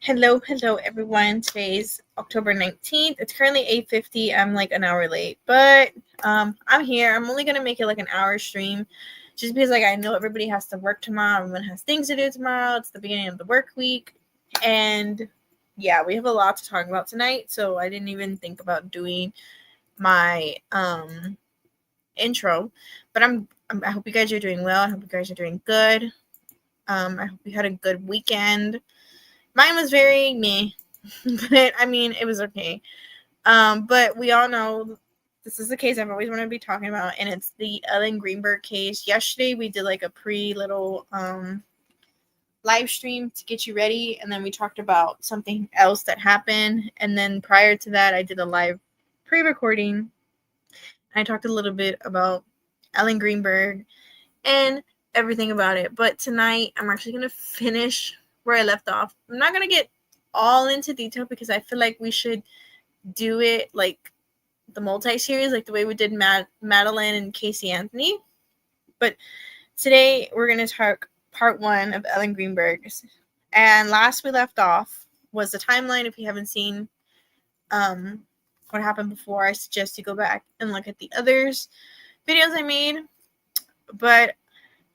Hello, everyone. Today's October 19th. It's currently 8:50. I'm like an hour late, but I'm here. I'm only gonna make it like an hour stream, just because like I know everybody has to work tomorrow. Everyone has things to do tomorrow. It's the beginning of the work week, and yeah, we have a lot to talk about tonight. So I didn't even think about doing my intro, but I hope you guys are doing well. I hope you guys are doing good. I hope you had a good weekend. Mine was very meh, but I mean, it was okay. But we all know this is the case I've always wanted to be talking about, and it's the Ellen Greenburg case. Yesterday, we did like a little live stream to get you ready, and then we talked about something else that happened. And then prior to that, I did a live pre recording. I talked a little bit about Ellen Greenburg and everything about it. But tonight, I'm actually going to finish where I left off. I'm not going to get all into detail because I feel like we should do it like the multi-series, like the way we did Madeline and Casey Anthony. But today, we're going to talk part one of Ellen Greenburg. And last we left off was the timeline. If you haven't seen what happened before, I suggest you go back and look at the others videos I made. But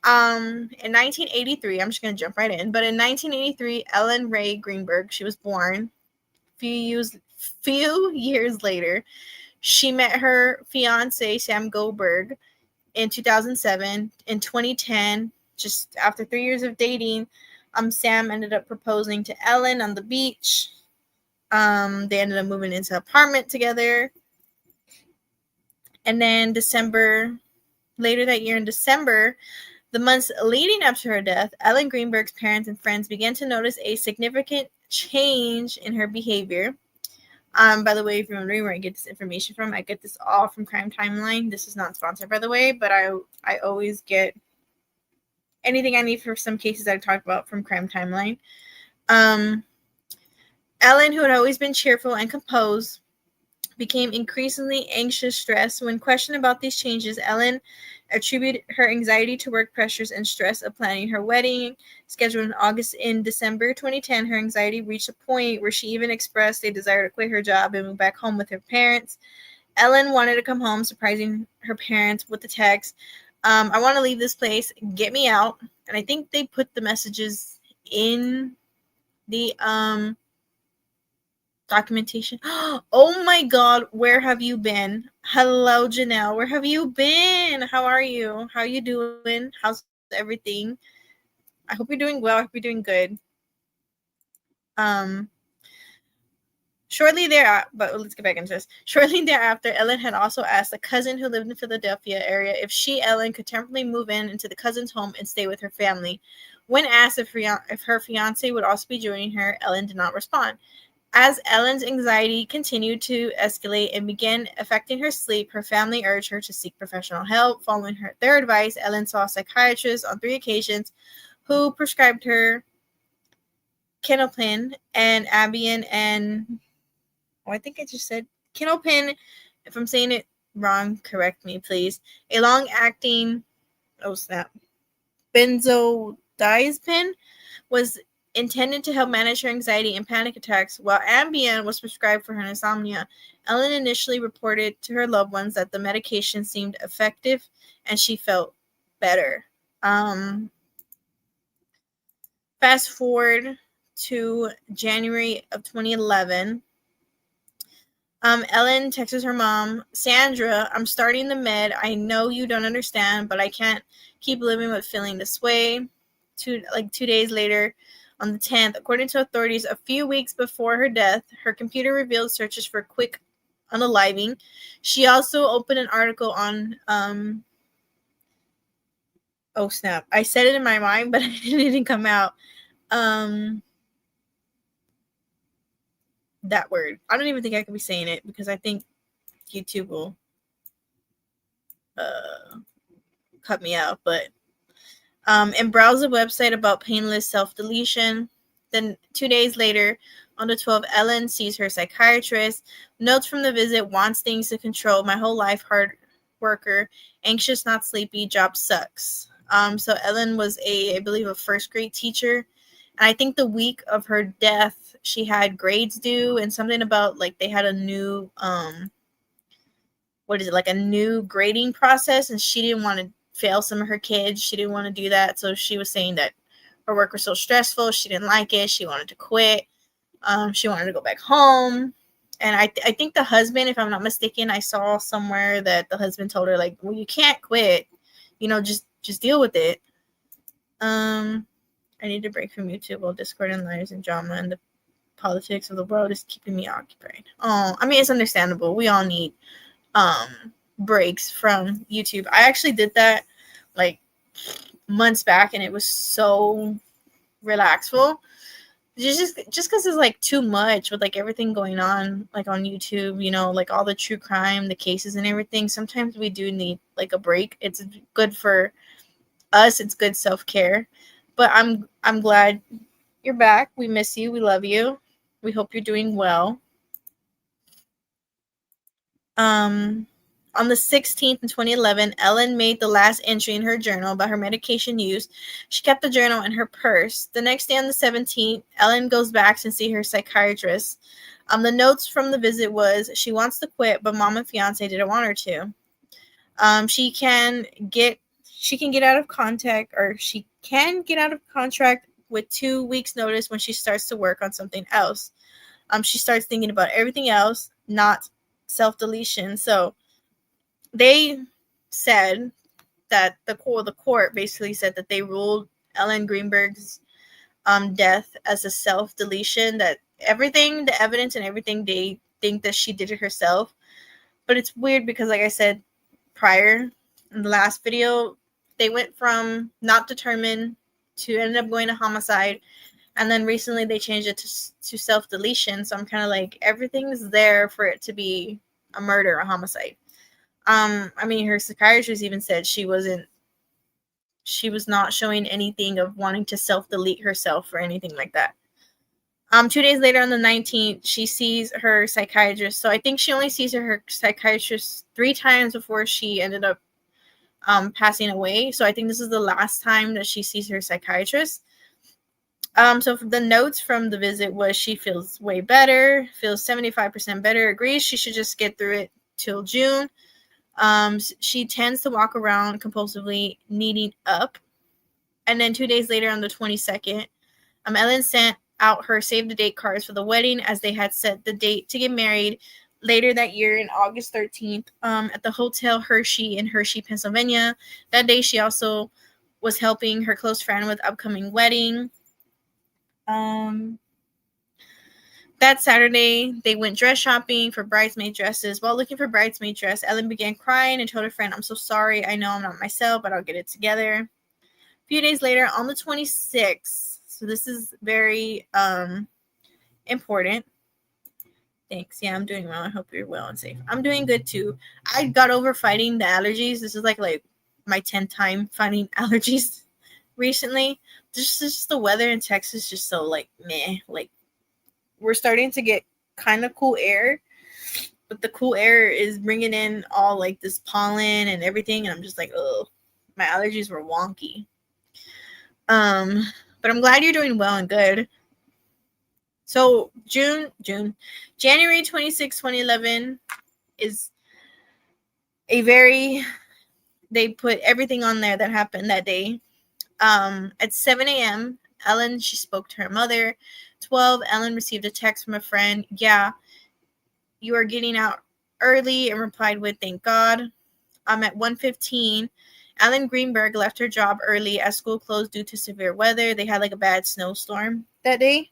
in 1983, I'm just going to jump right in. But in 1983, Ellen Ray Greenburg, she was born. Few years later, she met her fiance, Sam Goldberg, in 2007. In 2010, just after 3 years of dating, Sam ended up proposing to Ellen on the beach. They ended up moving into an apartment together. And then later that year in December, the months leading up to her death, Ellen Greenburg's parents and friends began to notice a significant change in her behavior. By the way, if you're wondering where I get this information from, I get this all from Crime Timeline. This is not sponsored, by the way, but I always get anything I need for some cases I've talked about from Crime Timeline. Ellen, who had always been cheerful and composed, became increasingly anxious, stressed. When questioned about these changes, Ellen attributed her anxiety to work pressures and stress of planning her wedding, scheduled in December 2010. Her anxiety reached a point where she even expressed a desire to quit her job and move back home with her parents. Ellen wanted to come home, surprising her parents with the text, I want to leave this place, get me out. And I think they put the messages in the documentation. Oh my God, where have you been? Hello, Janelle. Where have you been? How are you? How are you doing? How's everything? I hope you're doing well. I hope you're doing good. Shortly thereafter, but let's get back into this. Shortly thereafter, Ellen had also asked a cousin who lived in the Philadelphia area if she, Ellen, could temporarily move into the cousin's home and stay with her family. When asked if her fiance would also be joining her, Ellen did not respond. As Ellen's anxiety continued to escalate and began affecting her sleep, her family urged her to seek professional help. Following their advice, Ellen saw a psychiatrist on 3 occasions who prescribed her Kenopin and Ambien and... I think I just said Kenopin. If I'm saying it wrong, correct me, please. A long-acting... benzodiazepine was intended to help manage her anxiety and panic attacks, while Ambien was prescribed for her insomnia. Ellen initially reported to her loved ones that the medication seemed effective and she felt better. Fast forward to January of 2011. Ellen texts her mom, Sandra, I'm starting the med. I know you don't understand, but I can't keep living with feeling this way. 2 days later, on the 10th, according to authorities, a few weeks before her death, her computer revealed searches for quick unaliving. She also opened an article on, oh snap, I said it in my mind, but it didn't come out. That word. I don't even think I could be saying it because I think YouTube will cut me out, but and browse a website about painless self-deletion. Then 2 days later, on the 12th, Ellen sees her psychiatrist. Notes from the visit: wants things to control. My whole life, hard worker, anxious, not sleepy, job sucks. So Ellen was I believe, a first grade teacher, And I think the week of her death, she had grades due and something about like they had a new what is it, like a new grading process, and she didn't want to fail some of her kids. She didn't want to do that. So she was saying that her work was so stressful. She didn't like it. She wanted to quit. She wanted to go back home. And I think the husband, if I'm not mistaken, I saw somewhere that the husband told her, like, well, you can't quit. Just deal with it. I need to break from YouTube while Discord and lives and drama and the politics of the world is keeping me occupied. Oh, I mean, it's understandable. We all need breaks from YouTube. I actually did that like months back, and it was so relaxful. Just because it's like too much with like everything going on like on YouTube, like all the true crime, the cases and everything. Sometimes we do need like a break. It's good for us. It's good self-care. But I'm glad you're back. We miss you. We love you. We hope you're doing well. On the 16th in 2011, Ellen made the last entry in her journal about her medication use. She kept the journal in her purse. The next day on the 17th, Ellen goes back to see her psychiatrist. The notes from the visit was she wants to quit, but mom and fiance didn't want her to. She can get out of contract with 2 weeks notice when she starts to work on something else. She starts thinking about everything else, not self-deletion. So they said that the court basically said that they ruled Ellen Greenburg's death as a self-deletion, that everything, the evidence and everything, they think that she did it herself. But it's weird because, like I said prior in the last video, they went from not determined to end up going to homicide, and then recently they changed it to self-deletion. So I'm kind of like, everything's there for it to be a murder, a homicide. I mean, her psychiatrist even said she was not showing anything of wanting to self-delete herself or anything like that. 2 days later on the 19th, she sees her psychiatrist. So I think she only sees her psychiatrist 3 times before she ended up passing away. So I think this is the last time that she sees her psychiatrist. So the notes from the visit was she feels way better, feels 75% better, agrees she should just get through it till June. She tends to walk around compulsively, needing up. And then 2 days later on the 22nd, Ellen sent out her save the date cards for the wedding, as they had set the date to get married later that year in August 13th at the Hotel Hershey in Hershey, Pennsylvania. That day she also was helping her close friend with upcoming wedding. That Saturday, they went dress shopping for bridesmaid dresses. While looking for bridesmaid dress, Ellen began crying and told her friend, "I'm so sorry. I know I'm not myself, but I'll get it together." A few days later, on the 26th, so this is very important. Thanks. Yeah, I'm doing well. I hope you're well and safe. I'm doing good too. I got over fighting the allergies. This is like my 10th time fighting allergies recently. Just the weather in Texas just so like meh. Like, we're starting to get kind of cool air, but the cool air is bringing in all like this pollen and everything, and I'm just like, oh, my allergies were wonky. But I'm glad you're doing well and good. So January 26, 2011 is they put everything on there that happened that day. At 7 a.m., Ellen, she spoke to her mother. 12, Ellen received a text from a friend. "Yeah, you are getting out early," and replied with, "Thank God." At 1:15, Ellen Greenburg left her job early as school closed due to severe weather. They had like a bad snowstorm that day.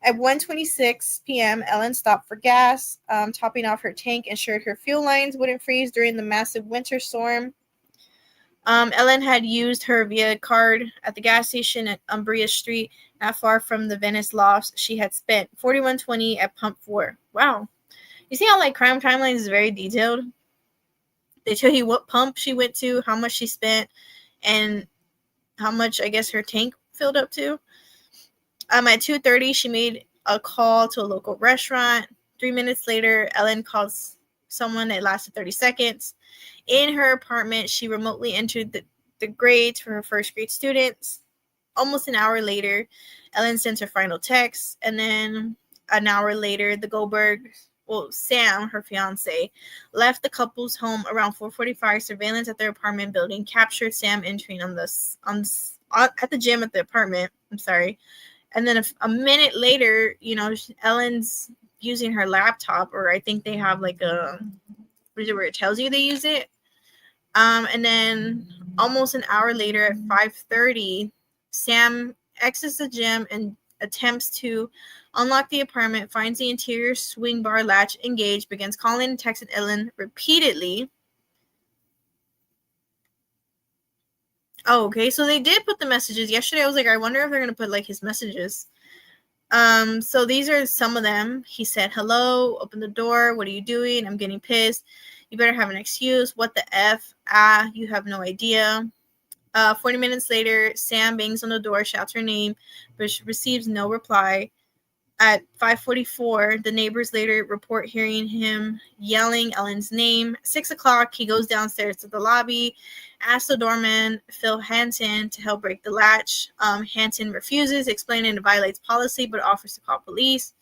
At 1:26 p.m., Ellen stopped for gas, topping off her tank, ensured her fuel lines wouldn't freeze during the massive winter storm. Ellen had used her Via card at the gas station at Umbria Street, not far from the Venice Lofts. She had spent $41.20 at pump 4. Wow. You see how like Crime Timeline is very detailed? They tell you what pump she went to, how much she spent, and how much, I guess, her tank filled up to. At 2:30, she made a call to a local restaurant. 3 minutes later, Ellen calls someone. It lasted 30 seconds. In her apartment, she remotely entered the grades for her first grade students. almost an hour later, Ellen sends her final text, and then an hour later, the Sam, her fiance, left the couple's home around 4:45. Surveillance at their apartment building captured Sam entering at the gym at the apartment. I'm sorry. And then a minute later, Ellen's using her laptop, or I think they have like a, where it tells you they use it. And then almost an hour later at 5:30, Sam exits the gym and attempts to unlock the apartment, finds the interior swing bar latch engaged, begins calling and texting Ellen repeatedly. Oh, okay. So they did put the messages. Yesterday I was like, I wonder if they're going to put like his messages. So these are some of them. He said, "Hello, open the door. What are you doing? I'm getting pissed. You better have an excuse. What the F? You have no idea." 40 minutes later, Sam bangs on the door, shouts her name, but receives no reply. At 5:44, the neighbors later report hearing him yelling Ellen's name. 6 o'clock, he goes downstairs to the lobby, asks the doorman, Phil Hanson, to help break the latch. Hanson refuses, explaining it violates policy, but offers to call police.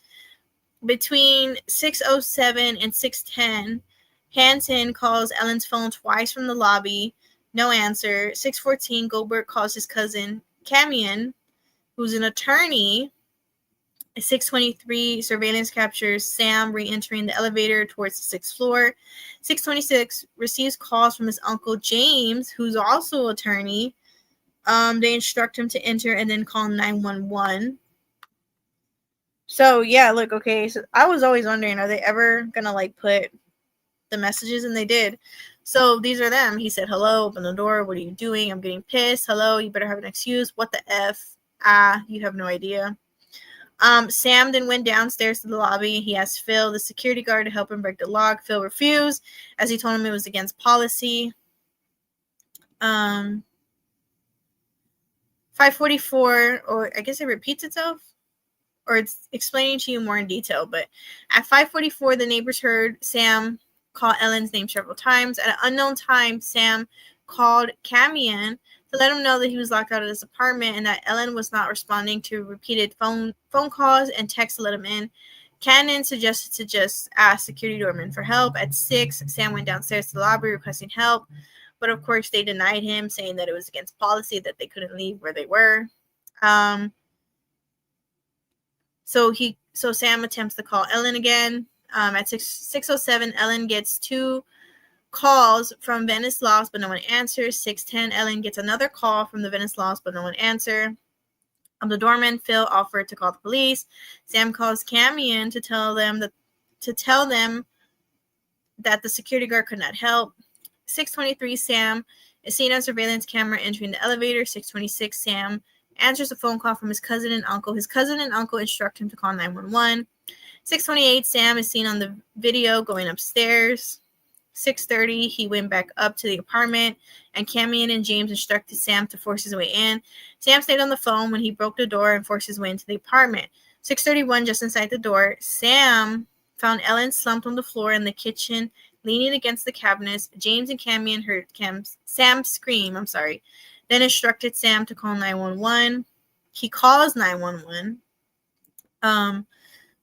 Between 6:07 and 6:10, Hanson calls Ellen's phone twice from the lobby. No answer. 6:14, Goldberg calls his cousin, Camion, who's an attorney. 6:23, surveillance captures Sam re-entering the elevator towards the 6th floor. 6:26, receives calls from his uncle James, who's also an attorney. They instruct him to enter and then call 911. So yeah, look, okay. So I was always wondering, are they ever gonna like put the messages? And they did. So these are them. He said, "Hello, open the door. What are you doing? I'm getting pissed. Hello, you better have an excuse. What the F? You have no idea." Sam then went downstairs to the lobby. He asked Phil, the security guard, to help him break the lock. Phil refused, as he told him it was against policy. 5:44, or I guess it repeats itself, or it's explaining to you more in detail. But at 5:44, the neighbors heard Sam call Ellen's name several times. At an unknown time, Sam called Camion to let him know that he was locked out of his apartment and that Ellen was not responding to repeated phone calls and texts to let him in. Cannon suggested to just ask security doorman for help. At 6, Sam went downstairs to the lobby requesting help, but of course they denied him, saying that it was against policy, that they couldn't leave where they were. So Sam attempts to call Ellen again. At 6:07, Ellen gets 2 calls from Venice Lofts, but no one answers. 6:10, Ellen gets another call from the Venice Lofts, but no one answers. The doorman, Phil, offered to call the police. Sam calls Camion to tell them that the security guard could not help. 6:23, Sam is seen on surveillance camera entering the elevator. 6:26, Sam answers a phone call from his cousin and uncle. His cousin and uncle instruct him to call 911. 6:28, Sam is seen on the video going upstairs. 6:30, he went back up to the apartment, and Camion and James instructed Sam to force his way in. Sam stayed on the phone when he broke the door and forced his way into the apartment. 6:31, just inside the door, Sam found Ellen slumped on the floor in the kitchen, leaning against the cabinets. James and Camion heard Sam scream, then instructed Sam to call 911. He calls 911.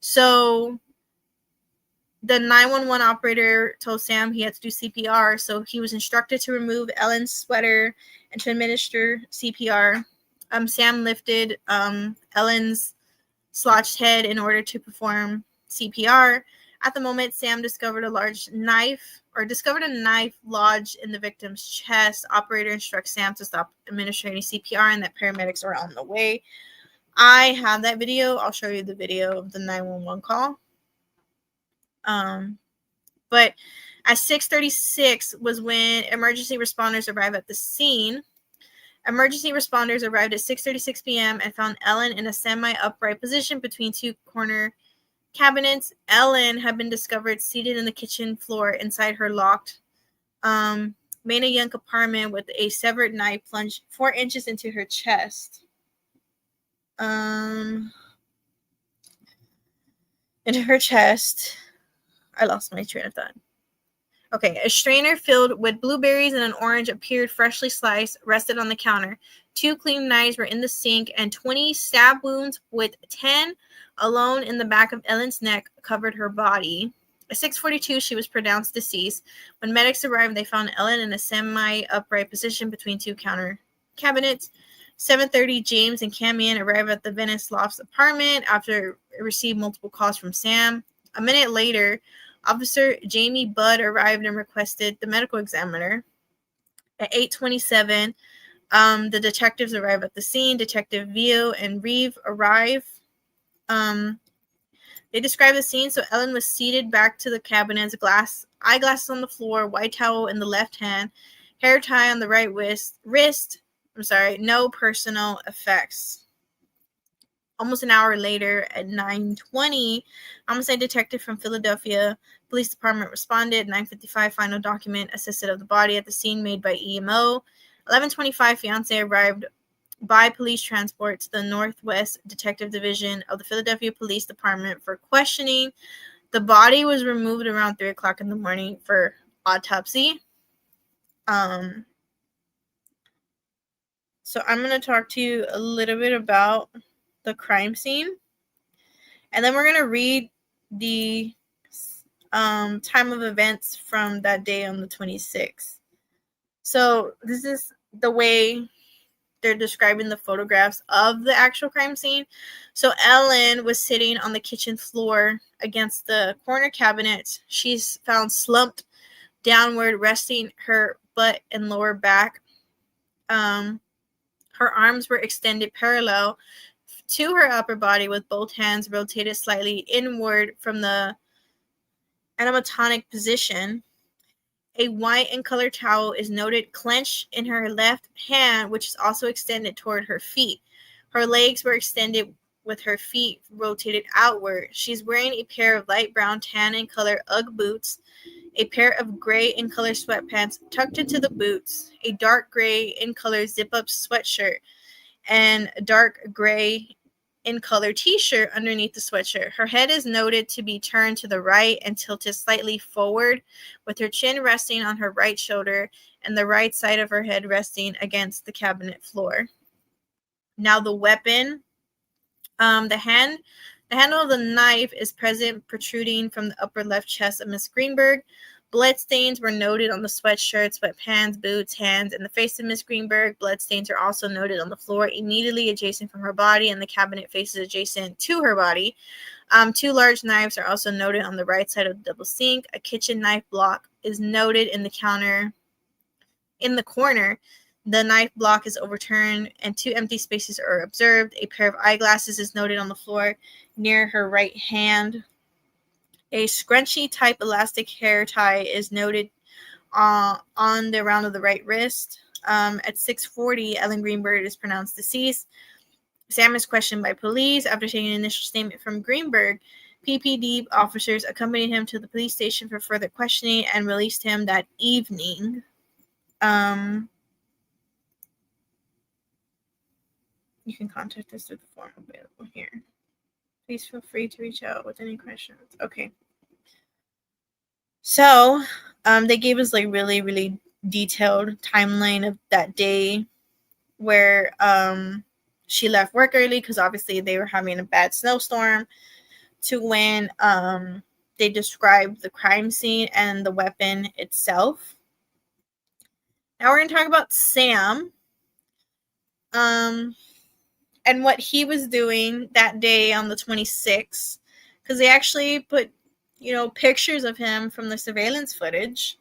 So the 911 operator told Sam he had to do CPR, so he was instructed to remove Ellen's sweater and to administer CPR. Sam lifted Ellen's slouched head in order to perform CPR. At the moment, Sam discovered a knife lodged in the victim's chest. Operator instructs Sam to stop administering CPR and that paramedics are on the way. I have that video. I'll show you the video of the 911 call. But at 6:36 was when emergency responders arrived at the scene. Emergency responders arrived at 6:36 p.m. and found Ellen in a semi-upright position between 2 corner cabinets. Ellen had been discovered seated in the kitchen floor inside her locked Mena Young apartment with a severed knife plunged 4 inches into her chest. Into her chest. I lost my train of thought. Okay, a strainer filled with blueberries and an orange appeared freshly sliced, rested on the counter. 2 clean knives were in the sink, and 20 stab wounds, with 10 alone in the back of Ellen's neck, covered her body. At 6:42, she was pronounced deceased. When medics arrived, they found Ellen in a semi-upright position between 2 counter cabinets. 7:30, James and Camion arrived at the Venice Lofts apartment after received multiple calls from Sam. A minute later, Officer Jamie Budd arrived and requested the medical examiner. At 8:27, the detectives arrive at the scene. Detective Vio and Reeve arrive. They describe the scene. So Ellen was seated back to the cabinets, eyeglasses on the floor, white towel in the left hand, hair tie on the right wrist. No personal effects. Almost an hour later, at 9:20, homicide detective from Philadelphia Police Department responded. 9:55, final document assisted of the body at the scene made by EMO. 11:25, fiance arrived by police transport to the Northwest Detective Division of the Philadelphia Police Department for questioning. The body was removed around 3 o'clock in the morning for autopsy. So I'm going to talk to you a little bit about the crime scene. And then we're going to read the time of events from that day on the 26th. So this is the way they're describing the photographs of the actual crime scene. So Ellen was sitting on the kitchen floor against the corner cabinet. She's found slumped downward, resting her butt and lower back. Her arms were extended parallel to her upper body with both hands rotated slightly inward from the anatomic position. A white and colored towel is noted clenched in her left hand, which is also extended toward her feet. Her legs were extended with her feet rotated outward. She's wearing a pair of light brown tan in color UGG boots, a pair of gray in color sweatpants tucked into the boots, a dark gray in color zip-up sweatshirt, and a dark gray in color t-shirt underneath the sweatshirt. Her head is noted to be turned to the right and tilted slightly forward, with her chin resting on her right shoulder and the right side of her head resting against the cabinet floor. Now the weapon, the handle of the knife is present, protruding from the upper left chest of Miss Greenburg. Blood stains were noted on the sweatshirt, sweatpants, boots, hands, and the face of Miss Greenburg. Blood stains are also noted on the floor immediately adjacent from her body, and the cabinet faces adjacent to her body. 2 large knives are also noted on the right side of the double sink. A kitchen knife block is noted in the counter in the corner. The knife block is overturned, and 2 empty spaces are observed. A pair of eyeglasses is noted on the floor near her right hand. A scrunchy type elastic hair tie is noted on the round of the right wrist. At 6:40, Ellen Greenburg is pronounced deceased. Sam is questioned by police. After taking an initial statement from Greenburg, PPD officers accompanied him to the police station for further questioning and released him that evening. You can contact us through the form available here. Please feel free to reach out with any questions. Okay. So, they gave us like really, really detailed timeline of that day where she left work early because obviously they were having a bad snowstorm, to when they described the crime scene and the weapon itself. Now we're going to talk about Sam. And what he was doing that day on the 26th, because they actually put, pictures of him from the surveillance footage.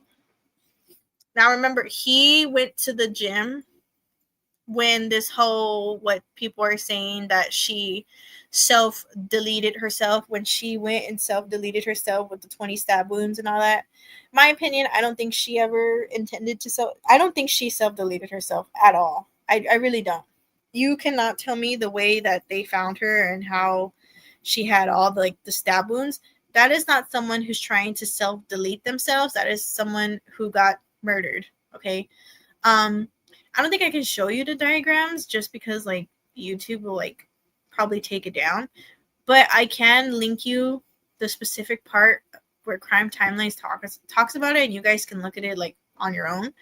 Now, remember, he went to the gym when this whole, what people are saying, that she self-deleted herself, when she went and self-deleted herself with the 20 stab wounds and all that. My opinion, I don't think she ever intended to I don't think she self-deleted herself at all. I really don't. You cannot tell me the way that they found her and how she had all the stab wounds. That is not someone who's trying to self-delete themselves. That is someone who got murdered. Okay. I don't think I can show you the diagrams just because YouTube will probably take it down. But I can link you the specific part where Crime Timelines talks about it, and you guys can look at it like on your own.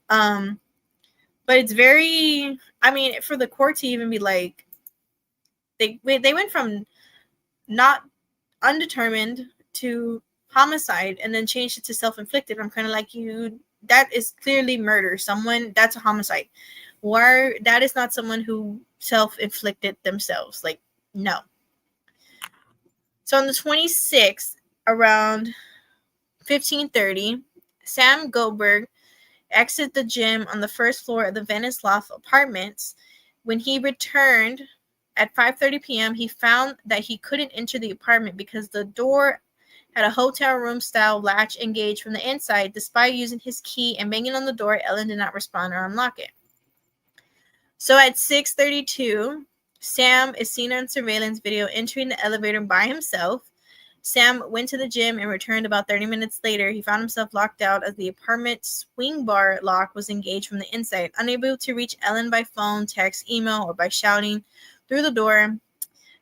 But it's very, I mean, for the court to even be like, they went from not undetermined to homicide and then changed it to self-inflicted. I'm kind of like, that is clearly murder. That's a homicide. Or that is not someone who self-inflicted themselves. Like, no. So on the 26th, around 15:30, Sam Goldberg exited the gym on the first floor of the Venice Loft Apartments. When he returned at 5:30 p.m., he found that he couldn't enter the apartment because the door had a hotel room style latch engaged from the inside. Despite using his key and banging on the door, Ellen did not respond or unlock it. So at 6:32, Sam is seen on surveillance video entering the elevator by himself. Sam went to the gym and returned about 30 minutes later. He found himself locked out as the apartment swing bar lock was engaged from the inside. Unable to reach Ellen by phone, text, email, or by shouting through the door,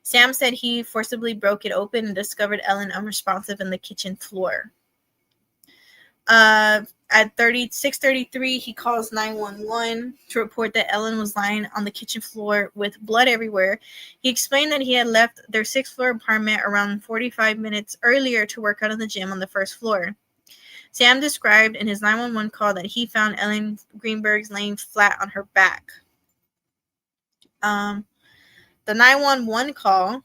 Sam said he forcibly broke it open and discovered Ellen unresponsive on the kitchen floor. At 6:33, he calls 911 to report that Ellen was lying on the kitchen floor with blood everywhere. He explained that he had left their 6th-floor apartment around 45 minutes earlier to work out in the gym on the 1st floor. Sam described in his 911 call that he found Ellen Greenburg laying flat on her back. The 911 call.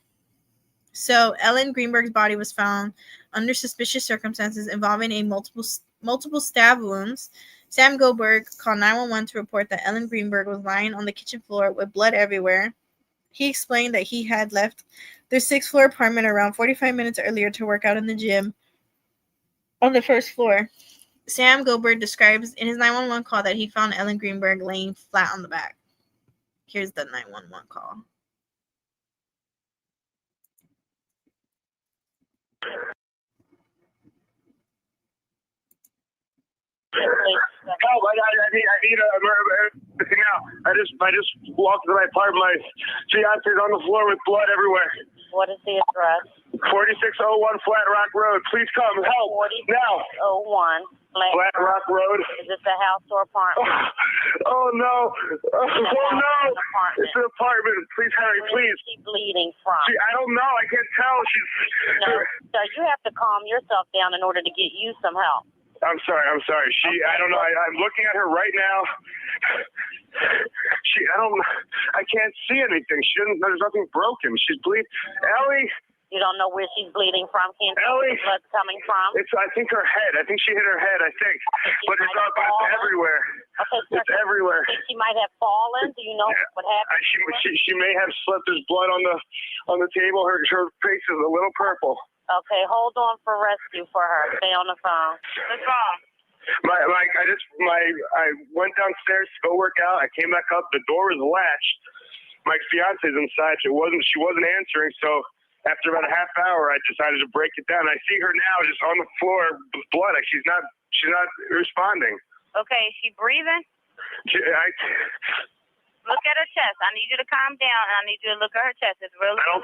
So Ellen Greenburg's body was found under suspicious circumstances involving a multiple stab wounds. Sam Goldberg called 911 to report that Ellen Greenburg was lying on the kitchen floor with blood everywhere. He explained that he had left their 6th-floor apartment around 45 minutes earlier to work out in the gym on the 1st floor. Sam Goldberg describes in his 911 call that he found Ellen Greenburg laying flat on the back. Here's the 911 call. Help! I need everything now. I just walked to my apartment. My fiance's on the floor with blood everywhere. What is the address? 4601 Flat Rock Road. Please come help now. 4601 Flat Rock Road. Is this a house or apartment? Oh no! Oh no! It's an apartment. Please hurry, please. Where is she bleeding from? I don't know. I can't tell. No, sir, you have to calm yourself down in order to get you some help. I'm sorry. I don't know. I'm looking at her right now. I can't see anything. There's nothing broken. She's bleeding. Ellie! You don't know where she's bleeding from? Can't tell Ellie! where the blood's coming from? I think her head. I think she hit her head, But it's everywhere. Okay, it's everywhere. Think she might have fallen? Do you know what happened? She may have slipped. There's blood on the table. Her face is a little purple. Okay, hold on for rescue for her. Stay on the phone. What's wrong? I went downstairs to go work out. I came back up. The door was latched. My fiance's inside. She wasn't answering. So after about a half hour, I decided to break it down. I see her now just on the floor with blood. She's not responding. Okay, is she breathing? Look at her chest. I need you to calm down, and I need you to look at her chest. It's really. I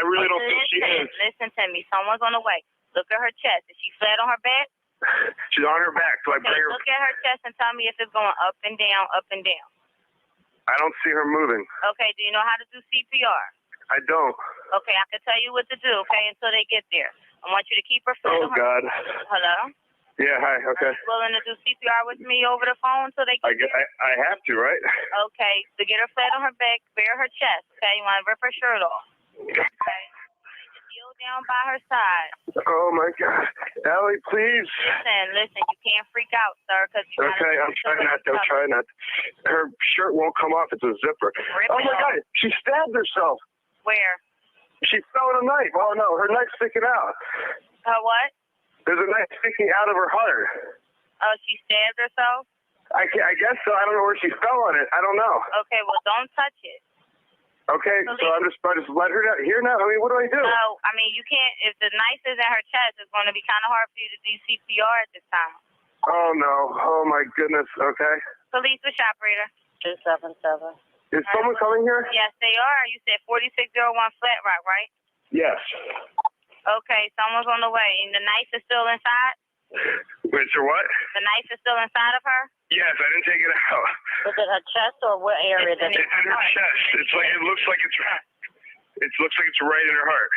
really don't think she is. Listen to me. Someone's on the way. Look at her chest. Is she flat on her back? She's on her back. So I bring her. Look at her chest and tell me if it's going up and down, up and down. I don't see her moving. Okay. Do you know how to do CPR? I don't. Okay. I can tell you what to do. Okay, until they get there. I want you to keep her flat on her. God. Hello. Yeah, hi, okay. Are you willing to do CPR with me over the phone until they get there? I have to, right? Okay, so get her flat on her back, bare her chest, okay? You want to rip her shirt off. Okay. Kneel down by her side. Oh, my God. Ellie, please. Listen, you can't freak out, sir, because you Okay, I'm trying not to. Her shirt won't come off. It's a zipper. Oh, my God, she stabbed herself. Where? She fell with a knife. Oh, no, her knife's sticking out. Her what? There's a knife sticking out of her heart. Oh, she stabbed herself? I guess so. I don't know where she fell on it. I don't know. Okay, well, don't touch it. Okay, so I just let her down here now. I mean, what do I do? No, I mean, you can't. If the knife is at her chest, it's going to be kind of hard for you to do CPR at this time. Oh, no. Oh, my goodness. Okay. Police, which operator? 277. Is someone coming here? Yes, they are. You said 4601 Flat Rock, right? Yes. Okay, someone's on the way. And the knife is still inside? Wait, so what? The knife is still inside of her? Yes, I didn't take it out. Was it her chest or what area? It's in It's in her chest. It looks like it's right in her heart.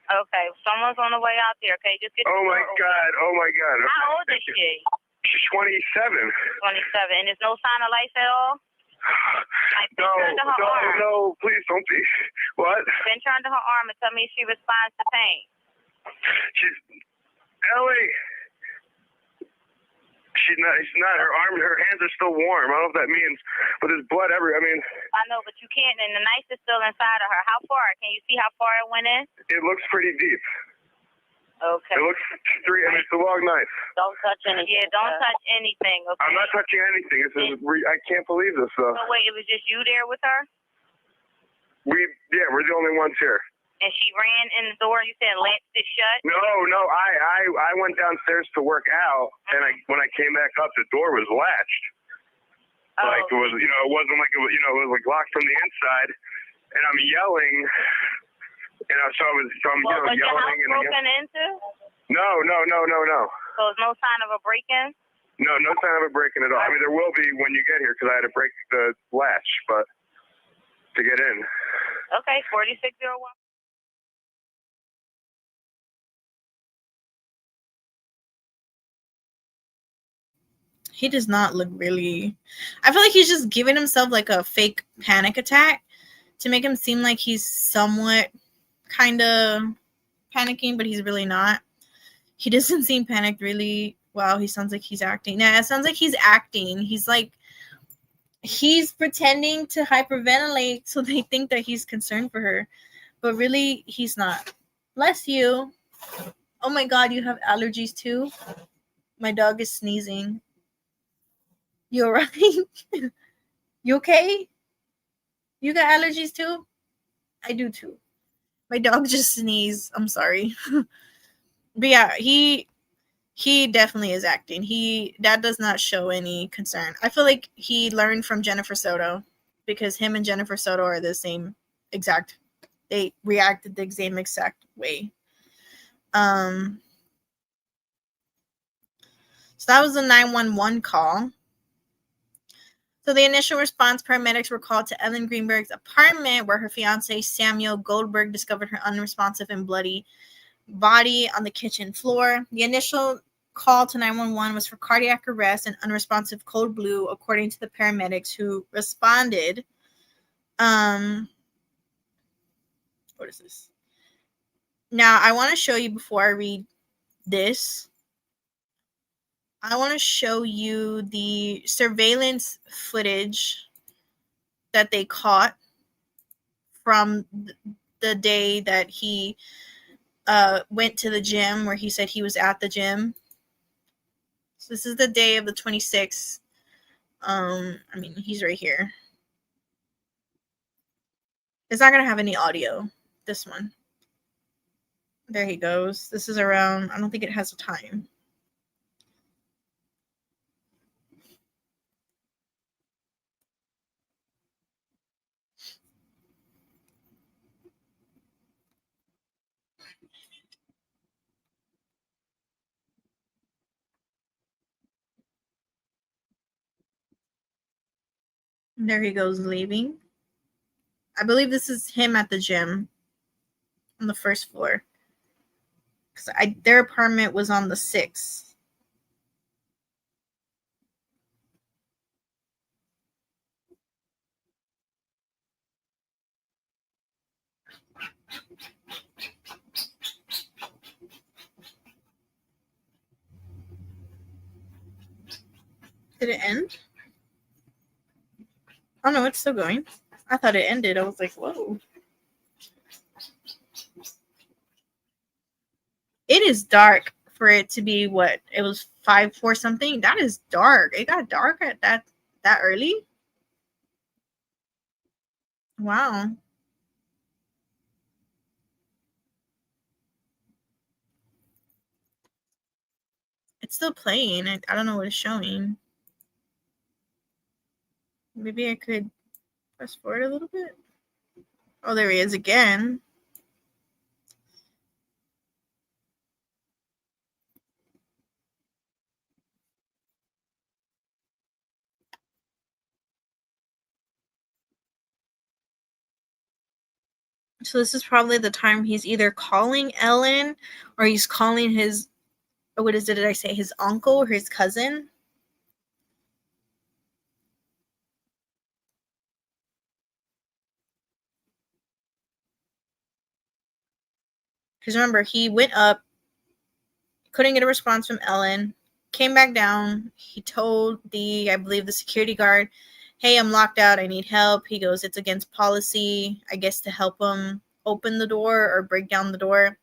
Okay, someone's on the way out there. Okay, just get. Oh my God! Oh my God! How old is she? She's 27. 27. And there's no sign of life at all? Like, No, please don't be. What? Then turn to her arm and tell me if she responds to pain. Ellie. She's not. Her arm, her hands are still warm. I don't know if that means, but there's blood everywhere. I know, but you can't, and the knife is still inside of her. How far? Can you see how far it went in? It looks pretty deep. Okay. It looks it's a long knife. Don't touch anything. Yeah, don't touch anything, okay? I'm not touching anything. I can't believe this, though. So wait, it was just you there with her? We're the only ones here. And she ran in the door, you said latched it shut? No, I went downstairs to work out, and when I came back up, the door was latched. Oh. Like, it was, it wasn't like it was, it was like locked from the inside, and I'm yelling, so I'm was yelling. Your house broken into? No. So there's no sign of a break-in? No sign of a break-in at all. I mean, there will be when you get here, because I had to break the latch, but to get in. Okay, 4601. He does not look really... I feel like he's just giving himself like a fake panic attack to make him seem like he's somewhat kind of panicking, but he's really not. He doesn't seem panicked really. Wow, he sounds like he's acting. Yeah, it sounds like he's acting. He's pretending to hyperventilate so they think that he's concerned for her, but really he's not. Bless you. Oh my God, you have allergies too? My dog is sneezing. You alright? You okay? You got allergies too? I do too. My dog just sneezed. I'm sorry. But yeah, he definitely is acting. That does not show any concern. I feel like he learned from Jennifer Soto, because him and Jennifer Soto are the same exact. They reacted the same exact way. So that was a 911 call. So the initial response, paramedics were called to Ellen Greenburg's apartment, where her fiance Samuel Goldberg discovered her unresponsive and bloody body on the kitchen floor. The initial call to 911 was for cardiac arrest and unresponsive cold blue, according to the paramedics who responded. What is this? Now, I want to show you before I read this. I want to show you the surveillance footage that they caught from the day that he went to the gym, where he said he was at the gym. So this is the day of the 26th. He's right here. It's not going to have any audio, this one. There he goes. This is around, I don't think it has a time. There he goes leaving. I believe this is him at the gym on the first floor. Because their apartment was on the 6th. Did it end? Oh no, it's still going. I thought it ended. I was like, whoa. It is dark for it to be what? It was 5-4 something. That is dark. It got dark at that early. Wow. It's still playing. I don't know what it's showing. Maybe I could press forward a little bit. Oh, there he is again. So this is probably the time he's either calling Ellen or he's calling his, what is it, did I say, his uncle or his cousin? Because remember, he went up, couldn't get a response from Ellen, came back down. He told I believe the security guard, hey, I'm locked out. I need help. He goes, it's against policy, I guess, to help him open the door or break down the door.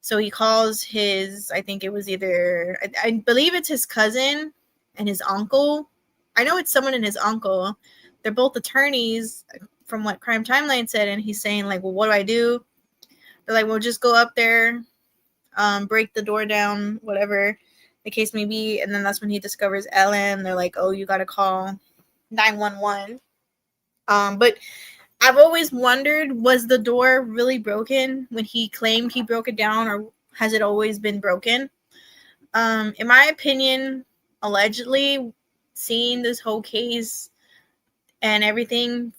So he calls his, I think it was either, I believe it's his cousin and his uncle. I know it's someone and his uncle. They're both attorneys from what Crime Timeline said. And he's saying, like, well, what do I do? They're like, well, just go up there, break the door down, whatever the case may be. And then that's when he discovers Ellen. They're like, oh, you got to call 911. But I've always wondered, was the door really broken when he claimed he broke it down, or has it always been broken? In my opinion, allegedly, seeing this whole case and everything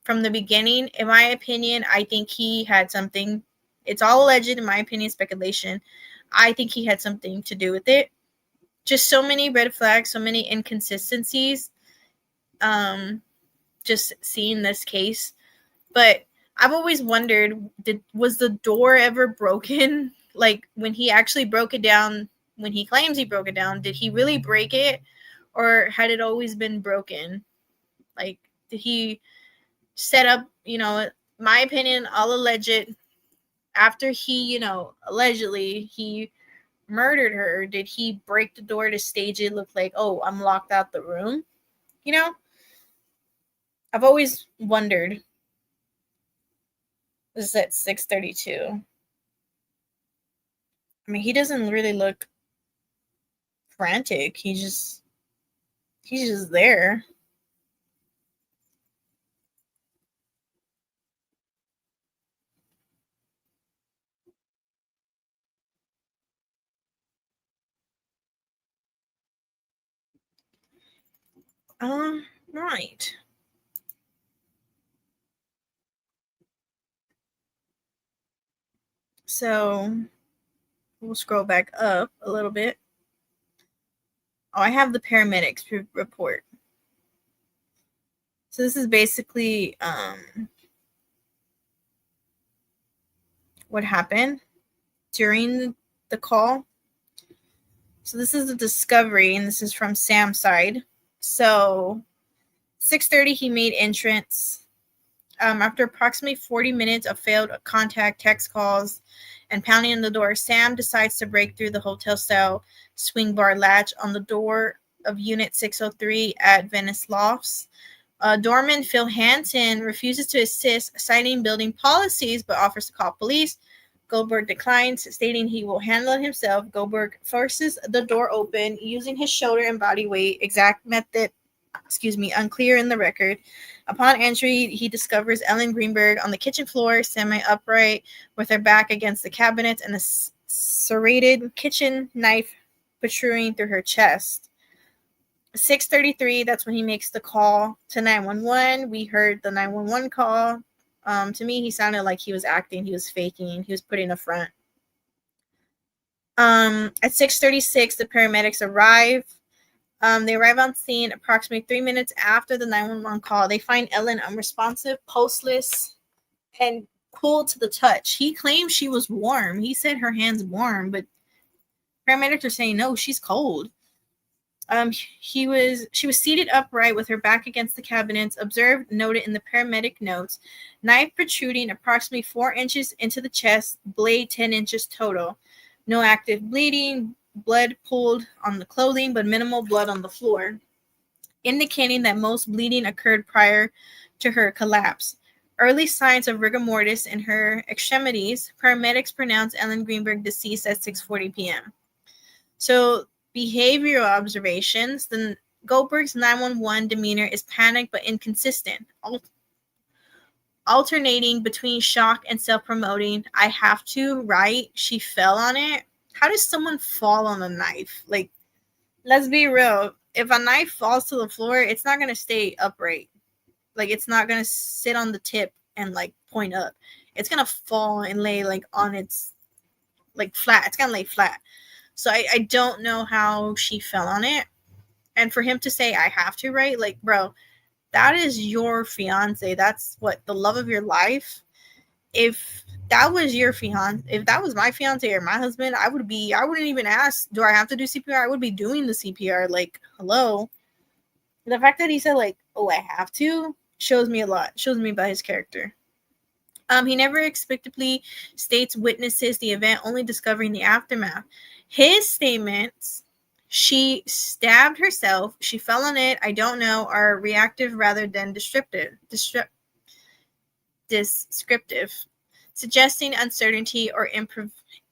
from the beginning, in my opinion, I think he had something. It's all alleged, in my opinion, speculation. I think he had something to do with it. Just so many red flags, so many inconsistencies. Just seeing this case. But I've always wondered, was the door ever broken? Like, when he actually broke it down, when he claims he broke it down, did he really break it? Or had it always been broken? Like, did he set up, my opinion, all alleged, after he, allegedly, he murdered her, did he break the door to stage it look like, oh, I'm locked out the room? I've always wondered. This is at 6:32. I mean, he doesn't really look frantic. He's just there. Right. So we'll scroll back up a little bit. Oh, I have the paramedics report. So this is basically what happened during the call. So this is the discovery, and this is from Sam's side. So 6:30, he made entrance. After approximately 40 minutes of failed contact, text calls, and pounding on the door, Sam decides to break through the hotel-style swing bar latch on the door of Unit 603 at Venice Lofts. Doorman Phil Hansen refuses to assist, citing building policies, but offers to call police. Goldberg declines, stating he will handle it himself. Goldberg forces the door open using his shoulder and body weight. Exact method, unclear in the record. Upon entry, he discovers Ellen Greenburg on the kitchen floor, semi-upright, with her back against the cabinets and a serrated kitchen knife protruding through her chest. 6:33, that's when he makes the call to 911. We heard the 911 call. To me, he sounded like he was acting, he was faking, he was putting a front. At 6:36, the paramedics arrive. They arrive on scene approximately 3 minutes after the 911 call. They find Ellen unresponsive, pulseless, and cool to the touch. He claims she was warm. He said her hand's warm, but paramedics are saying no, she's cold. She was seated upright with her back against the cabinets. Observed, noted in the paramedic notes, knife protruding approximately 4 inches into the chest, blade 10 inches total. No active bleeding, blood pooled on the clothing, but minimal blood on the floor, indicating that most bleeding occurred prior to her collapse. Early signs of rigor mortis in her extremities. Paramedics pronounced Ellen Greenburg deceased at 6:40 p.m. So, behavioral observations. Then Goldberg's 911 demeanor is panicked but inconsistent, alternating between shock and self-promoting. I have to, right? She fell on it. How does someone fall on a knife? Like, let's be real. If a knife falls to the floor, it's not going to stay upright. Like, it's not going to sit on the tip and, like, point up. it's gonna fall and lay like on its like flat. It's gonna lay flat. So I don't know how she fell on it. And for him to say I have to, right? Like, bro, that is your fiance. That's what the love of your life. If that was your fiance, if that was my fiance or my husband, I wouldn't even ask, do I have to do CPR? I would be doing the CPR. Like, hello. The fact that he said like, oh, I have to, shows me a lot. Shows me about his character. He never explicitly states witnesses the event, only discovering the aftermath. His statements, she stabbed herself, she fell on it, I don't know, are reactive rather than descriptive, suggesting uncertainty or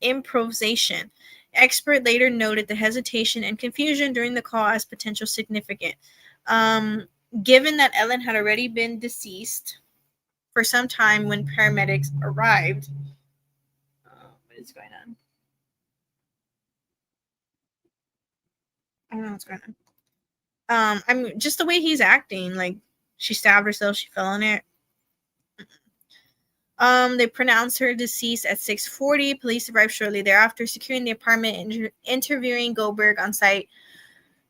improvisation. Expert later noted the hesitation and confusion during the call as potential significant. Given that Ellen had already been deceased for some time when paramedics arrived. What is going on? I don't know what's going on. I mean, just the way he's acting, like she stabbed herself, she fell on it. They pronounced her deceased at 6:40. Police arrived shortly thereafter, securing the apartment and interviewing Goldberg on site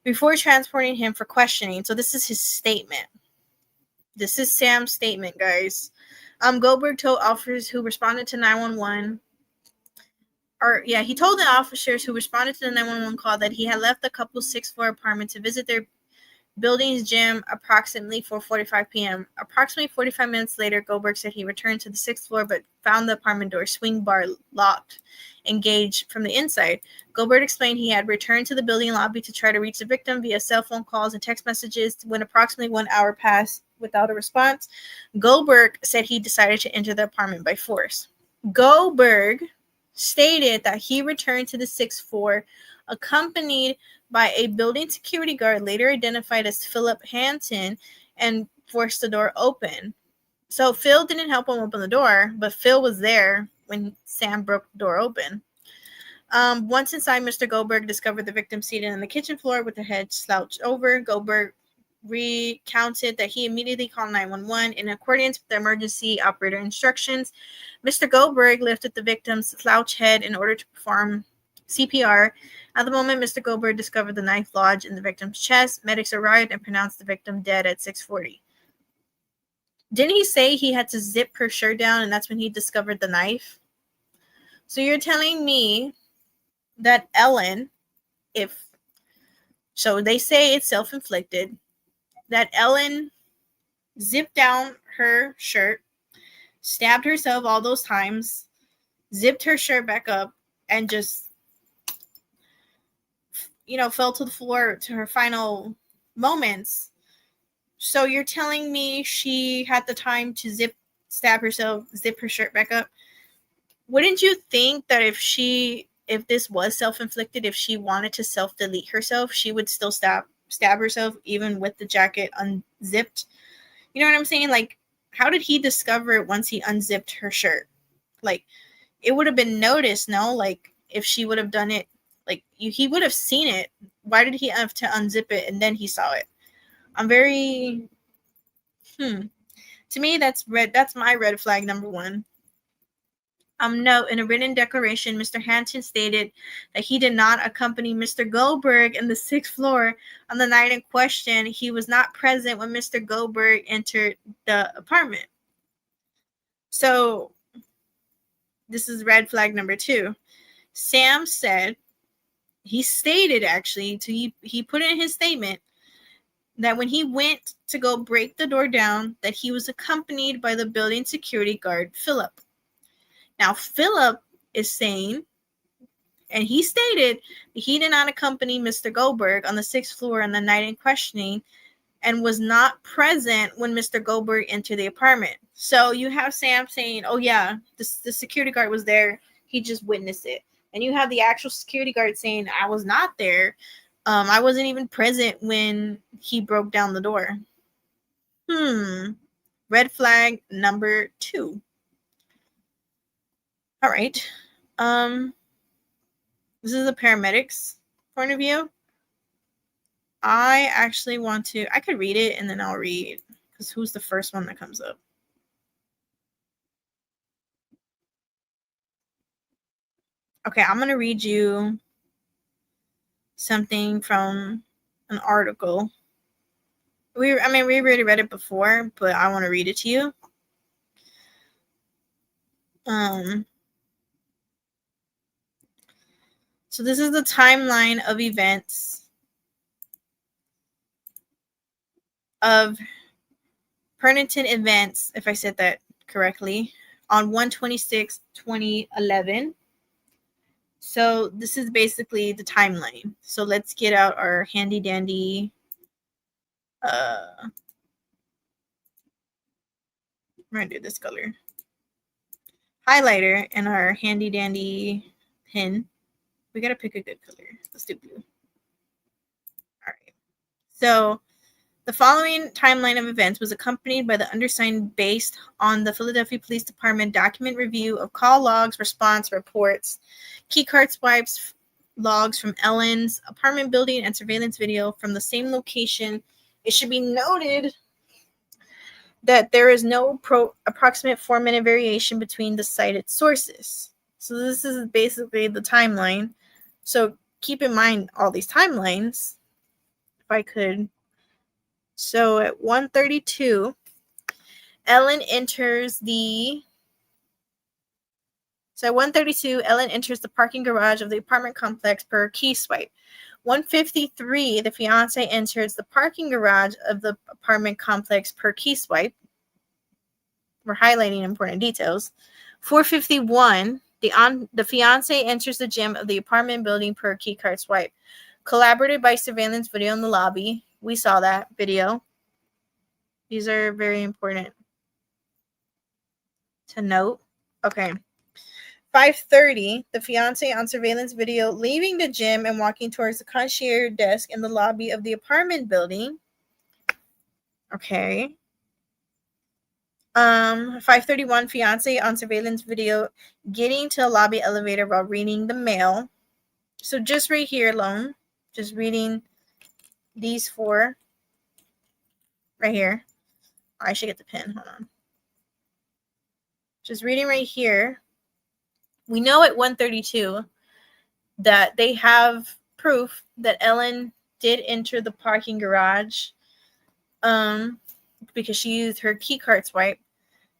before transporting him for questioning. So this is his statement. This is Sam's statement, guys. Goldberg told officers who responded to 911, he told the officers who responded to the 911 call that he had left the couple's 6th floor apartment to visit their building's gym approximately 4:45 p.m. Approximately 45 minutes later, Goldberg said he returned to the 6th floor but found the apartment door swing bar locked, engaged from the inside. Goldberg explained he had returned to the building lobby to try to reach the victim via cell phone calls and text messages. When approximately 1 hour passed without a response, Goldberg said he decided to enter the apartment by force. Goldberg stated that he returned to the 6th floor accompanied by a building security guard later identified as Philip Hanson and forced the door open. So Phil didn't help him open the door, but Phil was there when Sam broke the door open. Once inside, Mr. Goldberg discovered the victim seated on the kitchen floor with her head slouched over. Goldberg recounted that he immediately called 911 in accordance with the emergency operator instructions. Mr. Goldberg lifted the victim's slouched head in order to perform CPR. At the moment, Mr. Goldberg discovered the knife lodged in the victim's chest. Medics arrived and pronounced the victim dead at 6:40. Didn't he say he had to zip her shirt down and that's when he discovered the knife? So you're telling me that Ellen, so they say it's self-inflicted, that Ellen zipped down her shirt, stabbed herself all those times, zipped her shirt back up, and just fell to the floor to her final moments. So you're telling me she had the time to stab herself, zip her shirt back up? Wouldn't you think that if this was self-inflicted, if she wanted to self-delete herself, she would still stab herself even with the jacket unzipped? You know what I'm saying? Like, how did he discover it once he unzipped her shirt? Like, it would have been noticed, no? Like, if she would have done it, like, he would have seen it. Why did he have to unzip it and then he saw it? I'm very, To me, that's my red flag number one. Note, in a written declaration, Mr. Hanson stated that he did not accompany Mr. Goldberg in the 6th floor on the night in question. He was not present when Mr. Goldberg entered the apartment. So, this is red flag number 2. Sam said, he stated actually, he put in his statement that when he went to go break the door down, that he was accompanied by the building security guard, Philip. Now, Philip is saying, and he stated that he did not accompany Mr. Goldberg on the 6th floor on the night in questioning and was not present when Mr. Goldberg entered the apartment. So you have Sam saying, oh yeah, the security guard was there. He just witnessed it. And you have the actual security guard saying, I was not there. I wasn't even present when he broke down the door. Red flag number 2. All right. This is the paramedics' point of view. I actually I could read it and then I'll read, because who's the first one that comes up? Okay, I'm going to read you something from an article. We already read it before, but I want to read it to you. So this is the timeline of events of pertinent events, if I said that correctly, on 1/26/2011. So this is basically the timeline. So let's get out our handy dandy I'm gonna do this color highlighter and our handy dandy pen. We gotta pick a good color. Let's do blue. All right. So the following timeline of events was accompanied by the undersigned based on the Philadelphia Police Department document review of call logs, response reports, keycard swipes, logs from Ellen's apartment building, and surveillance video from the same location. It should be noted that there is no approximate 4-minute variation between the cited sources. So this is basically the timeline. So keep in mind all these timelines, if I could. So at 1:32, Ellen enters the parking garage of the apartment complex per key swipe. 1:53, the fiance enters the parking garage of the apartment complex per key swipe. We're highlighting important details. 4:51, the fiance enters the gym of the apartment building per key card swipe. Collaborated by surveillance video in the lobby. We saw that video. These are very important to note. Okay. 5:30, the fiance on surveillance video leaving the gym and walking towards the concierge desk in the lobby of the apartment building. Okay. 5:31, fiance on surveillance video getting to a lobby elevator while reading the mail. So just right here alone, just reading these 4 right here. I should get the pen. Hold on. Just reading right here. We know at 1:32 that they have proof that Ellen did enter the parking garage because she used her key card swipe.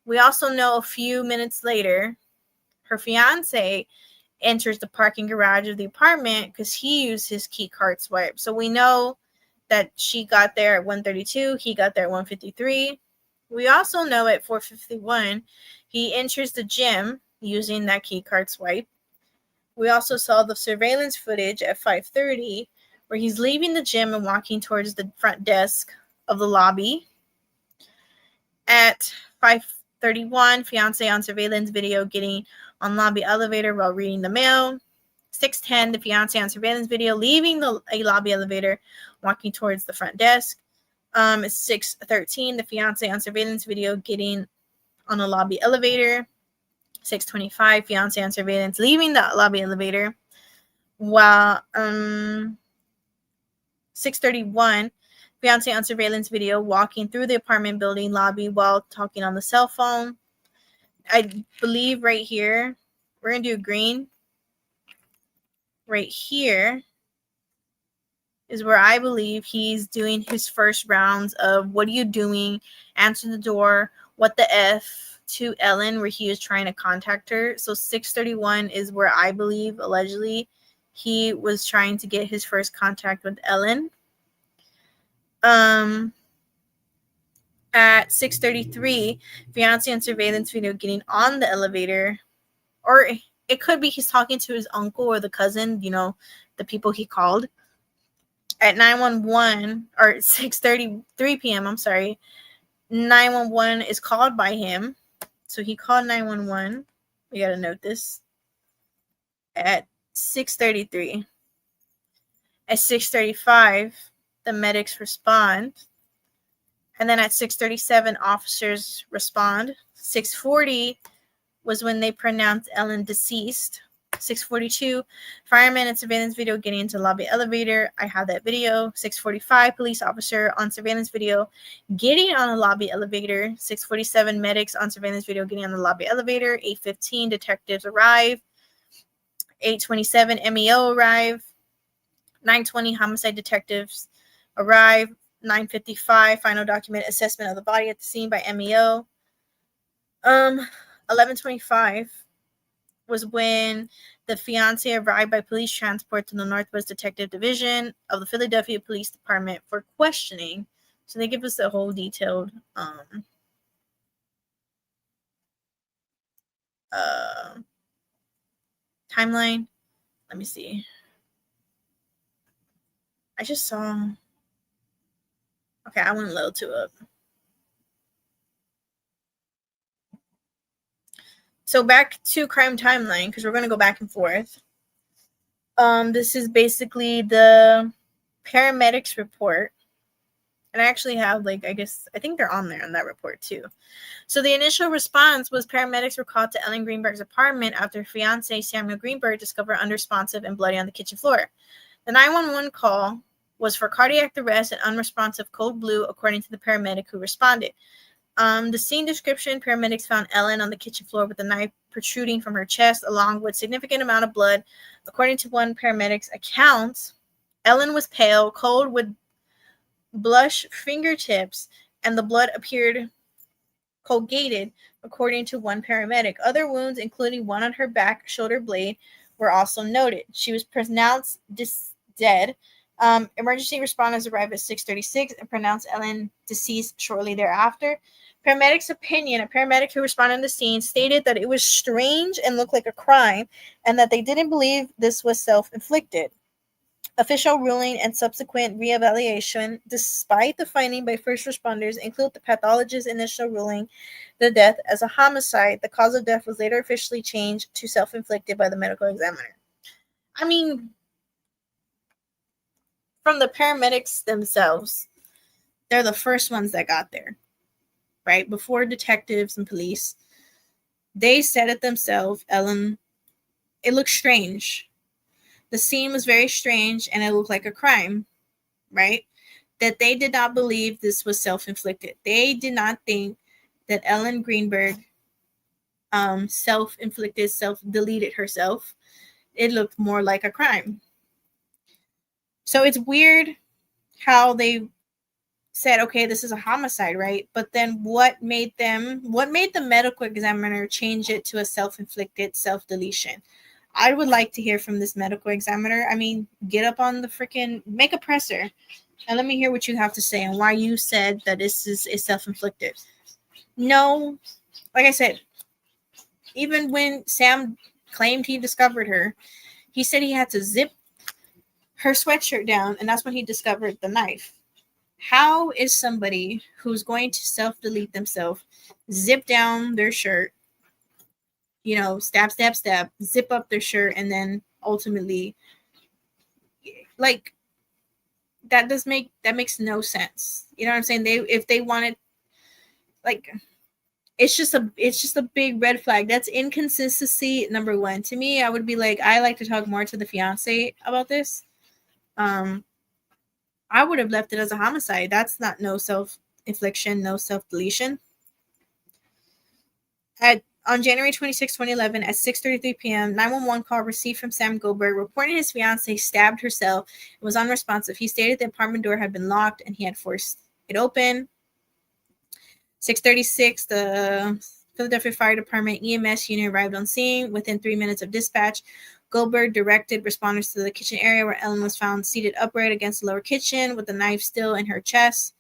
We also know a few minutes later her fiance enters the parking garage of the apartment because he used his key card swipe. So we know that she got there at 1:32, he got there at 1:53. We also know at 4:51 he enters the gym using that key card swipe. We also saw the surveillance footage at 5:30 where he's leaving the gym and walking towards the front desk of the lobby. At 5:31, fiance on surveillance video getting on lobby elevator while reading the mail. 6:10, the fiance on surveillance video leaving a lobby elevator, walking towards the front desk. 6:13, the fiance on surveillance video getting on a lobby elevator. 6:25, fiance on surveillance leaving the lobby elevator. While 6:31, fiance on surveillance video walking through the apartment building lobby while talking on the cell phone. I believe right here, we're going to do green. Right here is where I believe he's doing his first rounds of what are you doing? Answer the door. What the F to Ellen, where he was trying to contact her. So 6:31 is where I believe, allegedly, he was trying to get his first contact with Ellen. At 6:33, fiance on surveillance video getting on the elevator, or it could be he's talking to his uncle or the cousin, the people he called. At 911 or 6:33 p.m., I'm sorry, 911 is called by him. So he called 911. We got to note this. At 6:33. At 6:35, the medics respond. And then at 6:37, officers respond. 6:40 was when they pronounced Ellen deceased. 6:42, fireman and surveillance video getting into lobby elevator. I have that video. 6:45, police officer on surveillance video getting on a lobby elevator. 6:47, medics on surveillance video getting on the lobby elevator. 8:15, detectives arrive. 8:27, MEO arrive. 9:20, homicide detectives arrive. 9:55, final document assessment of the body at the scene by MEO. 11:25 was when the fiance arrived by police transport to the Northwest Detective Division of the Philadelphia Police Department for questioning. So they give us the whole detailed timeline. Let me see. I just saw. Okay, I went a little too up. So back to crime timeline, because we're going to go back and forth. This is basically the paramedics report. And I actually have, I think they're on there in that report too. So the initial response was paramedics were called to Ellen Greenburg's apartment after her fiance, Samuel Greenburg, discovered unresponsive and bloody on the kitchen floor. The 911 call was for cardiac arrest and unresponsive code blue, according to the paramedic who responded. The scene description, paramedics found Ellen on the kitchen floor with a knife protruding from her chest, along with significant amount of blood. According to one paramedic's account, Ellen was pale, cold, with blush fingertips, and the blood appeared colgated, according to one paramedic. Other wounds, including one on her back shoulder blade, were also noted. She was pronounced dead. Emergency responders arrived at 6:36 and pronounced Ellen deceased shortly thereafter. Paramedics' opinion, a paramedic who responded to the scene, stated that it was strange and looked like a crime, and that they didn't believe this was self-inflicted. Official ruling and subsequent reevaluation, despite the finding by first responders, include the pathologist's initial ruling the death as a homicide. The cause of death was later officially changed to self-inflicted by the medical examiner. I mean, from the paramedics themselves, they're the first ones that got there, right? Before detectives and police. They said it themselves, Ellen, it looked strange. The scene was very strange and it looked like a crime, right? That they did not believe this was self-inflicted. They did not think that Ellen Greenburg self-inflicted, self-deleted herself. It looked more like a crime. So it's weird how they said, okay, this is a homicide, right? But then what made the medical examiner change it to a self-inflicted self-deletion? I would like to hear from this medical examiner. I mean, get up on the freaking, make a presser, and let me hear what you have to say and why you said that this is self-inflicted. No, like I said, even when Sam claimed he discovered her, he said he had to zip her sweatshirt down, and that's when he discovered the knife. How is somebody who's going to self-delete themselves zip down their shirt, stab, zip up their shirt, and then ultimately, that makes no sense. You know what I'm saying? If they wanted, it's just a big red flag. That's inconsistency number one. To me, I would be like, I like to talk more to the fiance about this. I would have left it as a homicide. That's not no self-infliction, no self-deletion. On January 26, 2011, at 6:33 p.m., 911 call received from Sam Goldberg reporting his fiancée stabbed herself and was unresponsive. He stated the apartment door had been locked and he had forced it open. 6:36, the Philadelphia Fire Department EMS unit arrived on scene. Within 3 minutes of dispatch, Goldberg directed responders to the kitchen area where Ellen was found seated upright against the lower kitchen with the knife still in her chest.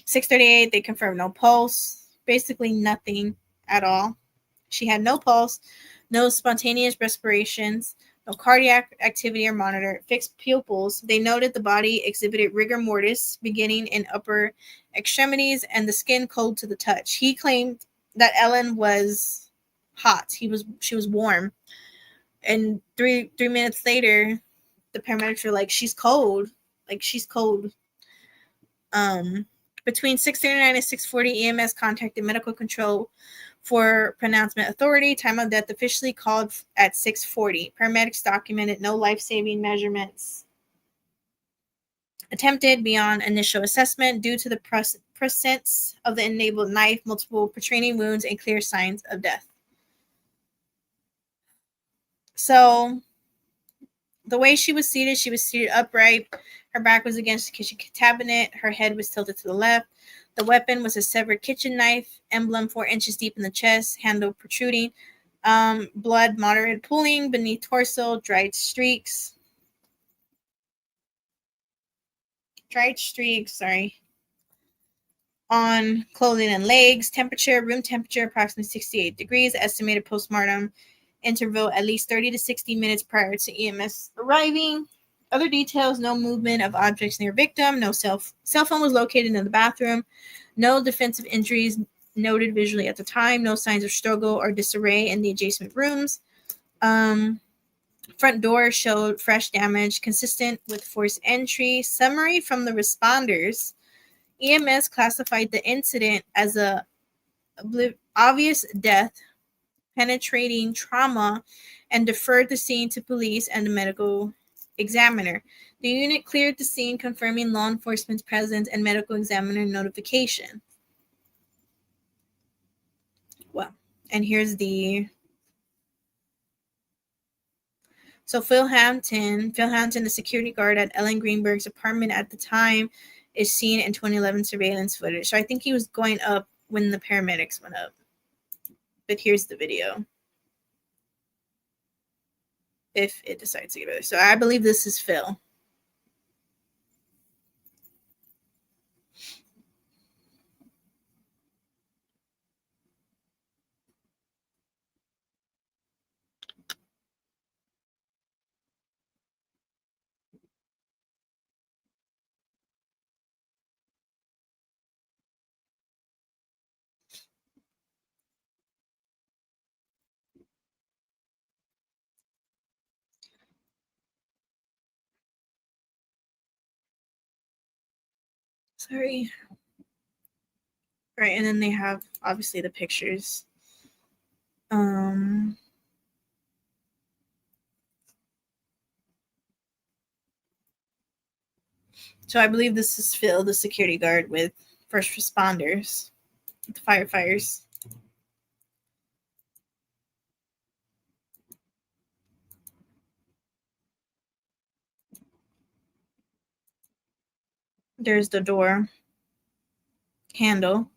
6:38, they confirmed no pulse, basically nothing at all. She had no pulse, no spontaneous respirations, no cardiac activity or monitor, fixed pupils. They noted the body exhibited rigor mortis beginning in upper extremities and the skin cold to the touch. He claimed that Ellen was hot. She was warm. And three minutes later, the paramedics were like, she's cold. She's cold. Between 6:39 and 6:40, EMS contacted medical control for pronouncement authority. Time of death officially called at 6:40. Paramedics documented no life-saving measurements attempted beyond initial assessment due to the presence of the enabled knife, multiple protruding wounds, and clear signs of death. So the way she was seated upright. Her back was against the kitchen cabinet. Her head was tilted to the left. The weapon was a severed kitchen knife, emblem 4 inches deep in the chest, handle protruding, blood moderate pooling beneath torso, dried streaks, on clothing and legs. Room temperature, approximately 68 degrees. Estimated postmortem interval, at least 30 to 60 minutes prior to EMS arriving. Other details: no movement of objects near victim. No cell phone was located in the bathroom. No defensive injuries noted visually at the time. No signs of struggle or disarray in the adjacent rooms. Front door showed fresh damage consistent with forced entry. Summary from the responders: EMS classified the incident as a obvious death, penetrating trauma, and deferred the scene to police and the medical examiner. The unit cleared the scene, confirming law enforcement's presence and medical examiner notification. Well, and here's the... So Phil Hampton, the security guard at Ellen Greenburg's apartment at the time, is seen in 2011 surveillance footage. So I think he was going up when the paramedics went up. But here's the video, if it decides to get better. So I believe this is Phil. Sorry. Right, and then they have obviously the pictures. So I believe this is Phil, the security guard with first responders, the firefighters. There's the door handle.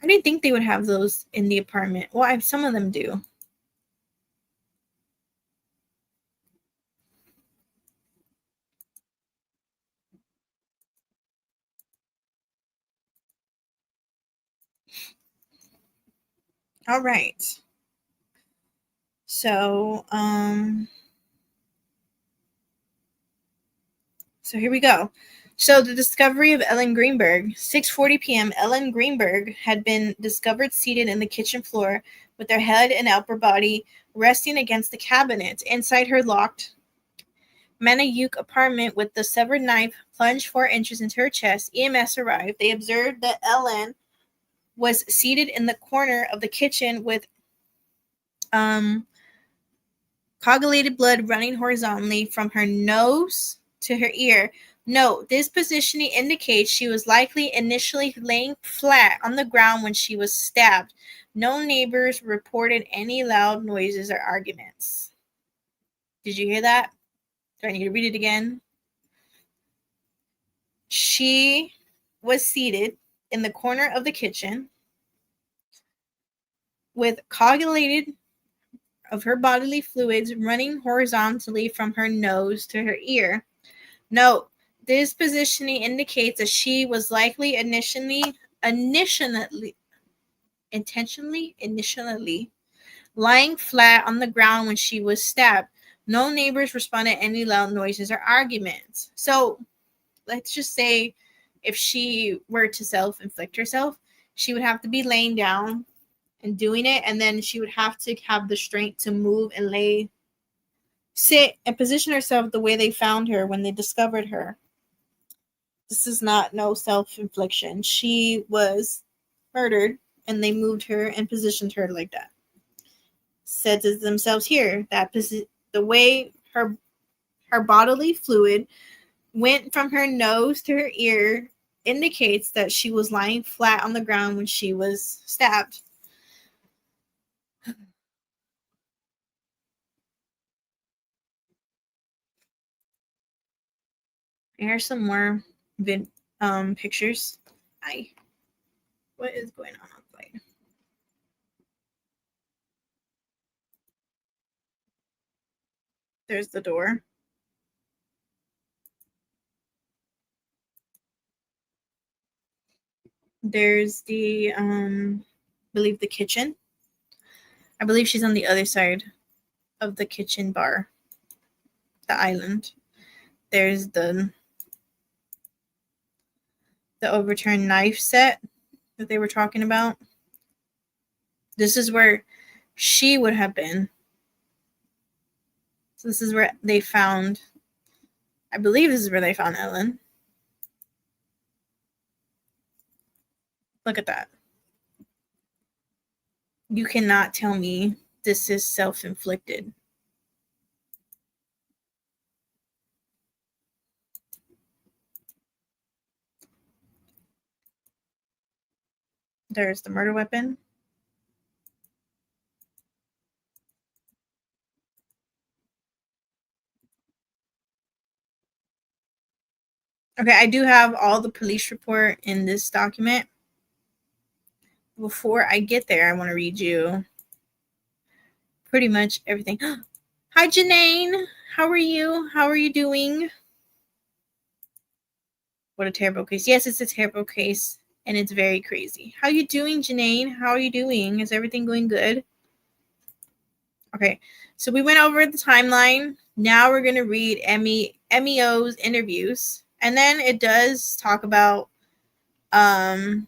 I didn't think they would have those in the apartment. Well, some of them do. All right. So here we go. So the discovery of Ellen Greenburg. 6:40 p.m. Ellen Greenburg had been discovered seated in the kitchen floor with her head and upper body resting against the cabinet. Inside her locked Manayuk apartment with the severed knife plunged 4 inches into her chest, EMS arrived. They observed that Ellen was seated in the corner of the kitchen with coagulated blood running horizontally from her nose to her ear. Note, this positioning indicates she was likely initially laying flat on the ground when she was stabbed. No neighbors reported any loud noises or arguments. Did you hear that? Do I need to read it again? She was seated in the corner of the kitchen with coagulated of her bodily fluids running horizontally from her nose to her ear. Note, this positioning indicates that she was likely initially lying flat on the ground when she was stabbed. No neighbors responded to any loud noises or arguments. So let's just say if she were to self-inflict herself, she would have to be laying down and doing it, and then she would have to have the strength to move and sit and position herself the way they found her when they discovered her. This is not no self-infliction. She was murdered, and they moved her and positioned her like that. Said to themselves here that the way her bodily fluid went from her nose to her ear indicates that she was lying flat on the ground when she was stabbed. Here's some more pictures. What is going on outside? There's the door. There's the I believe the kitchen. I believe she's on the other side of the kitchen bar, the island. There's the overturned knife set that they were talking about. This is where she would have been. So this is where they found, I believe this is where they found Ellen. Look at that. You cannot tell me this is self-inflicted. There's the murder weapon. Okay, I do have all the police report in this document. Before I get there, I want to read you pretty much everything. Hi, Janine. How are you? How are you doing? What a terrible case. Yes, it's a terrible case, and it's very crazy. How you doing, Janine? How are you doing? Is everything going good? Okay, so we went over the timeline. Now we're going to read MEO's interviews. And then it does talk about the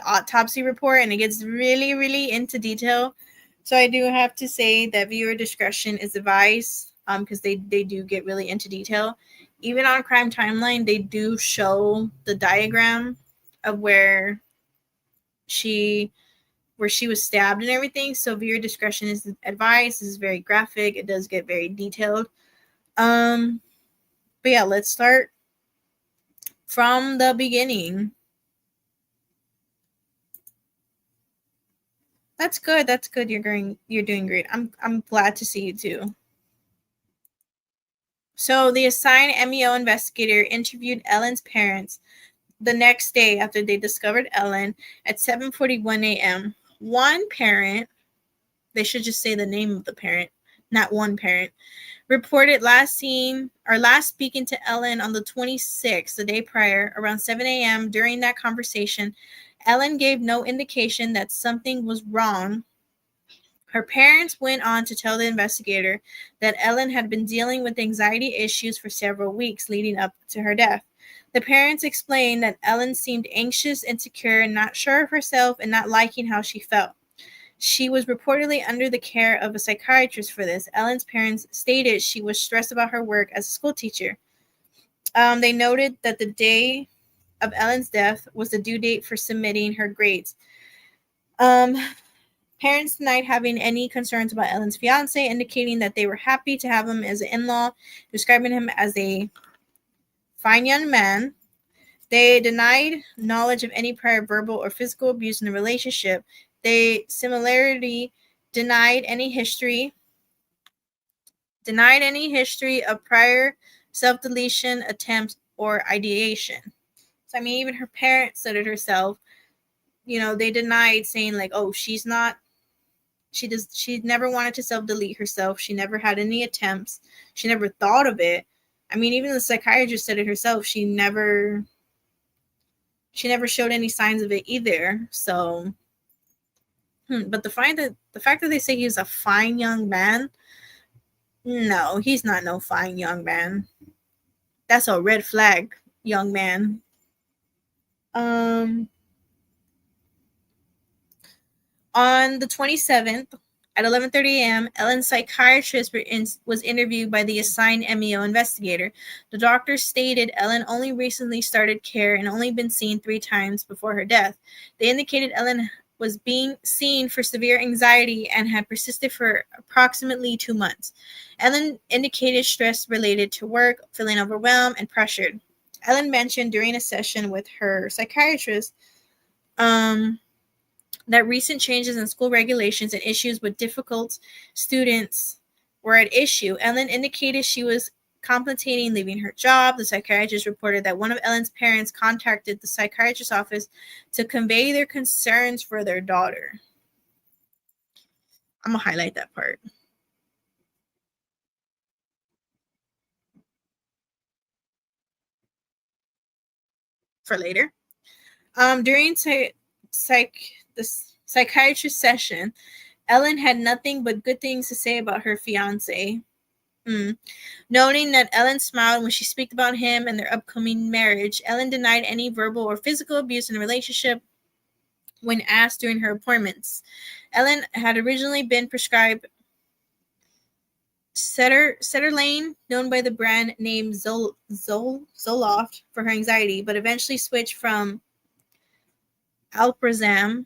autopsy report, and it gets really, really into detail. So I do have to say that viewer discretion is advised because they do get really into detail. Even on Crime Timeline, they do show the diagram of where she was stabbed and everything. So viewer discretion is advised. This is very graphic. It does get very detailed. But yeah, let's start from the beginning. That's good. That's good. You're doing great. I'm glad to see you too. So the assigned MEO investigator interviewed Ellen's parents the next day after they discovered Ellen at 7:41 a.m. One parent, they should just say the name of the parent, not one parent, reported last speaking to Ellen on the 26th, the day prior, around 7 a.m. During that conversation, Ellen gave no indication that something was wrong. Her parents went on to tell the investigator that Ellen had been dealing with anxiety issues for several weeks leading up to her death. The parents explained that Ellen seemed anxious, insecure, not sure of herself, and not liking how she felt. She was reportedly under the care of a psychiatrist for this. Ellen's parents stated she was stressed about her work as a school teacher. They noted that the day of Ellen's death was the due date for submitting her grades. Parents denied having any concerns about Ellen's fiance, indicating that they were happy to have him as an in-law, describing him as a fine young man. They denied knowledge of any prior verbal or physical abuse in the relationship. They similarly denied any history of prior self-deletion attempts or ideation. So, I mean, even her parents said it herself. You know, they denied saying like, oh, she never wanted to self-delete herself. She never had any attempts. She never thought of it. I mean, even the psychiatrist said it herself. She never showed any signs of it either. So, but the fact that they say he's a fine young man, no, he's not no fine young man. That's a red flag, young man. On the 27th at 11:30 a.m., Ellen's psychiatrist was interviewed by the assigned MEO investigator. The doctor stated Ellen only recently started care and only been seen 3 times before her death. They indicated Ellen was being seen for severe anxiety and had persisted for approximately 2 months. Ellen indicated stress related to work, feeling overwhelmed and pressured. Ellen mentioned during a session with her psychiatrist that recent changes in school regulations and issues with difficult students were at issue. Ellen indicated she was contemplating leaving her job. The psychiatrist reported that one of Ellen's parents contacted the psychiatrist's office to convey their concerns for their daughter. I'm going to highlight that part. For later. During the psychiatrist session, Ellen had nothing but good things to say about her fiance. Noting that Ellen smiled when she spoke about him and their upcoming marriage, Ellen denied any verbal or physical abuse in the relationship when asked during her appointments. Ellen had originally been prescribed Sertraline, known by the brand name Zoloft, for her anxiety, but eventually switched from Alprazolam,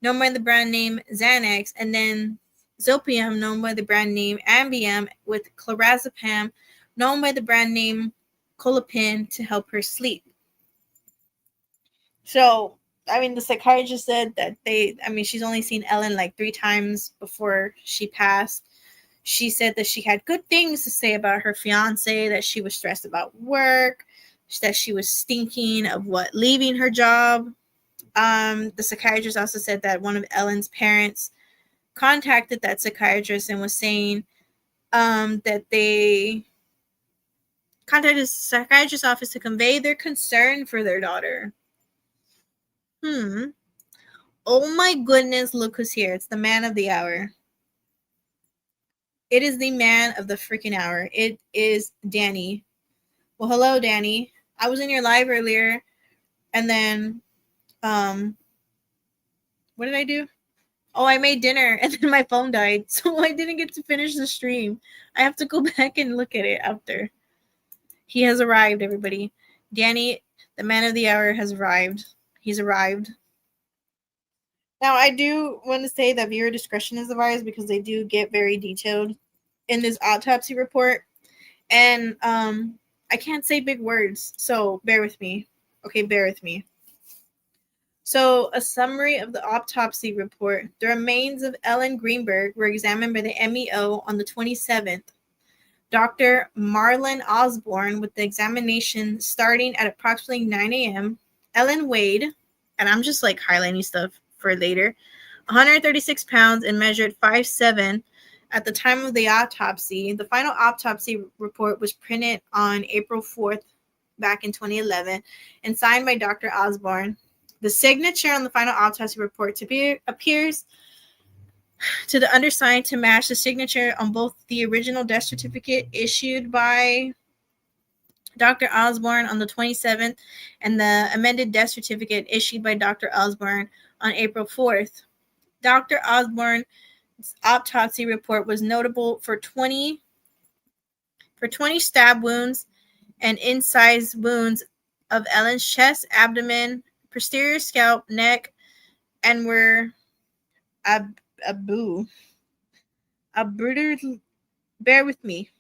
known by the brand name Xanax, and then Zopium, known by the brand name Ambien, with clorazepam, known by the brand name Colapin, to help her sleep. So, I mean, the psychiatrist said that she's only seen Ellen like 3 times before she passed. She said that she had good things to say about her fiance, that she was stressed about work, that she was thinking of leaving her job. The psychiatrist also said that one of Ellen's parents contacted that psychiatrist and was saying that they contacted the psychiatrist's office to convey their concern for their daughter. Oh my goodness, look who's here. It's the man of the hour. It is the man of the freaking hour. It is Danny. Well, hello, Danny. I was in your live earlier, and then, what did I do? Oh, I made dinner, and then my phone died, so I didn't get to finish the stream. I have to go back and look at it after. He has arrived, everybody. Danny, the man of the hour, has arrived. He's arrived. Now, I do want to say that viewer discretion is advised because they do get very detailed in this autopsy report. And I can't say big words, so bear with me. Okay, bear with me. So, a summary of the autopsy report. The remains of Ellen Greenburg were examined by the MEO on the 27th. Dr. Marlon Osborne, with the examination starting at approximately 9 a.m. Ellen weighed, and I'm just like highlighting stuff for later, 136 pounds and measured 5'7" at the time of the autopsy. The final autopsy report was printed on April 4th, back in 2011, and signed by Dr. Osborne. The signature on the final autopsy report appears to the undersigned to match the signature on both the original death certificate issued by Dr. Osborne on the 27th and the amended death certificate issued by Dr. Osborne on April 4th. Dr. Osborne's autopsy report was notable for 20 stab wounds and incised wounds of Ellen's chest, abdomen, posterior scalp, neck, and were bear with me.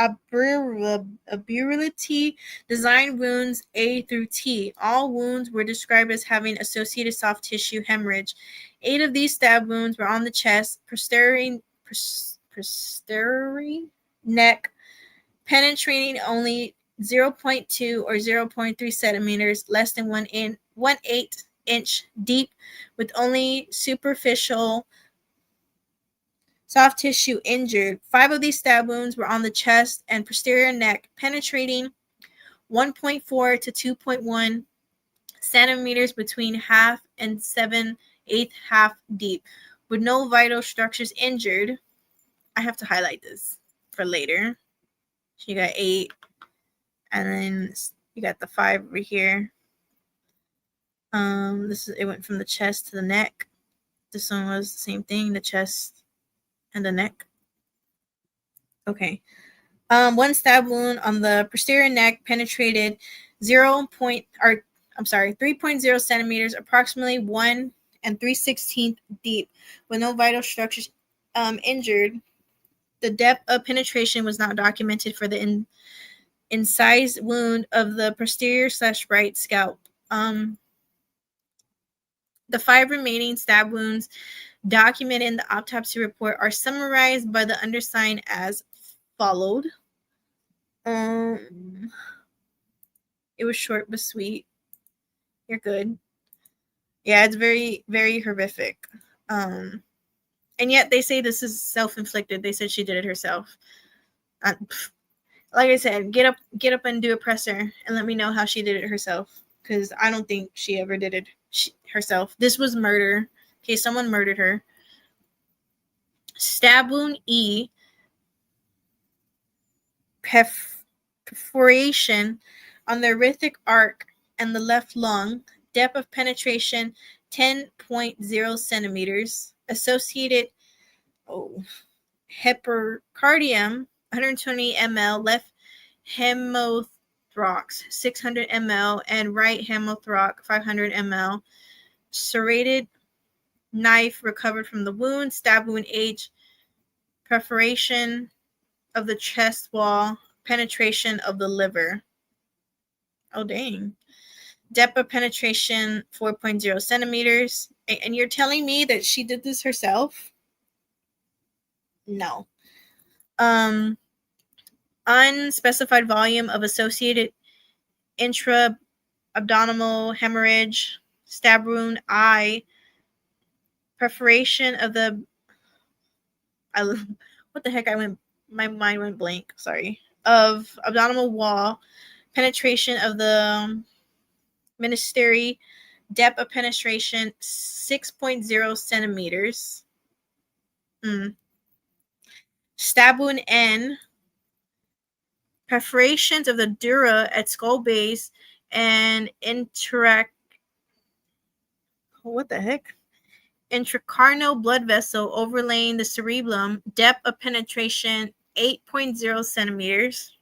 Aburality design wounds A through T. All wounds were described as having associated soft tissue hemorrhage. 8 of these stab wounds were on the chest, posterior neck, penetrating only 0.2 or 0.3 centimeters, less than 1/8 inch deep, with only superficial soft tissue injured. 5 of these stab wounds were on the chest and posterior neck, penetrating 1.4 to 2.1 centimeters between half and 7/8 half deep, with no vital structures injured. I have to highlight this for later. So you got 8, and then you got the 5 over here. It went from the chest to the neck. This one was the same thing, the chest and the neck. Okay. 1 stab wound on the posterior neck penetrated 3.0 centimeters, approximately 1 3/16 deep, with no vital structures injured. The depth of penetration was not documented for the incised wound of the posterior/right scalp. The 5 remaining stab wounds documented in the autopsy report are summarized by the undersigned as followed. It was short but sweet. You're good. Yeah, it's very, very horrific. And yet they say this is self-inflicted. They said she did it herself. Like I said, get up and do a presser and let me know how she did it herself. Because I don't think she ever did it herself. This was murder. Okay, someone murdered her. Stab wound E. Perforation on the aortic arc and the left lung. Depth of penetration 10.0 centimeters. Associated hypercardium 120 ml. Left hemothorax 600 ml and right hemothorax 500 ml. Serrated knife recovered from the wound. Stab wound H. Perforation of the chest wall. Penetration of the liver. Oh, dang. Depth of penetration 4.0 centimeters. And you're telling me that she did this herself? No. Unspecified volume of associated intra-abdominal hemorrhage. Stab wound I. Perforation of the... what the heck? My mind went blank. Sorry. Of abdominal wall. Penetration of the ministry. Depth of penetration 6.0 centimeters. Stab wound N. Perforations of the dura at skull base and what the heck? Intracarnal blood vessel overlaying the cerebellum. Depth of penetration 8.0 centimeters.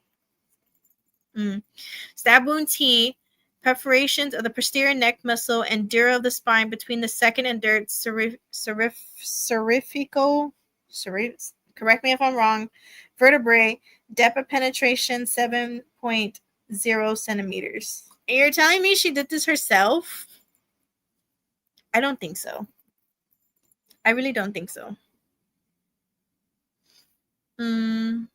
Stab wound T. Perforations of the posterior neck muscle and dura of the spine between the second and third cervical, correct me if I'm wrong, vertebrae. Depth of penetration 7.0 centimeters. And you're telling me she did this herself? I don't think so. I really don't think so. In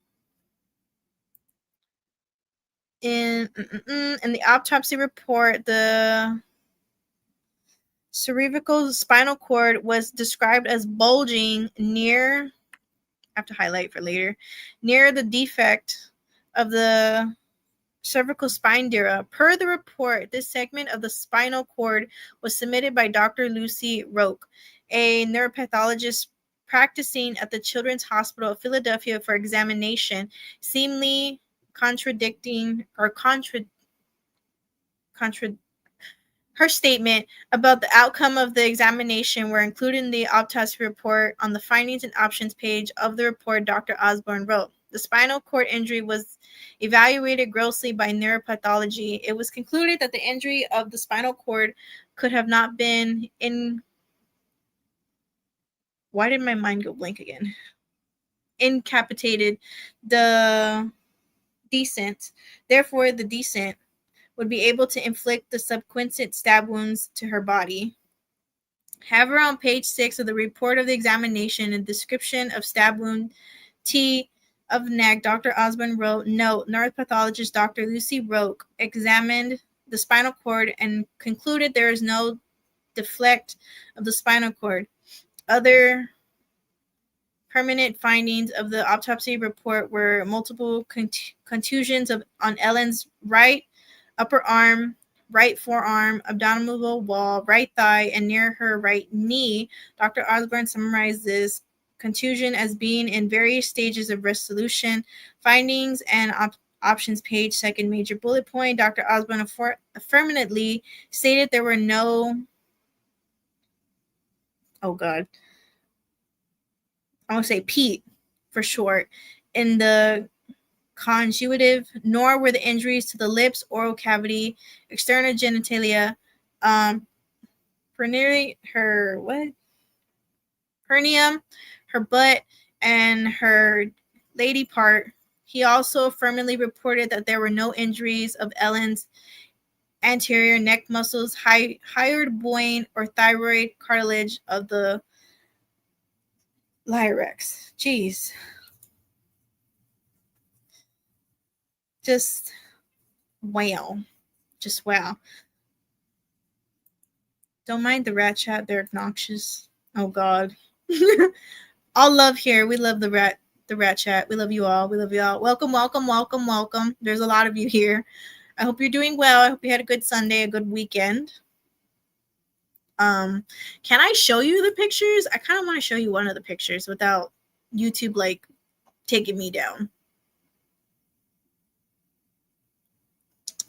the autopsy report, the cervical spinal cord was described as bulging near, I have to highlight for later, near the defect of the cervical spine dura. Per the report, this segment of the spinal cord was submitted by Dr. Lucy Roque, a neuropathologist practicing at the Children's Hospital of Philadelphia for examination, seemingly contradicting her statement about the outcome of the examination were included in the autopsy report. On the findings and options page of the report, Dr. Osborne wrote, the spinal cord injury was evaluated grossly by neuropathology. It was concluded that the injury of the spinal cord could have not been why did my mind go blank again? Incapacitated the decent. Therefore, the decent would be able to inflict the subsequent stab wounds to her body. However, on page 6 of the report of the examination, a description of stab wound T of neck, Dr. Osborne wrote, note, neuropathologist Dr. Lucy Roque examined the spinal cord and concluded there is no deflect of the spinal cord. Other permanent findings of the autopsy report were multiple contusions on Ellen's right upper arm, right forearm, abdominal wall, right thigh, and near her right knee. Dr. Osborne summarizes contusion as being in various stages of resolution. Findings and options page, second major bullet point. Dr. Osborne affirmatively stated there were no, I'm going to say Pete for short, in the conjugative, nor were the injuries to the lips, oral cavity, external genitalia, hernium, her butt, and her lady part. He also firmly reported that there were no injuries of Ellen's anterior neck muscles, hyoid or thyroid cartilage of the larynx. Jeez. Just wow. Just wow. Don't mind the rat chat. They're obnoxious. Oh God. All love here. We love the rat chat. We love you all. We love you all. Welcome, welcome, welcome, welcome. There's a lot of you here. I hope you're doing well. I hope you had a good Sunday, a good weekend. Can I show you the pictures? I kind of want to show you one of the pictures without YouTube like taking me down.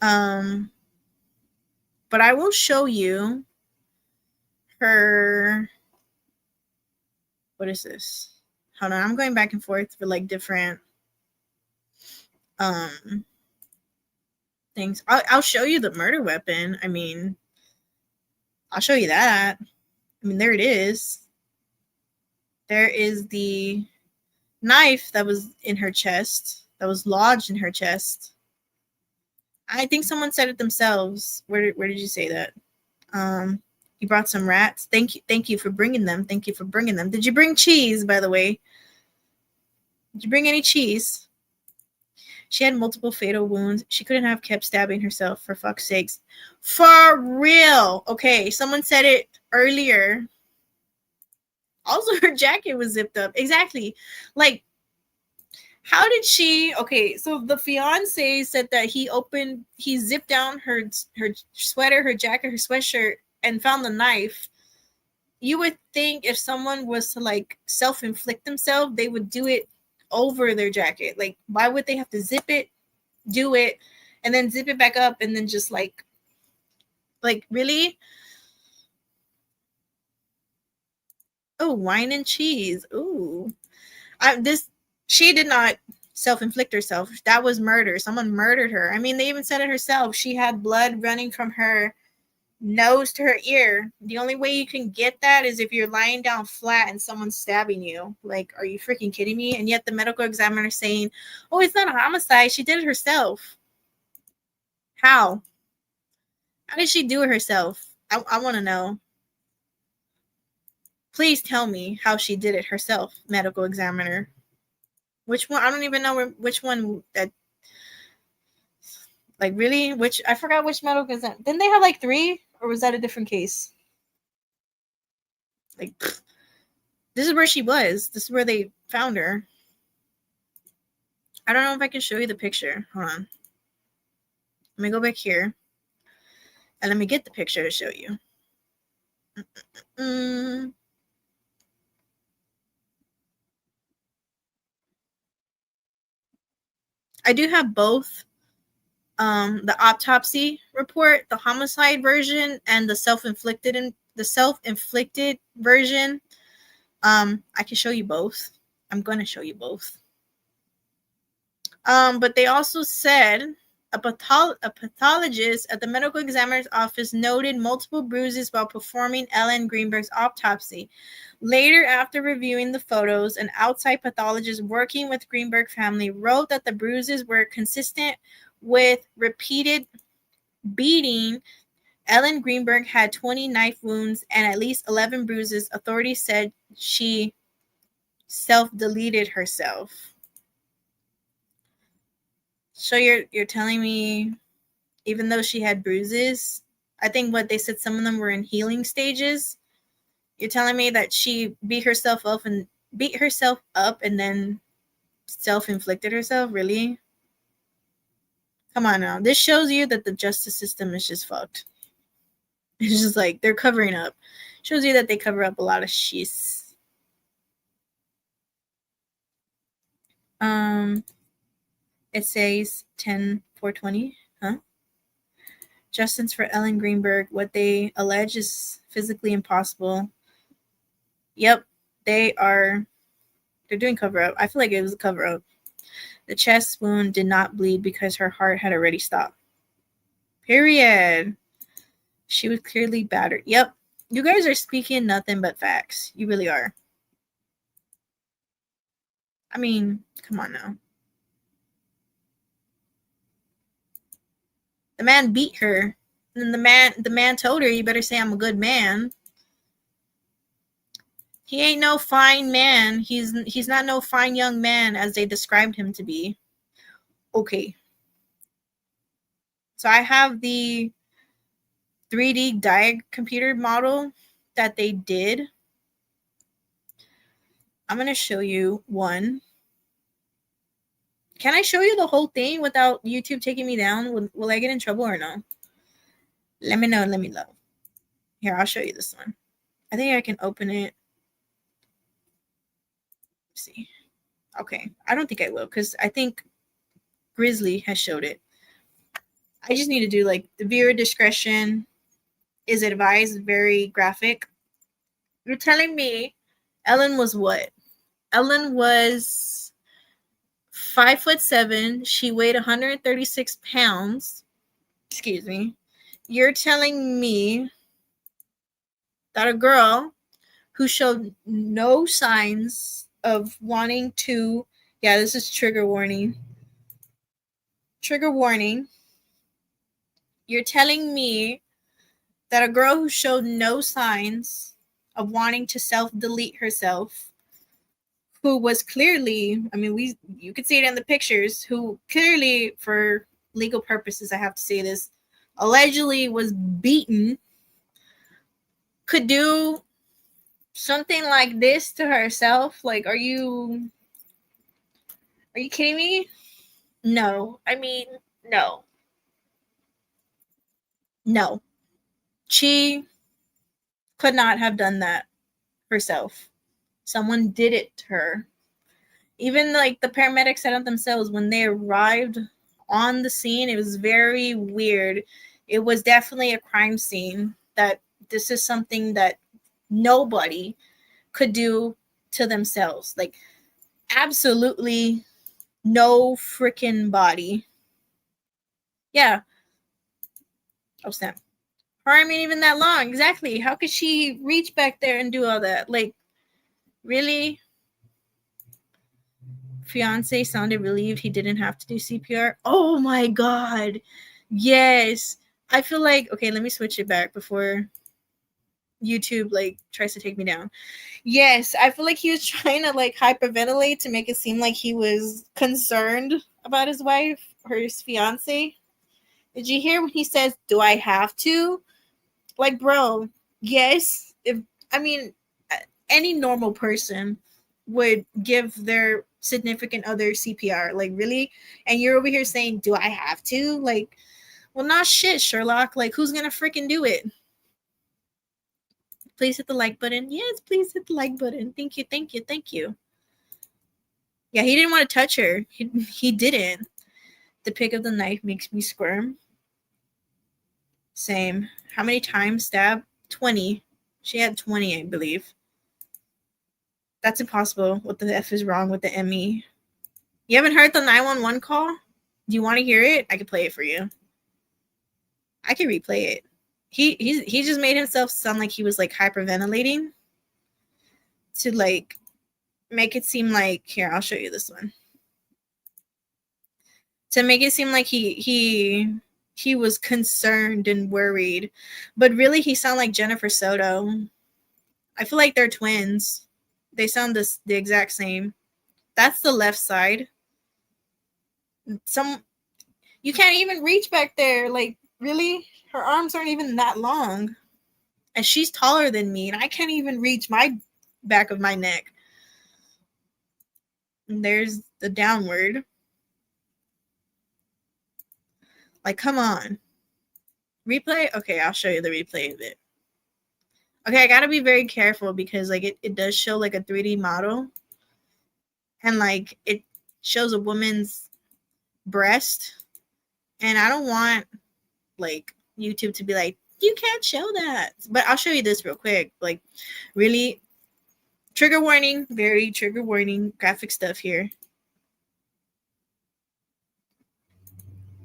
But I will show you her. What is this? Hold on, I'm going back and forth for like different things. I'll show you the murder weapon. I mean, I'll show you that. I mean, there it is. There is the knife that was in her chest, that was lodged in her chest. I think someone said it themselves. Where did you say that? You brought some rats. Thank you for bringing them. Thank you for bringing them. Did you bring cheese, by the way? Did you bring any cheese? She had multiple fatal wounds. She couldn't have kept stabbing herself, for fuck's sakes. For real. Okay, someone said it earlier. Also, her jacket was zipped up. Exactly. Like, how did she? Okay, so the fiance said that he zipped down her sweater, her jacket, her sweatshirt, and found the knife. You would think if someone was to like self-inflict themselves, they would do it over their jacket. Like, why would they have to zip it, do it, and then zip it back up, and then just like really? Oh, wine and cheese. Ooh, she did not self-inflict herself. That was murder. Someone murdered her. I mean, they even said it herself. She had blood running from her nose to her ear. The only way you can get that is if you're lying down flat and someone's stabbing you. Like, are you freaking kidding me? And yet the medical examiner is saying, oh, it's not a homicide. She did it herself. How did she do it herself? I want to know. Please tell me how she did it herself, medical examiner. Which one? I don't even know which one that. Like, really? I forgot which medical examiner. Didn't they have like 3? Or was that a different case? Like, this is where she was. This is where they found her. I don't know if I can show you the picture. Hold on. Let me go back here. And let me get the picture to show you. I do have both. The autopsy report, the homicide version, and the self-inflicted version. I can show you both. I'm going to show you both. But they also said a pathologist at the medical examiner's office noted multiple bruises while performing Ellen Greenburg's autopsy. Later, after reviewing the photos, an outside pathologist working with Greenburg family wrote that the bruises were consistent with repeated beating. Ellen Greenburg had 20 knife wounds and at least 11 bruises. Authorities said she self-deleted herself. So you're telling me, even though she had bruises, I think what they said, some of them were in healing stages. You're telling me that she beat herself up and then self-inflicted herself? Really? Come on now. This shows you that the justice system is just fucked. It's just like they're covering up. Shows you that they cover up a lot of shit. It says 10/4/20. Huh? Justice for Ellen Greenburg. What they allege is physically impossible. Yep, they're doing cover up. I feel like it was a cover up. The chest wound did not bleed because her heart had already stopped. Period. She was clearly battered. Yep. You guys are speaking nothing but facts. You really are. I mean, come on now. The man beat her. And the man told her, you better say I'm a good man. He ain't no fine man. He's not no fine young man as they described him to be. Okay. So I have the 3D diag computer model that they did. I'm going to show you one. Can I show you the whole thing without YouTube taking me down? Will I get in trouble or no? Let me know. Let me know. Here, I'll show you this one. I think I can open it. Let's see. Okay. I don't think I will because I think Grizzly has showed it. I just need to do like the viewer discretion is advised, very graphic. You're telling me Ellen was what? Ellen was 5'7". She weighed 136 pounds. Excuse me. You're telling me that a girl who showed no signs of wanting to, yeah, this is trigger warning. Trigger warning. You're telling me that a girl who showed no signs of wanting to self-delete herself, who was clearly, I mean, you could see it in the pictures, who clearly, for legal purposes, I have to say this, allegedly was beaten, could do something like this to herself? Like, are you kidding me? No. I mean, no. No. She could not have done that herself. Someone did it to her. Even like the paramedics said it themselves when they arrived on the scene, it was very weird. It was definitely a crime scene. That this is something that nobody could do to themselves. Like, absolutely no freaking body. Yeah. Oh, snap. Her arm ain't even that long. Exactly. How could she reach back there and do all that? Like, really? Fiance sounded relieved he didn't have to do CPR. Oh my God. Yes. I feel like, okay, let me switch it back before YouTube like tries to take me down. Yes, I feel like he was trying to like hyperventilate to make it seem like he was concerned about his wife or his fiance. Did you hear when he says, "Do I have to?" Like, bro, yes. If I mean, any normal person would give their significant other CPR. Like, really? And you're over here saying, "Do I have to?" Like, well, not shit, Sherlock. Like, who's gonna freaking do it? Please hit the like button. Yes, please hit the like button. Thank you, thank you, thank you. Yeah, he didn't want to touch her. He didn't. The pick of the knife makes me squirm. Same. How many times stab? 20. She had 20, I believe. That's impossible. What the F is wrong with the ME? You haven't heard the 911 call? Do you want to hear it? I could play it for you. I can replay it. He just made himself sound like he was like hyperventilating to like make it seem like, here, I'll show you this one. To make it seem like he was concerned and worried, but really he sounded like Jennifer Soto. I feel like they're twins. They sound the exact same. That's the left side. You can't even reach back there. Like, really? Her arms aren't even that long. And she's taller than me, and I can't even reach my back of my neck. And there's the downward. Like, come on. Replay? Okay, I'll show you the replay of it. Okay, I gotta be very careful because like it does show like a 3D model. And like it shows a woman's breast. And I don't want like YouTube to be like, you can't show that. But I'll show you this real quick. Like, really, trigger warning, very trigger warning, graphic stuff here.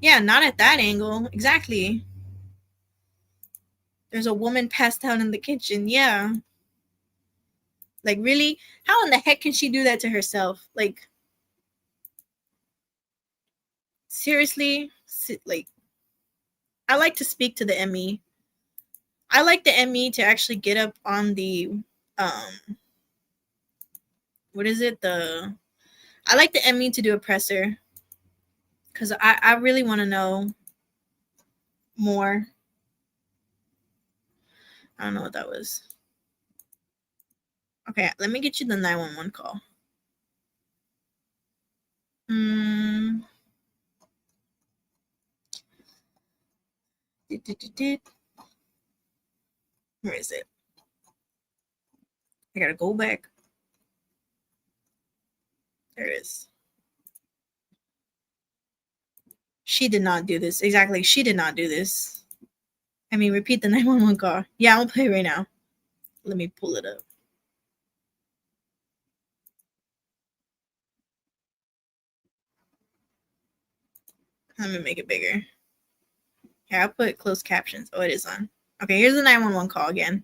Yeah, not at that angle. Exactly. There's a woman passed out in the kitchen. Yeah. Like, really? How in the heck can she do that to herself? Like, seriously? Like, I like to speak to the ME. I like the ME to actually get up on the, what is it? I like the ME to do a presser. Because I really want to know more. I don't know what that was. Okay, let me get you the 911 call. Where is it? I gotta go back. There it is. She did not do this. Exactly. She did not do this. I mean, repeat the 911 call. Yeah, I'll play it right now. Let me pull it up. Let me make it bigger. Here, I'll put closed captions. Oh, it is on. Okay, here's the 911 call again.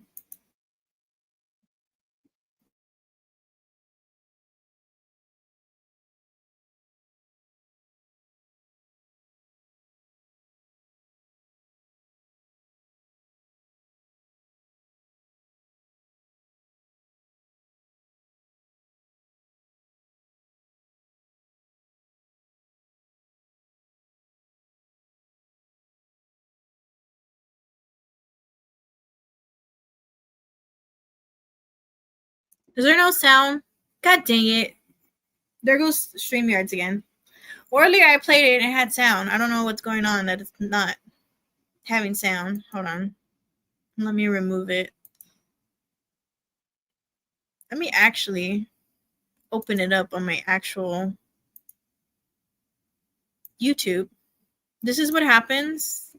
Is there no sound? God dang it. There goes StreamYards again. Earlier I played it and it had sound. I don't know what's going on that it's not having sound. Hold on. Let me remove it. Let me actually open it up on my actual YouTube. This is what happens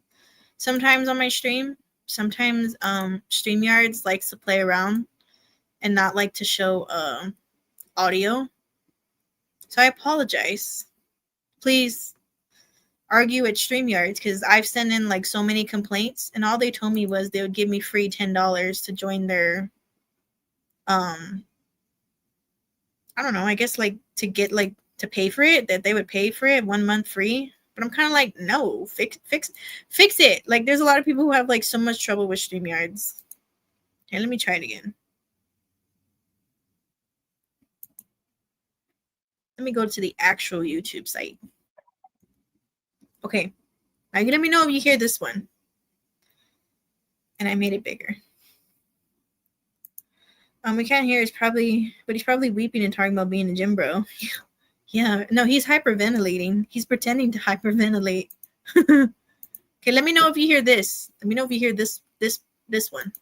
sometimes on my stream. Sometimes StreamYards likes to play around and not like to show audio. So I apologize. Please argue at StreamYards because I've sent in like so many complaints and all they told me was they would give me free $10 to join their I don't know, I guess like to get like to pay for it, that they would pay for it 1 month free. But I'm kind of like, no, fix it. Like there's a lot of people who have like so much trouble with StreamYards. Okay, let me try it again. Let me go to the actual YouTube site. Okay. Now you let me know if you hear this one. And I made it bigger. We can't hear is probably, but he's probably weeping and talking about being a gym bro. Yeah, no, he's hyperventilating. He's pretending to hyperventilate. Okay, let me know if you hear this. Let me know if you hear this one.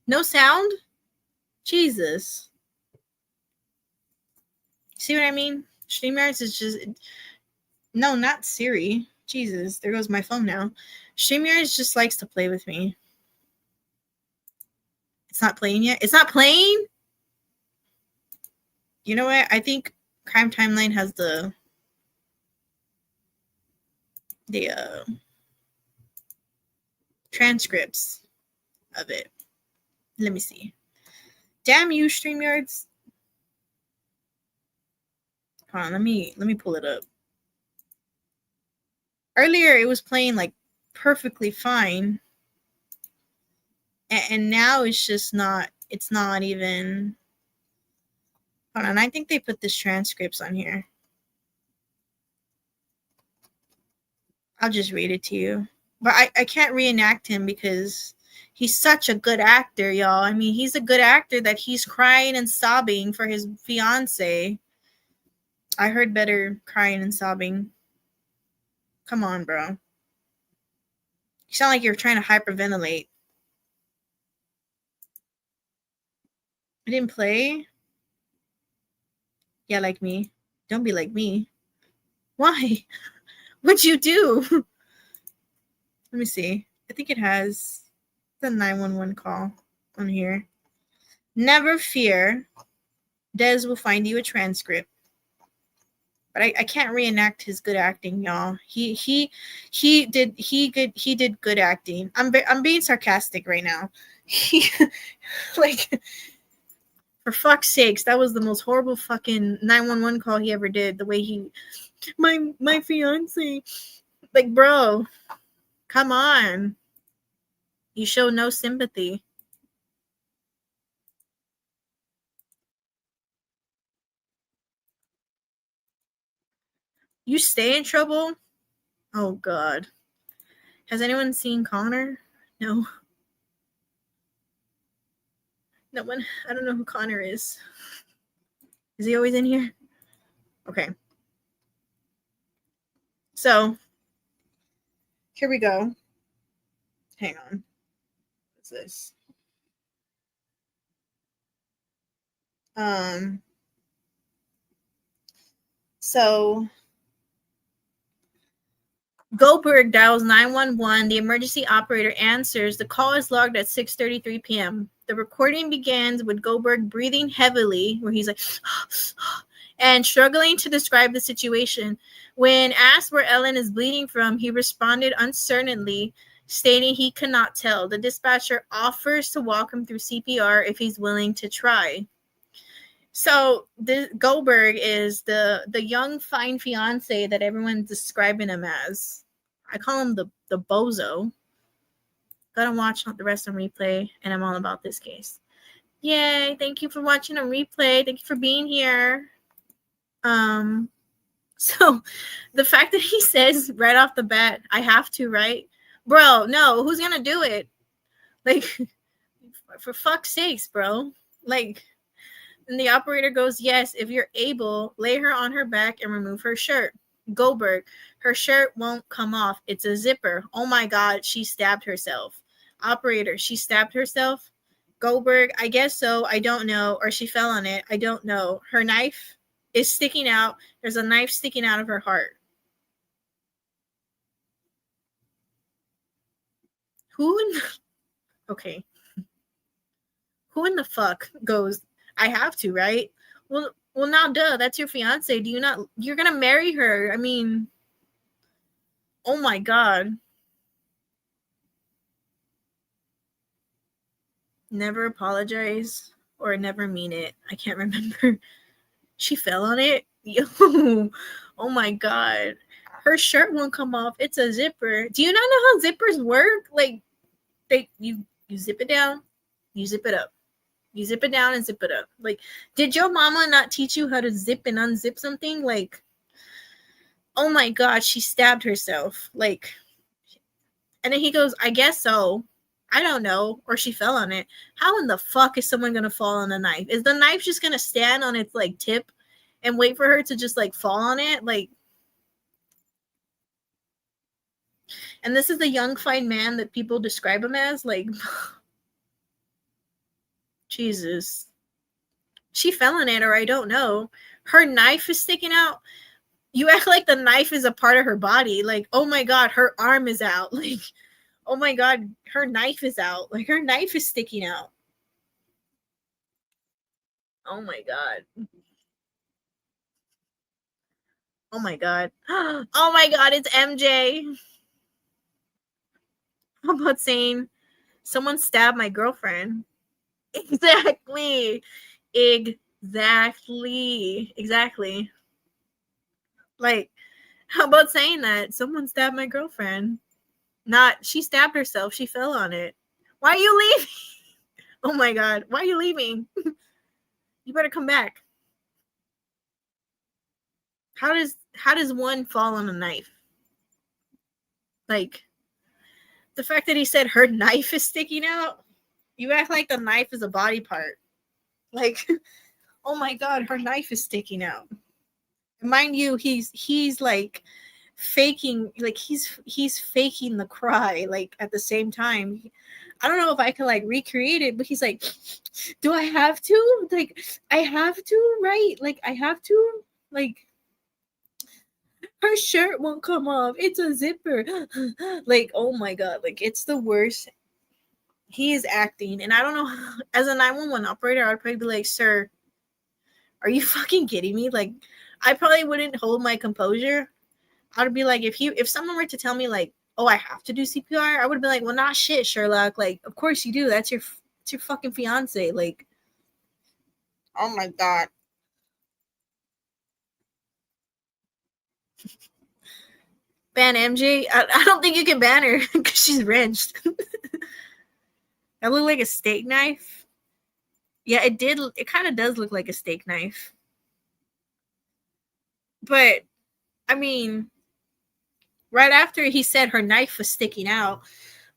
No sound? Jesus. See what I mean? StreamYards is just... No, not Siri. Jesus, there goes my phone now. StreamYards just likes to play with me. It's not playing yet? It's not playing? You know what? I think Crime Timeline has the transcripts of it. Let me see. Damn you, StreamYards. Hold on, let me pull it up. Earlier it was playing like perfectly fine. And now it's just not, it's not even. Hold on, I think they put this transcripts on here. I'll just read it to you. But I can't reenact him because he's such a good actor, y'all. I mean, he's a good actor that he's crying and sobbing for his fiance. I heard better crying and sobbing. Come on, bro. You sound like you're trying to hyperventilate. It didn't play? Yeah, like me. Don't be like me. Why? What'd you do? Let me see. I think it has the 911 call on here. Never fear. Des will find you a transcript. But I can't reenact his good acting, y'all. He did good acting. I'm being sarcastic right now. He like for fuck's sakes, that was the most horrible fucking 911 call he ever did. The way he my fiance, like, bro, come on. You show no sympathy. You stay in trouble? Oh God. Has anyone seen Connor? No. No one. I don't know who Connor is. Is he always in here? Okay. So here we go. Hang on. What's this? So Goldberg dials 911. The emergency operator answers. The call is logged at 6:33 p.m. The recording begins with Goldberg breathing heavily, where he's like, and struggling to describe the situation. When asked where Ellen is bleeding from, he responded uncertainly, stating he cannot tell. The dispatcher offers to walk him through CPR if he's willing to try. So the Goldberg is the young fine fiance that everyone's describing him as. I call him the bozo. Gotta watch the rest on replay, and I'm all about this case. Yay! Thank you for watching on replay. Thank you for being here. So the fact that he says right off the bat, I have to, right? Bro, no, who's gonna do it? Like, for fuck's sakes, bro. Like, and the operator goes, yes, if you're able, lay her on her back and remove her shirt. Goldberg, her shirt won't come off. It's a zipper. Oh my God, she stabbed herself. Operator, she stabbed herself? Goldberg, I guess so. I don't know. Or she fell on it. I don't know. Her knife is sticking out. There's a knife sticking out of her heart. Who in the... Okay. Who in the fuck goes, I have to, right? Well, now, duh, that's your fiance. Do you not... You're gonna marry her. I mean... Oh my God. Never apologize or never mean it. I can't remember. She fell on it. Yo, oh my God. Her shirt won't come off. It's a zipper. Do you not know how zippers work? Like, you zip it down, you zip it up. You zip it down and zip it up. Like, did your mama not teach you how to zip and unzip something? Like, oh my God, she stabbed herself. Like, and then he goes, I guess so. I don't know. Or she fell on it. How in the fuck is someone going to fall on a knife? Is the knife just going to stand on its, like, tip and wait for her to just, like, fall on it? Like, and this is the young, fine man that people describe him as? Like, Jesus. She fell on it, or I don't know. Her knife is sticking out. You act like the knife is a part of her body. Like, oh my God, her arm is out. Like, oh my God, her knife is out. Like, her knife is sticking out. Oh my God. Oh my God. Oh my God, it's MJ. How about saying, someone stabbed my girlfriend? Exactly. Exactly. Like, how about saying that? Someone stabbed my girlfriend. Not, she stabbed herself. She fell on it. Why are you leaving? Oh my God. Why are you leaving? You better come back. How does one fall on a knife? Like, the fact that he said her knife is sticking out, you act like the knife is a body part. Like, oh my God, her knife is sticking out. Mind you, he's like faking, like he's faking the cry, like at the same time. I don't know if I can like recreate it, but he's like, do I have to? Like, I have to, right? Like, I have to, like, her shirt won't come off. It's a zipper. Like, oh my God, like, it's the worst. He is acting, and I don't know, as a 911 operator, I'd probably be like, sir, are you fucking kidding me? Like, I probably wouldn't hold my composure. I would be like, if someone were to tell me like, oh, I have to do CPR, I would be like, well, nah, shit, Sherlock. Like, of course you do. It's your fucking fiance. Like, oh my god. Ban MJ? I don't think you can ban her because she's wrenched. That looked like a steak knife. Yeah, it did. It kind of does look like a steak knife. But, I mean, right after he said her knife was sticking out,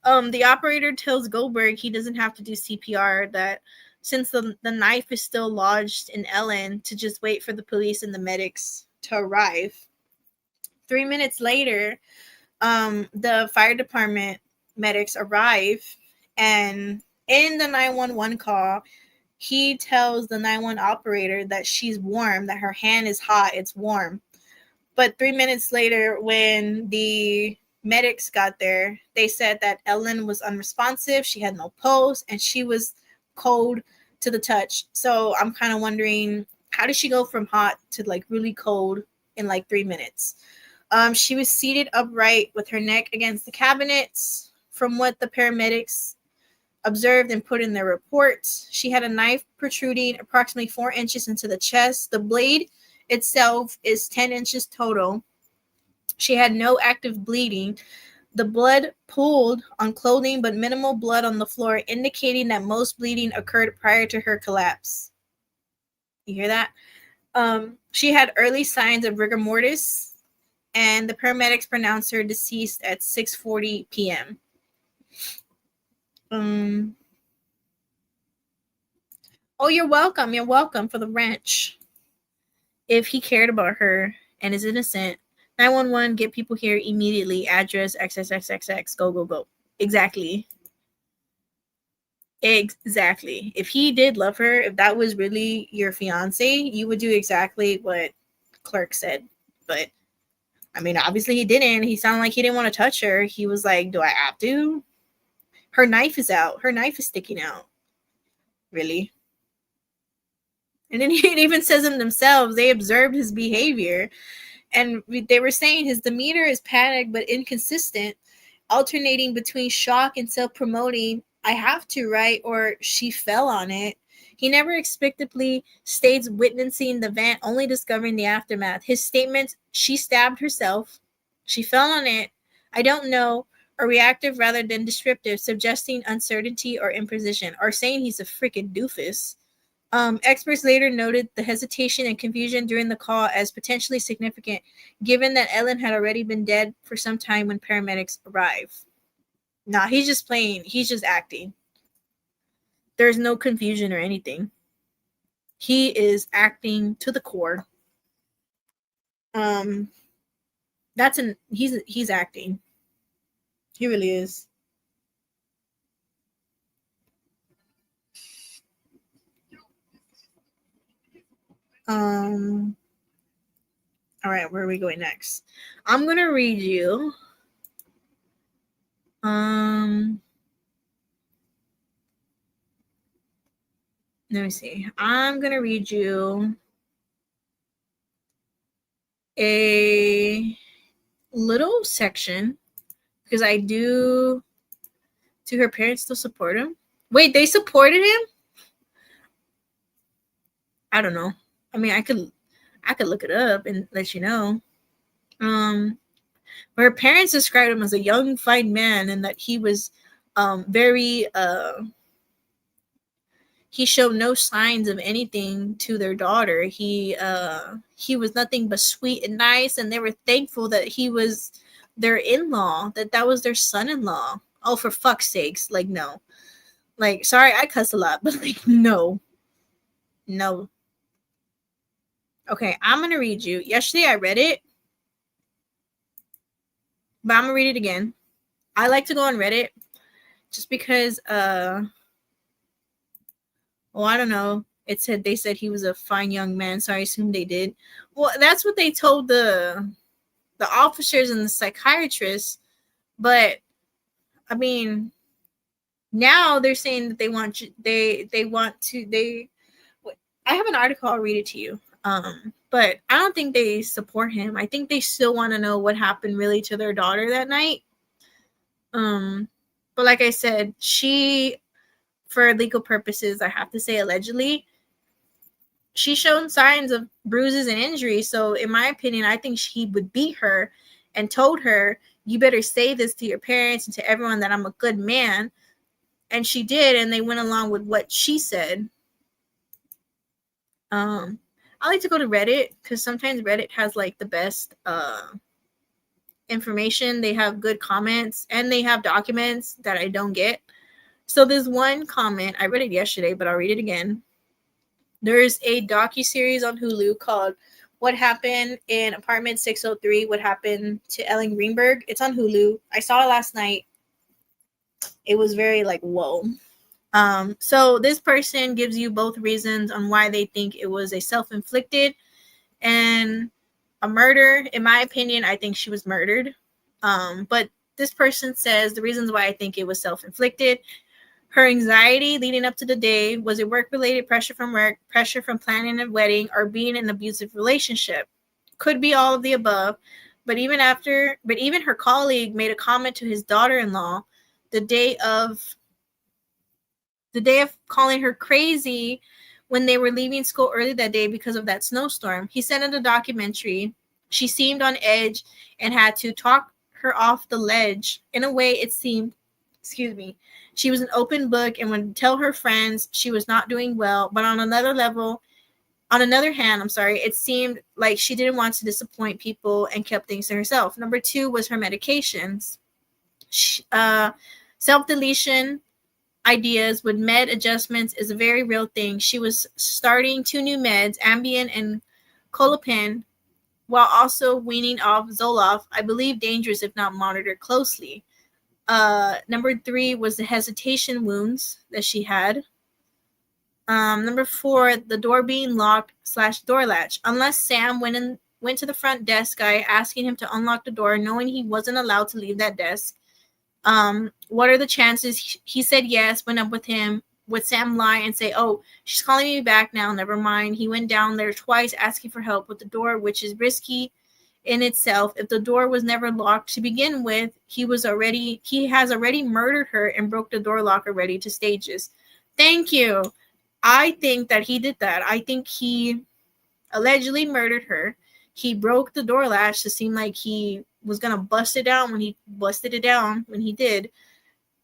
the operator tells Goldberg he doesn't have to do CPR, that since the knife is still lodged in Ellen, to just wait for the police and the medics to arrive. 3 minutes later, the fire department medics arrive, and in the 911 call, he tells the 911 operator that she's warm, that her hand is hot, it's warm. But 3 minutes later, when the medics got there, they said that Ellen was unresponsive, she had no pulse, and she was cold to the touch. So I'm kind of wondering, how did she go from hot to like really cold in like 3 minutes? She was seated upright with her neck against the cabinets. From what the paramedics observed and put in their reports, she had a knife protruding approximately 4 inches into the chest. The blade itself is 10 inches total. She had no active bleeding. The blood pooled on clothing, but minimal blood on the floor, indicating that most bleeding occurred prior to her collapse. You hear that? She had early signs of rigor mortis, and the paramedics pronounced her deceased at 6:40 p.m. Oh, you're welcome. You're welcome for the wrench. If he cared about her and is innocent, 911, get people here immediately. Address XXXXX. Go, go, go. Exactly. Exactly. If he did love her, if that was really your fiance, you would do exactly what Clark said. But, I mean, obviously he didn't. He sounded like he didn't want to touch her. He was like, do I have to? Her knife is out. Her knife is sticking out. Really? And then it even says them themselves. They observed his behavior. And they were saying his demeanor is panicked but inconsistent, alternating between shock and self-promoting, I have to, right? Or she fell on it. He never explicitly states witnessing the event, only discovering the aftermath. His statements, she stabbed herself, she fell on it, I don't know, are reactive rather than descriptive, suggesting uncertainty or imprecision, or saying he's a freaking doofus. Experts later noted the hesitation and confusion during the call as potentially significant, given that Ellen had already been dead for some time when paramedics arrived. Nah, he's just playing. He's just acting. There's no confusion or anything. He is acting to the core. He's acting. He really is. All right, where are we going next? I'm gonna read you. Let me see. I'm gonna read you a little section because I do. Do her parents still support him? Wait, they supported him? I don't know. I mean, I could look it up and let you know. Her parents described him as a young, fine man, and that he was very he showed no signs of anything to their daughter. He was nothing but sweet and nice, and they were thankful that he was their in-law, that was their son-in-law. Oh, for fuck's sakes. Like, no. Like, sorry, I cuss a lot, but like, no. Okay, I'm going to read you. Yesterday I read it, but I'm going to read it again. I like to go on Reddit just because, I don't know. They said he was a fine young man, so I assume they did. Well, that's what they told the officers and the psychiatrists, but I mean, now they're saying that I have an article, I'll read it to you. But I don't think they support him. I think they still want to know what happened really to their daughter that night. But like I said, she, for legal purposes, I have to say allegedly, she's shown signs of bruises and injuries. So in my opinion, I think he would beat her and told her, you better say this to your parents and to everyone that I'm a good man. And she did, and they went along with what she said. I like to go to Reddit because sometimes Reddit has like the best information. They have good comments and they have documents that I don't get. So there's one comment, I read it yesterday, but I'll read it again. There's a docuseries on Hulu called What Happened in Apartment 603, What Happened to Ellen Greenburg. It's on Hulu. I saw it last night. It was very like, whoa. So this person gives you both reasons on why they think it was a self-inflicted and a murder. In my opinion, I think she was murdered. But this person says the reasons why I think it was self-inflicted. Her anxiety leading up to the day, was it work-related, pressure from work, pressure from planning a wedding, or being in an abusive relationship? Could be all of the above. But even her colleague made a comment to his daughter-in-law the day of calling her crazy when they were leaving school early that day because of that snowstorm. He said in the documentary, she seemed on edge and had to talk her off the ledge. In a way, it seemed, she was an open book and would tell her friends she was not doing well. But on another hand, it seemed like she didn't want to disappoint people and kept things to herself. Number 2 was her medications. Self-deletion ideas with med adjustments is a very real thing. She was starting 2 new meds, Ambien and Clopin, while also weaning off Zoloft. I believe dangerous if not monitored closely. Number 3 was the hesitation wounds that she had. Number 4, the door being locked / door latch. Unless Sam went to the front desk guy asking him to unlock the door, knowing he wasn't allowed to leave that desk. What are the chances? He said yes, went up with him. Would Sam lie and say, oh, she's calling me back now, never mind? He went down there twice asking for help with the door, which is risky in itself. If the door was never locked to begin with, he has already murdered her and broke the door lock already to stages. Thank you. I think that he did that. I think he allegedly murdered her. He broke the door latch to seem like he was going to bust it down when he busted it down when he did,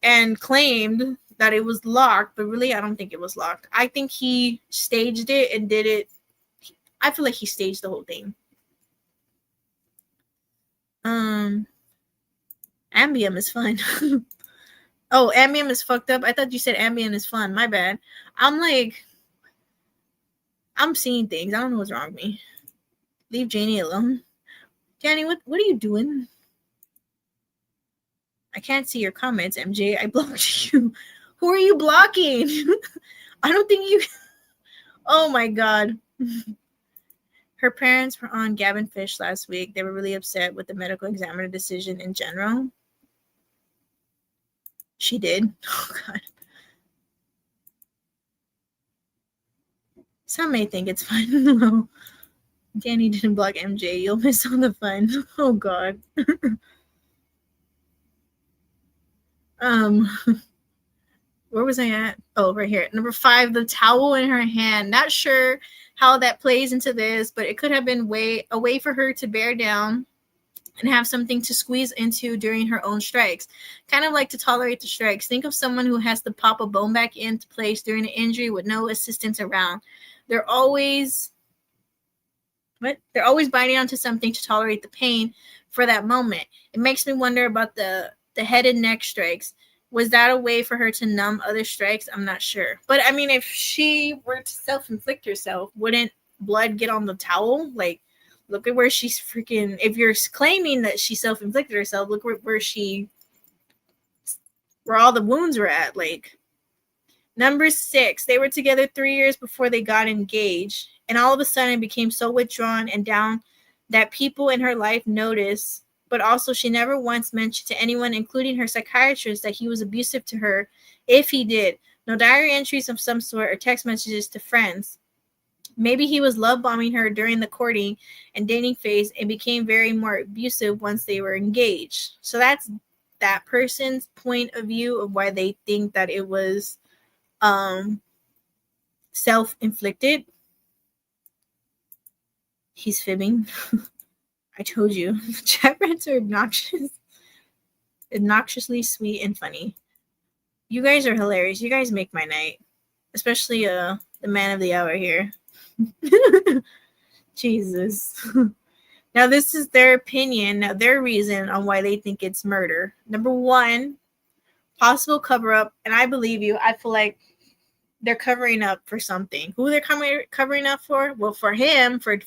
and claimed that it was locked, but really I don't think it was locked. I think he staged it and did it. I feel like he staged the whole thing. Ambien is fun. Oh, Ambien is fucked up. I thought you said Ambien is fun. My bad. I'm seeing things. I don't know what's wrong with me. Leave Janie alone. Janie, what are you doing? I can't see your comments, MJ. I blocked you. Who are you blocking? I don't think you... Oh, my God. Her parents were on Gavin Fish last week. They were really upset with the medical examiner decision in general. She did. Oh, God. Some may think it's fun. No. Danny didn't block MJ. You'll miss all the fun. Oh, God. Where was I at? Oh, right here. Number 5, the towel in her hand. Not sure how that plays into this, but it could have been a way for her to bear down and have something to squeeze into during her own strikes. Kind of like to tolerate the strikes. Think of someone who has to pop a bone back into place during an injury with no assistance around. They're always biting onto something to tolerate the pain for that moment. It makes me wonder about the head and neck strikes. Was that a way for her to numb other strikes? I'm not sure. But I mean, if she were to self-inflict herself, wouldn't blood get on the towel? Like, look at where she's freaking... If you're claiming that she self-inflicted herself, look where all the wounds were at. Like, number 6, they were together 3 years before they got engaged. And all of a sudden became so withdrawn and down that people in her life noticed. But also she never once mentioned to anyone, including her psychiatrist, that he was abusive to her if he did. No diary entries of some sort or text messages to friends. Maybe he was love bombing her during the courting and dating phase and became very more abusive once they were engaged. So that's that person's point of view of why they think that it was self-inflicted. He's fibbing. I told you. Chat rants are obnoxiously sweet and funny. You guys are hilarious. You guys make my night. Especially the man of the hour here. Jesus. Now, this is their opinion, now their reason on why they think it's murder. Number one, possible cover up. And I believe you. I feel like they're covering up for something. Who they're covering up for? Well, for him, for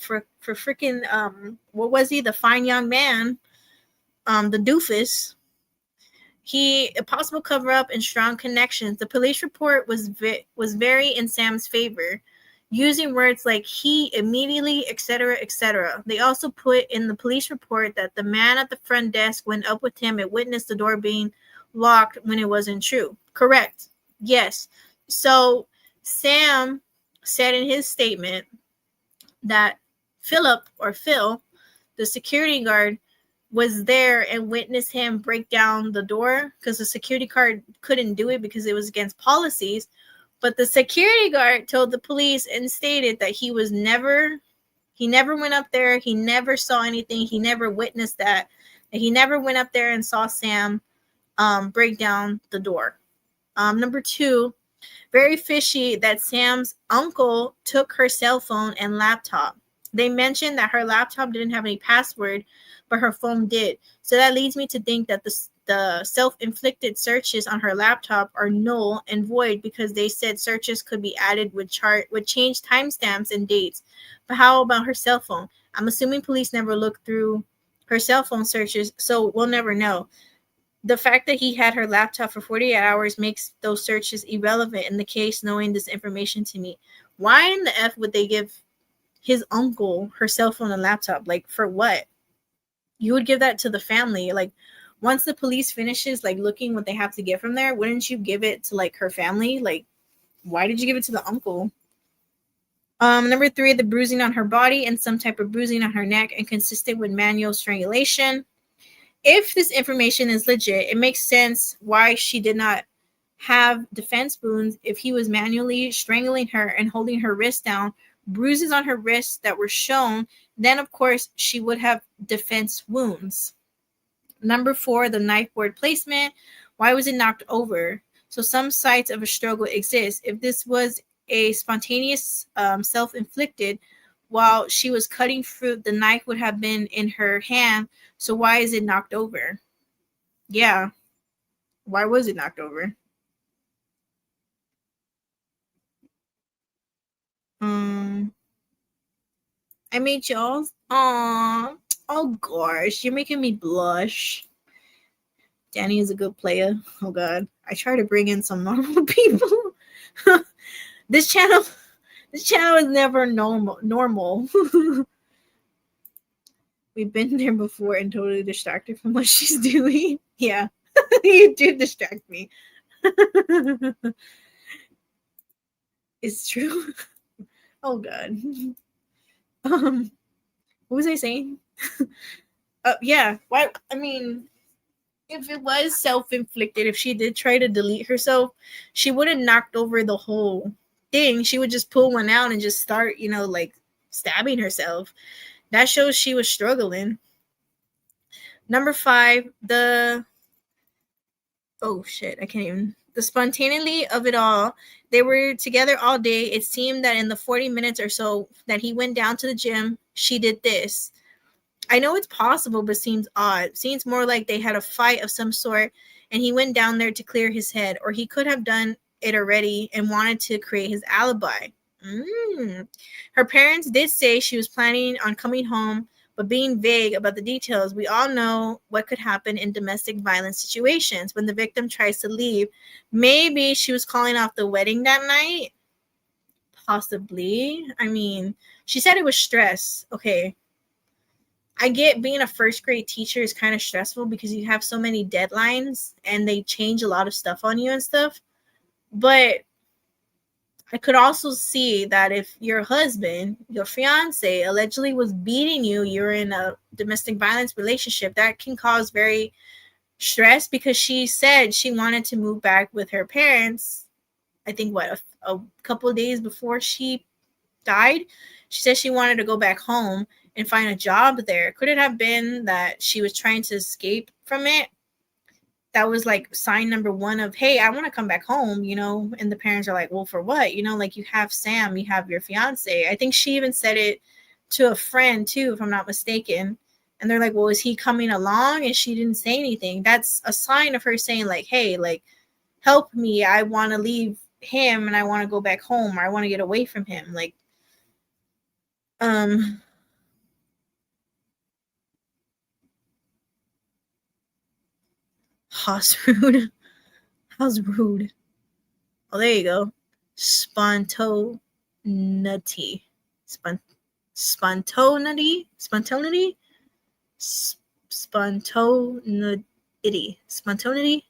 freaking what was he? The fine young man, the doofus. A possible cover up and strong connections. The police report was very in Sam's favor, using words like he, immediately, etc., etc. They also put in the police report that the man at the front desk went up with him and witnessed the door being locked when it wasn't true. Correct. Yes. So Sam said in his statement that Phil, the security guard, was there and witnessed him break down the door because the security guard couldn't do it because it was against policies. But the security guard told the police and stated that he never went up there. He never saw anything. He never witnessed that. And he never went up there and saw Sam break down the door. Number two, very fishy that Sam's uncle took her cell phone and laptop. They mentioned that her laptop didn't have any password, but her phone did. So that leads me to think that the self-inflicted searches on her laptop are null and void because they said searches could be added with change timestamps and dates. But how about her cell phone? I'm assuming police never looked through her cell phone searches, so we'll never know. The fact that he had her laptop for 48 hours makes those searches irrelevant in the case, knowing this information to me. Why in the F would they give his uncle her cell phone and laptop? Like, for what? You would give that to the family. Like, once the police finishes, like, looking what they have to get from there, wouldn't you give it to, like, her family? Like, why did you give it to the uncle? Number three, the bruising on her body and some type of bruising on her neck and consistent with manual strangulation. If this information is legit, it makes sense why she did not have defense wounds if he was manually strangling her and holding her wrist down, bruises on her wrists that were shown, then of course she would have defense wounds. Number four, the knife board placement. Why was it knocked over? So some sites of a struggle exist. If this was a spontaneous self-inflicted, while she was cutting fruit, the knife would have been in her hand. So why is it knocked over? Yeah. Why was it knocked over? I made y'all. Aww. Oh gosh, you're making me blush. Danny is a good player. Oh god. I try to bring in some normal people. This channel is never normal. We've been there before and totally distracted from what she's doing. Yeah. You do distract me. It's true. Oh god. What was I saying? Yeah. Why? I mean, if it was self-inflicted, if she did try to delete herself, she wouldn't knocked over the whole thing. She would just pull one out and just start, like stabbing herself. That shows she was struggling. Number five, the spontaneity of it all. They were together all day. It seemed that in the 40 minutes or so that he went down to the gym, she did this. I know it's possible, but seems odd. Seems more like they had a fight of some sort, and he went down there to clear his head, or he could have done it already and wanted to create his alibi. Her parents did say she was planning on coming home, but being vague about the details. We all know what could happen in domestic violence situations when the victim tries to leave. Maybe she was calling off the wedding that night. Possibly. I mean, she said it was stress. Okay. I get being a first grade teacher is kind of stressful because you have so many deadlines and they change a lot of stuff on you and stuff. But I could also see that if your husband, your fiance, allegedly was beating you, you're in a domestic violence relationship, that can cause very stress, because she said she wanted to move back with her parents. I think a couple of days before she died, she said she wanted to go back home and find a job there. Could it have been that she was trying to escape from it? That was like sign number one of, hey, I want to come back home, and the parents are like, well, for what? Like, you have Sam, you have your fiance. I think she even said it to a friend too, if I'm not mistaken. And they're like, well, is he coming along? And she didn't say anything. That's a sign of her saying, like, hey, like, help me. I want to leave him and I want to go back home, or I want to get away from him. Like, how's rude. How's rude? Oh, there you go. Spontaneity. Spontaneity? Spontaneity? Spontaneity. Spontaneity?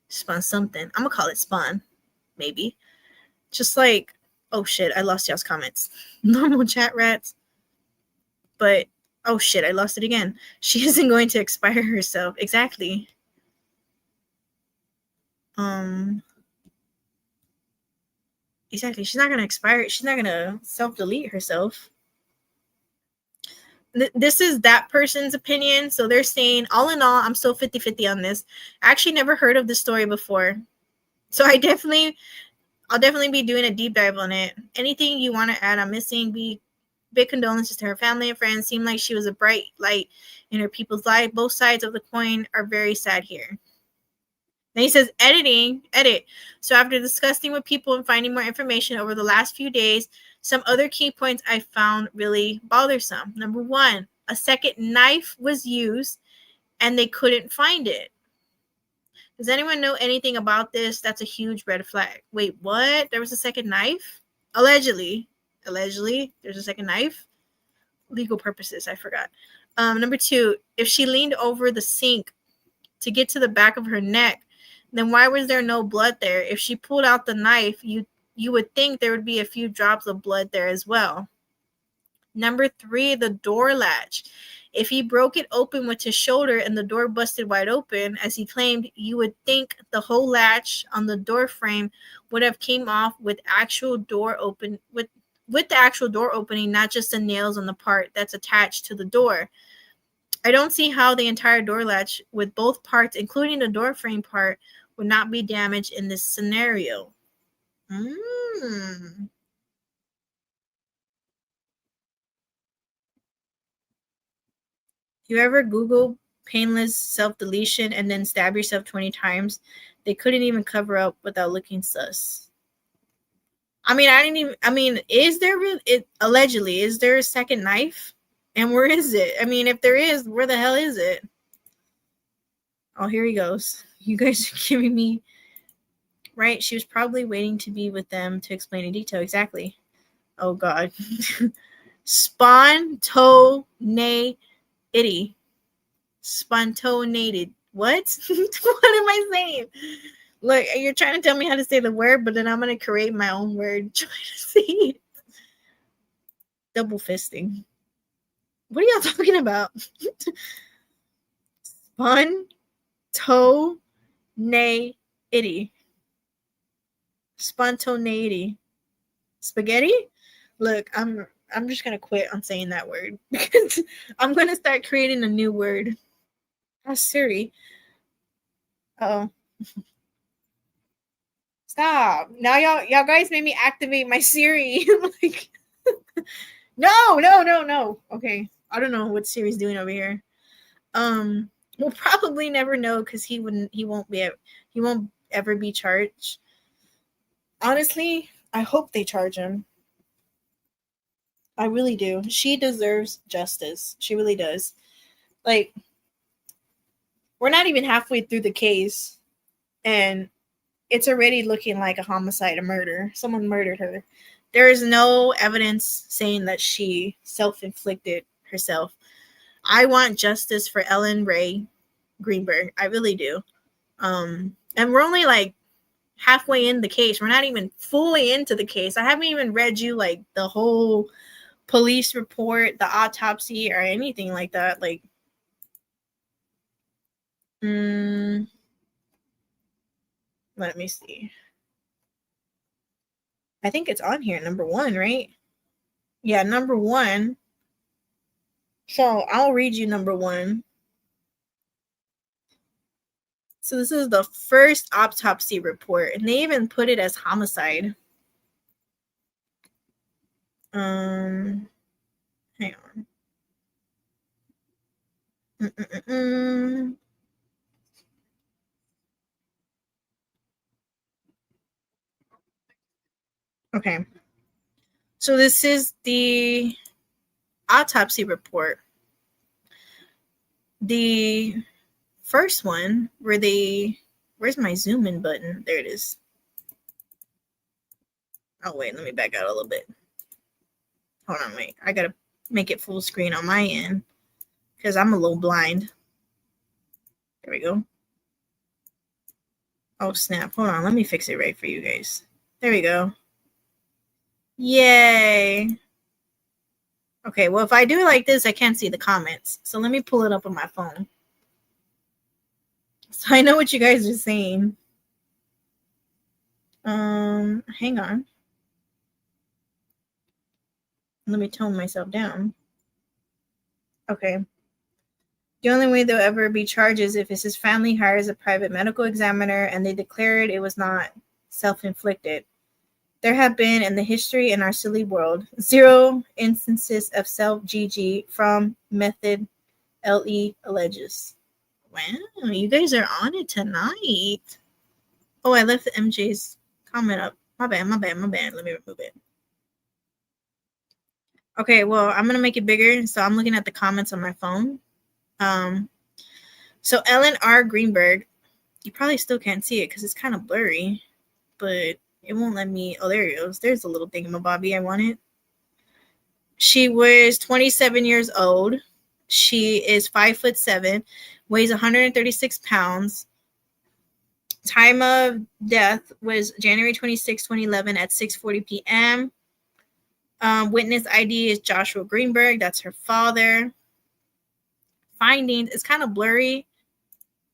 Spawn something. I'm gonna call it spawn. Maybe. Just like, oh shit, I lost y'all's comments. Normal chat rats. But, oh shit, I lost it again. She isn't going to expire herself. Exactly. Exactly. She's not going to expire. She's not going to self-delete herself. This is that person's opinion. So they're saying, all in all, I'm still 50-50 on this. I actually never heard of this story before. So I'll definitely be doing a deep dive on it. Anything you want to add on missing, big condolences to her family and friends. Seemed like she was a bright light in her people's life. Both sides of the coin are very sad here. Then he says, edit. So after discussing with people and finding more information over the last few days, some other key points I found really bothersome. Number one, a second knife was used and they couldn't find it. Does anyone know anything about this? That's a huge red flag. Wait, what? There was a second knife? Allegedly, there's a second knife. Legal purposes, I forgot. Number two, if she leaned over the sink to get to the back of her neck, then why was there no blood there? If she pulled out the knife, you would think there would be a few drops of blood there as well. Number three, the door latch. If he broke it open with his shoulder and the door busted wide open, as he claimed, you would think the whole latch on the door frame would have came off with actual door open with the actual door opening, not just the nails on the part that's attached to the door. I don't see how the entire door latch with both parts, including the door frame part, would not be damaged in this scenario. You ever Google painless self-deletion and then stab yourself 20 times? They couldn't even cover up without looking sus. Is there allegedly, is there a second knife? And where is it? If there is, where the hell is it? Oh, here he goes. You guys are giving me... Right? She was probably waiting to be with them to explain in detail. Exactly. Oh, God. Spontaneity. Spontaneated. What? What am I saying? Look, you're trying to tell me how to say the word, but then I'm going to create my own word trying to say it. Double fisting. What are y'all talking about? Spontaneity. Spontaneity. Spaghetti? Look, I'm just gonna quit on saying that word because I'm gonna start creating a new word. Ask Siri. Oh. Stop. Now y'all guys made me activate my Siri. Like, no. Okay. I don't know what Siri's doing over here. We'll probably never know because he won't ever be charged. Honestly, I hope they charge him. I really do. She deserves justice. She really does. Like, we're not even halfway through the case, and it's already looking like a homicide, a murder. Someone murdered her. There is no evidence saying that she self-inflicted herself. I want justice for Ellen Greenburg. I really do. And we're only like halfway in the case. We're not even fully into the case. I haven't even read you like the whole police report, the autopsy, or anything like that. Like, let me see. I think it's on here, number 1, right? Yeah, number 1. So I'll read you number 1. So this is the first autopsy report, and they even put it as homicide. Hang on. Okay. So this is the autopsy report. The first one where where's my zoom in button? There it is. Oh, wait, let me back out a little bit. Hold on, wait. I gotta make it full screen on my end because I'm a little blind. There we go. Oh, snap. Hold on. Let me fix it right for you guys. There we go. Yay. Okay, well, if I do it like this, I can't see the comments. So let me pull it up on my phone. So I know what you guys are saying. Hang on. Let me tone myself down. Okay. The only way there'll ever be charges if his family hires a private medical examiner and they declared it was not self-inflicted. There have been in the history in our silly world 0 instances of self-GG from method LE alleges. Wow, you guys are on it tonight. Oh, I left the MJ's comment up. My bad. Let me remove it. Okay, well, I'm going to make it bigger. So I'm looking at the comments on my phone. So Ellen R. Greenburg, you probably still can't see it because it's kind of blurry, but it won't let me. Oh, there it goes. There's a little thingamabobby I wanted. She was 27 years old. She is 5'7", weighs 136 pounds. Time of death was January 26, 2011 at 6:40 p.m. Witness ID is Joshua Greenburg. That's her father. Findings, it's kind of blurry.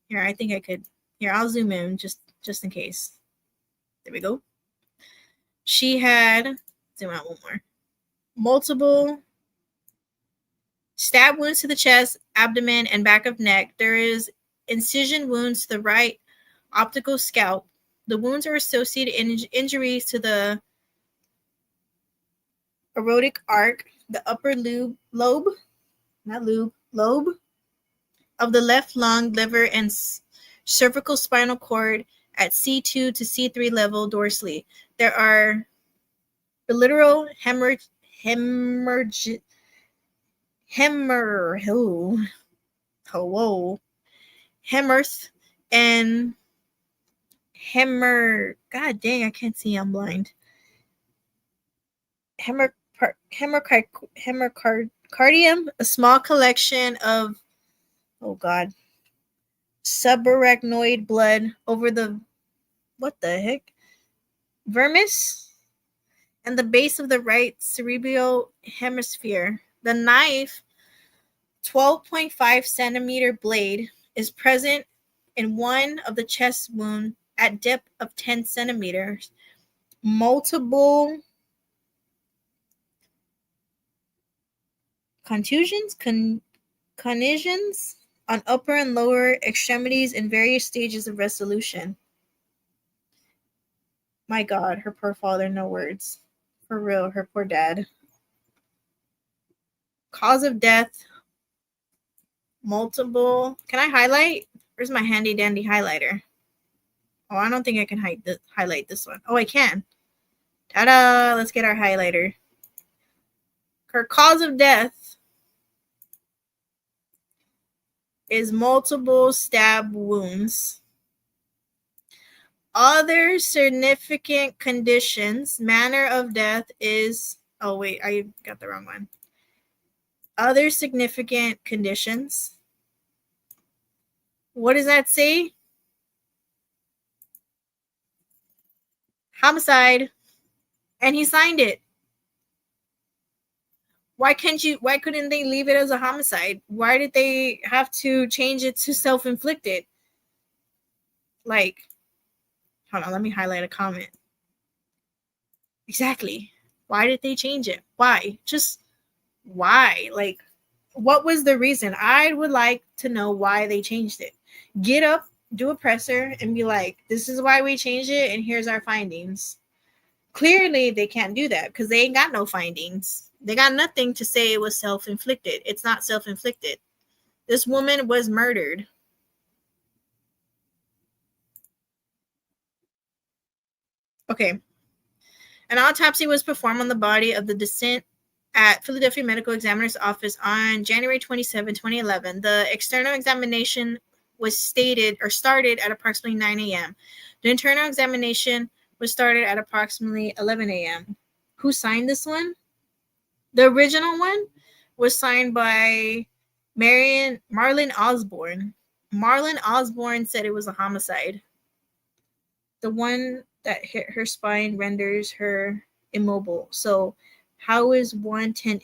Here, I think I could. Here, I'll zoom in just in case. There we go. She had, zoom out one more, multiple stab wounds to the chest, abdomen, and back of neck. There is incision wounds to the right optical scalp. The wounds are associated injuries to the aortic arc, the upper lobe of the left lung, liver, and cervical spinal cord at C2 to C3 level dorsally. There are bilateral hemorrhage and God dang, I can't see, I'm blind. Hemicardium, a small collection of, oh God, subarachnoid blood over the, what the heck, vermis, and the base of the right cerebral hemisphere. The knife, 12.5 centimeter blade, is present in one of the chest wound at depth of 10 centimeters. Multiple contusions, contusions on upper and lower extremities in various stages of resolution. My God, her poor father, no words. For real, her poor dad. Cause of death, multiple. Can I highlight? Where's my handy dandy highlighter? Oh, I don't think I can highlight this one. Oh, I can. Ta-da! Let's get our highlighter. Her cause of death is multiple stab wounds. Other significant conditions. Manner of death is... Oh, wait. I got the wrong one. Other significant conditions. What does that say? Homicide. And he signed it. Why couldn't they leave it as a homicide? Why did they have to change it to self-inflicted? Like, hold on, let me highlight a comment. Exactly. Why did they change it? Why? Just why? Like, what was the reason? I would like to know why they changed it. Get up, do a presser, and be like, this is why we changed it, and here's our findings. Clearly, they can't do that because they ain't got no findings. They got nothing to say it was self-inflicted. It's not self-inflicted. This woman was murdered. Okay. An autopsy was performed on the body of the deceased at Philadelphia Medical Examiner's Office on January 27, 2011. The external examination was started at approximately 9 a.m. The internal examination was started at approximately 11 a.m. Who signed this one? The original one was signed by Marlon Osborne. Marlon Osborne said it was a homicide. The one that hit her spine renders her immobile. So how is 1 10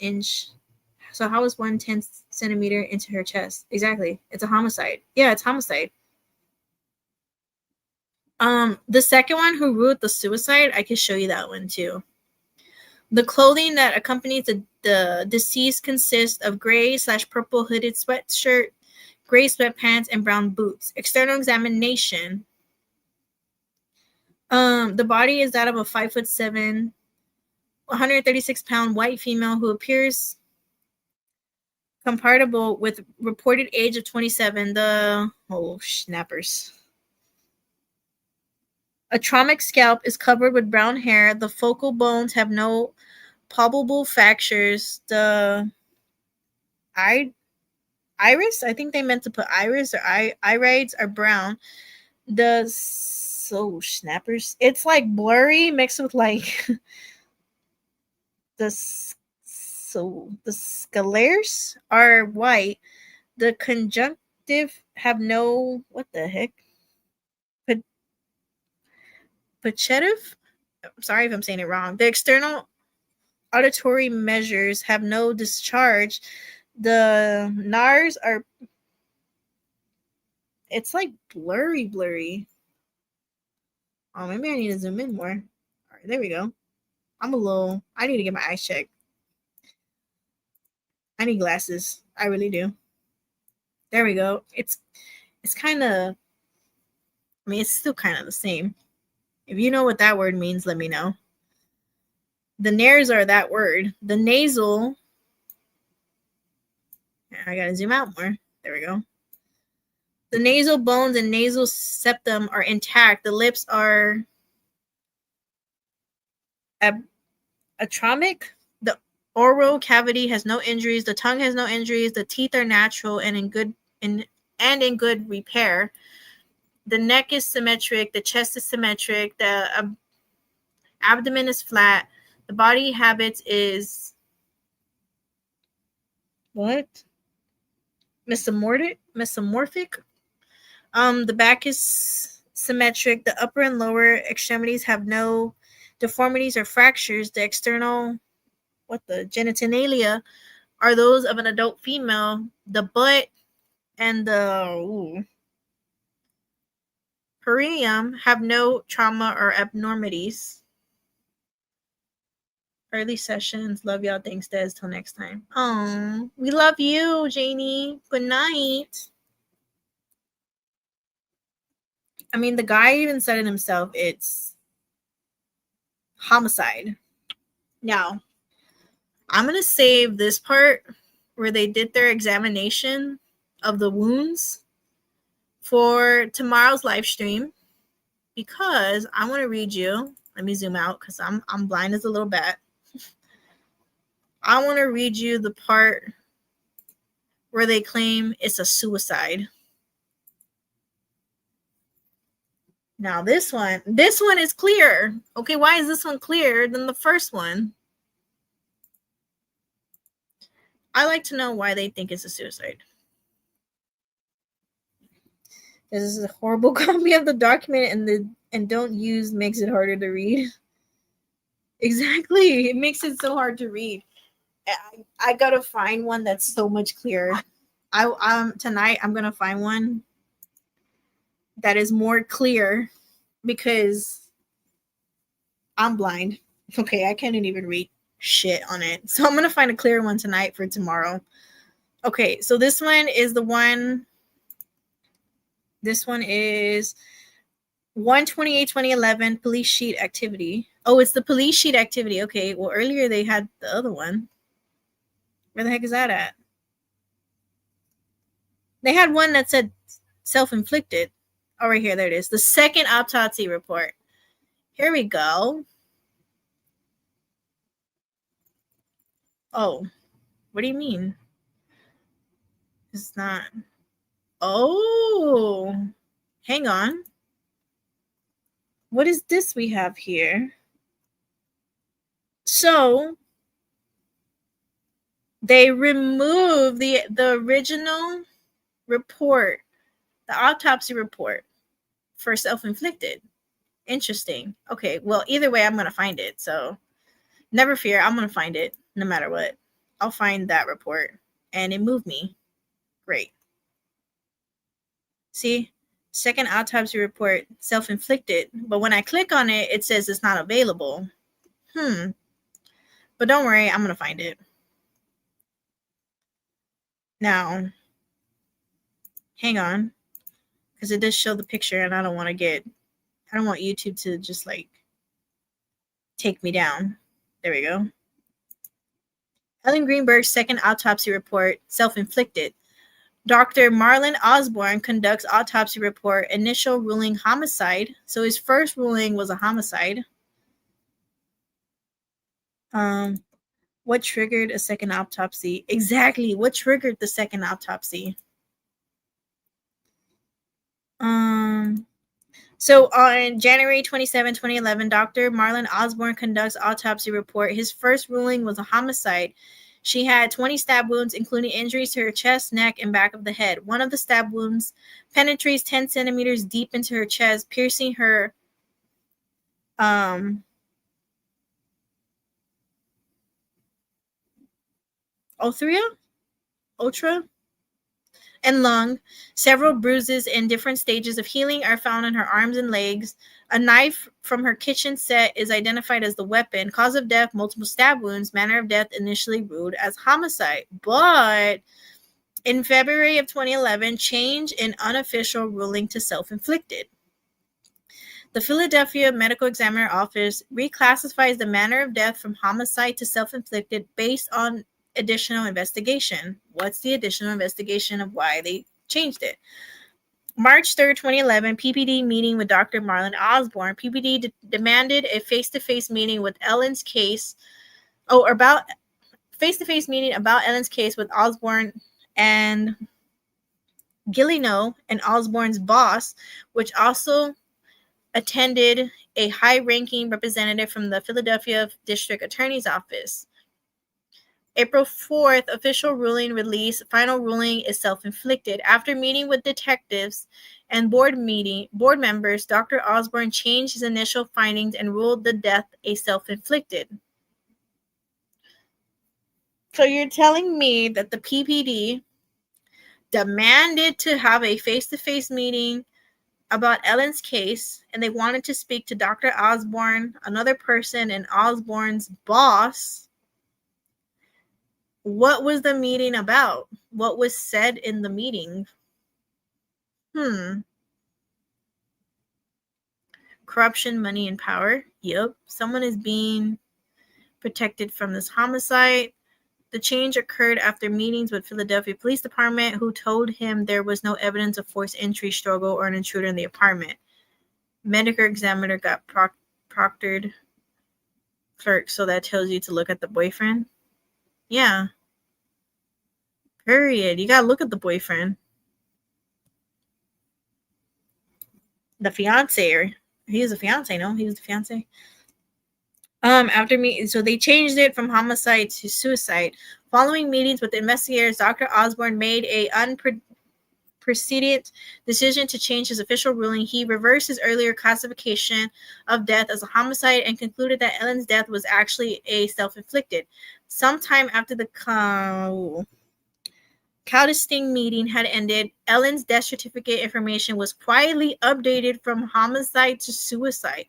centimeter into her chest? Exactly. It's a homicide. Yeah, it's homicide. The second one who ruled the suicide, I can show you that one too. The clothing that accompanies the deceased consists of gray/purple hooded sweatshirt, gray sweatpants, and brown boots. External examination. The body is that of a 5'7", 136-pound white female who appears compatible with reported age of 27. Snappers. A traumatic scalp is covered with brown hair. The focal bones have no palpable fractures. The iris, I think they meant to put iris or irides are brown. The snappers. It's like blurry mixed with like the scalars are white. The conjunctive have no what the heck? Pachetive? I'm sorry if I'm saying it wrong. The external auditory measures have no discharge. The NARS are it's like blurry. Oh, maybe I need to zoom in more. All right, there we go. I need to get my eyes checked. I need glasses. I really do. There we go. It's kind of, it's still kind of the same. If you know what that word means, let me know. The nares are that word. The nasal, I gotta zoom out more. There we go. The nasal bones and nasal septum are intact. The lips are atromic. The oral cavity has no injuries. The tongue has no injuries. The teeth are natural and in good repair. The neck is symmetric. The chest is symmetric. The abdomen is flat. The body habits is what? Mesomorphic. The back is symmetric. The upper and lower extremities have no deformities or fractures. The external, genitalia are those of an adult female. The butt and the perineum have no trauma or abnormalities. Early sessions. Love y'all. Thanks, Des. Till next time. Oh, we love you, Janie. Good night. I mean, the guy even said it himself. It's homicide. Now, I'm going to save this part where they did their examination of the wounds for tomorrow's live stream because I want to read you. Let me zoom out because I'm blind as a little bat. I want to read you the part where they claim it's a suicide. Now this one is clear. Okay, why is this one clearer than the first one? I like to know why they think it's a suicide. This is a horrible copy of the document and don't use makes it harder to read. Exactly. It makes it so hard to read. I gotta find one that's so much clearer. Tonight I'm gonna find one that is more clear because I'm blind. Okay, I can't even read shit on it. So I'm gonna find a clear one tonight for tomorrow. Okay, so this one is the one. This one is 1/28/2011 police sheet activity. Oh, it's the police sheet activity. Okay, well earlier they had the other one. Where the heck is that at? They had one that said self-inflicted. Oh, right here. There it is. The second autopsy report. Here we go. Oh, what do you mean? It's not. Oh, hang on. What is this we have here? So they removed the original report, the autopsy report for self-inflicted. Interesting. Okay, well, either way, I'm going to find it. So never fear, I'm going to find it no matter what. I'll find that report. And it moved me. Great. See? Second autopsy report, self-inflicted. But when I click on it, it says it's not available. But don't worry, I'm going to find it. Now, hang on. Because it does show the picture and I don't want YouTube to just like take me down. There we go. Ellen Greenburg's second autopsy report, self-inflicted. Dr. Marlon Osborne conducts autopsy report, initial ruling homicide. So his first ruling was a homicide. What triggered a second autopsy? Exactly. What triggered the second autopsy? So on January 27, 2011, Dr. Marlon Osborne conducts autopsy report. His first ruling was a homicide. She had 20 stab wounds, including injuries to her chest, neck, and back of the head. One of the stab wounds penetrates 10 centimeters deep into her chest, piercing her ultra and lung. Several bruises in different stages of healing are found in her arms and legs. A knife from her kitchen set is identified as the weapon. Cause of death, multiple stab wounds. Manner of death initially ruled as homicide. But in February of 2011, change in unofficial ruling to self-inflicted. The Philadelphia Medical Examiner Office reclassifies the manner of death from homicide to self-inflicted based on additional investigation. What's the additional investigation of why they changed it? March 3rd, 2011, PPD meeting with Dr. Marlon Osborne. PPD demanded a face-to-face meeting with Ellen's case. Face-to-face meeting about Ellen's case with Osborne and Gilliano and Osborne's boss, which also attended a high-ranking representative from the Philadelphia District Attorney's Office. April 4th, official ruling release. Final ruling is self-inflicted. After meeting with detectives and board members, Dr. Osborne changed his initial findings and ruled the death a self-inflicted. So you're telling me that the PPD demanded to have a face-to-face meeting about Ellen's case, and they wanted to speak to Dr. Osborne, another person, and Osborne's boss. What was the meeting about? What was said in the meeting? Corruption, money, and power. Yep. Someone is being protected from this homicide. The change occurred after meetings with Philadelphia Police Department, who told him there was no evidence of forced entry, struggle, or an intruder in the apartment. Medical examiner got proctored clerk, so that tells you to look at the boyfriend. Yeah. Period. You gotta look at the boyfriend. The fiance. He was a fiance, no? He was the fiance. So they changed it from homicide to suicide. Following meetings with investigators, Dr. Osborne made a precedent decision to change his official ruling, he reversed his earlier classification of death as a homicide and concluded that Ellen's death was actually a self-inflicted. Sometime after the Caldesting meeting had ended, Ellen's death certificate information was quietly updated from homicide to suicide.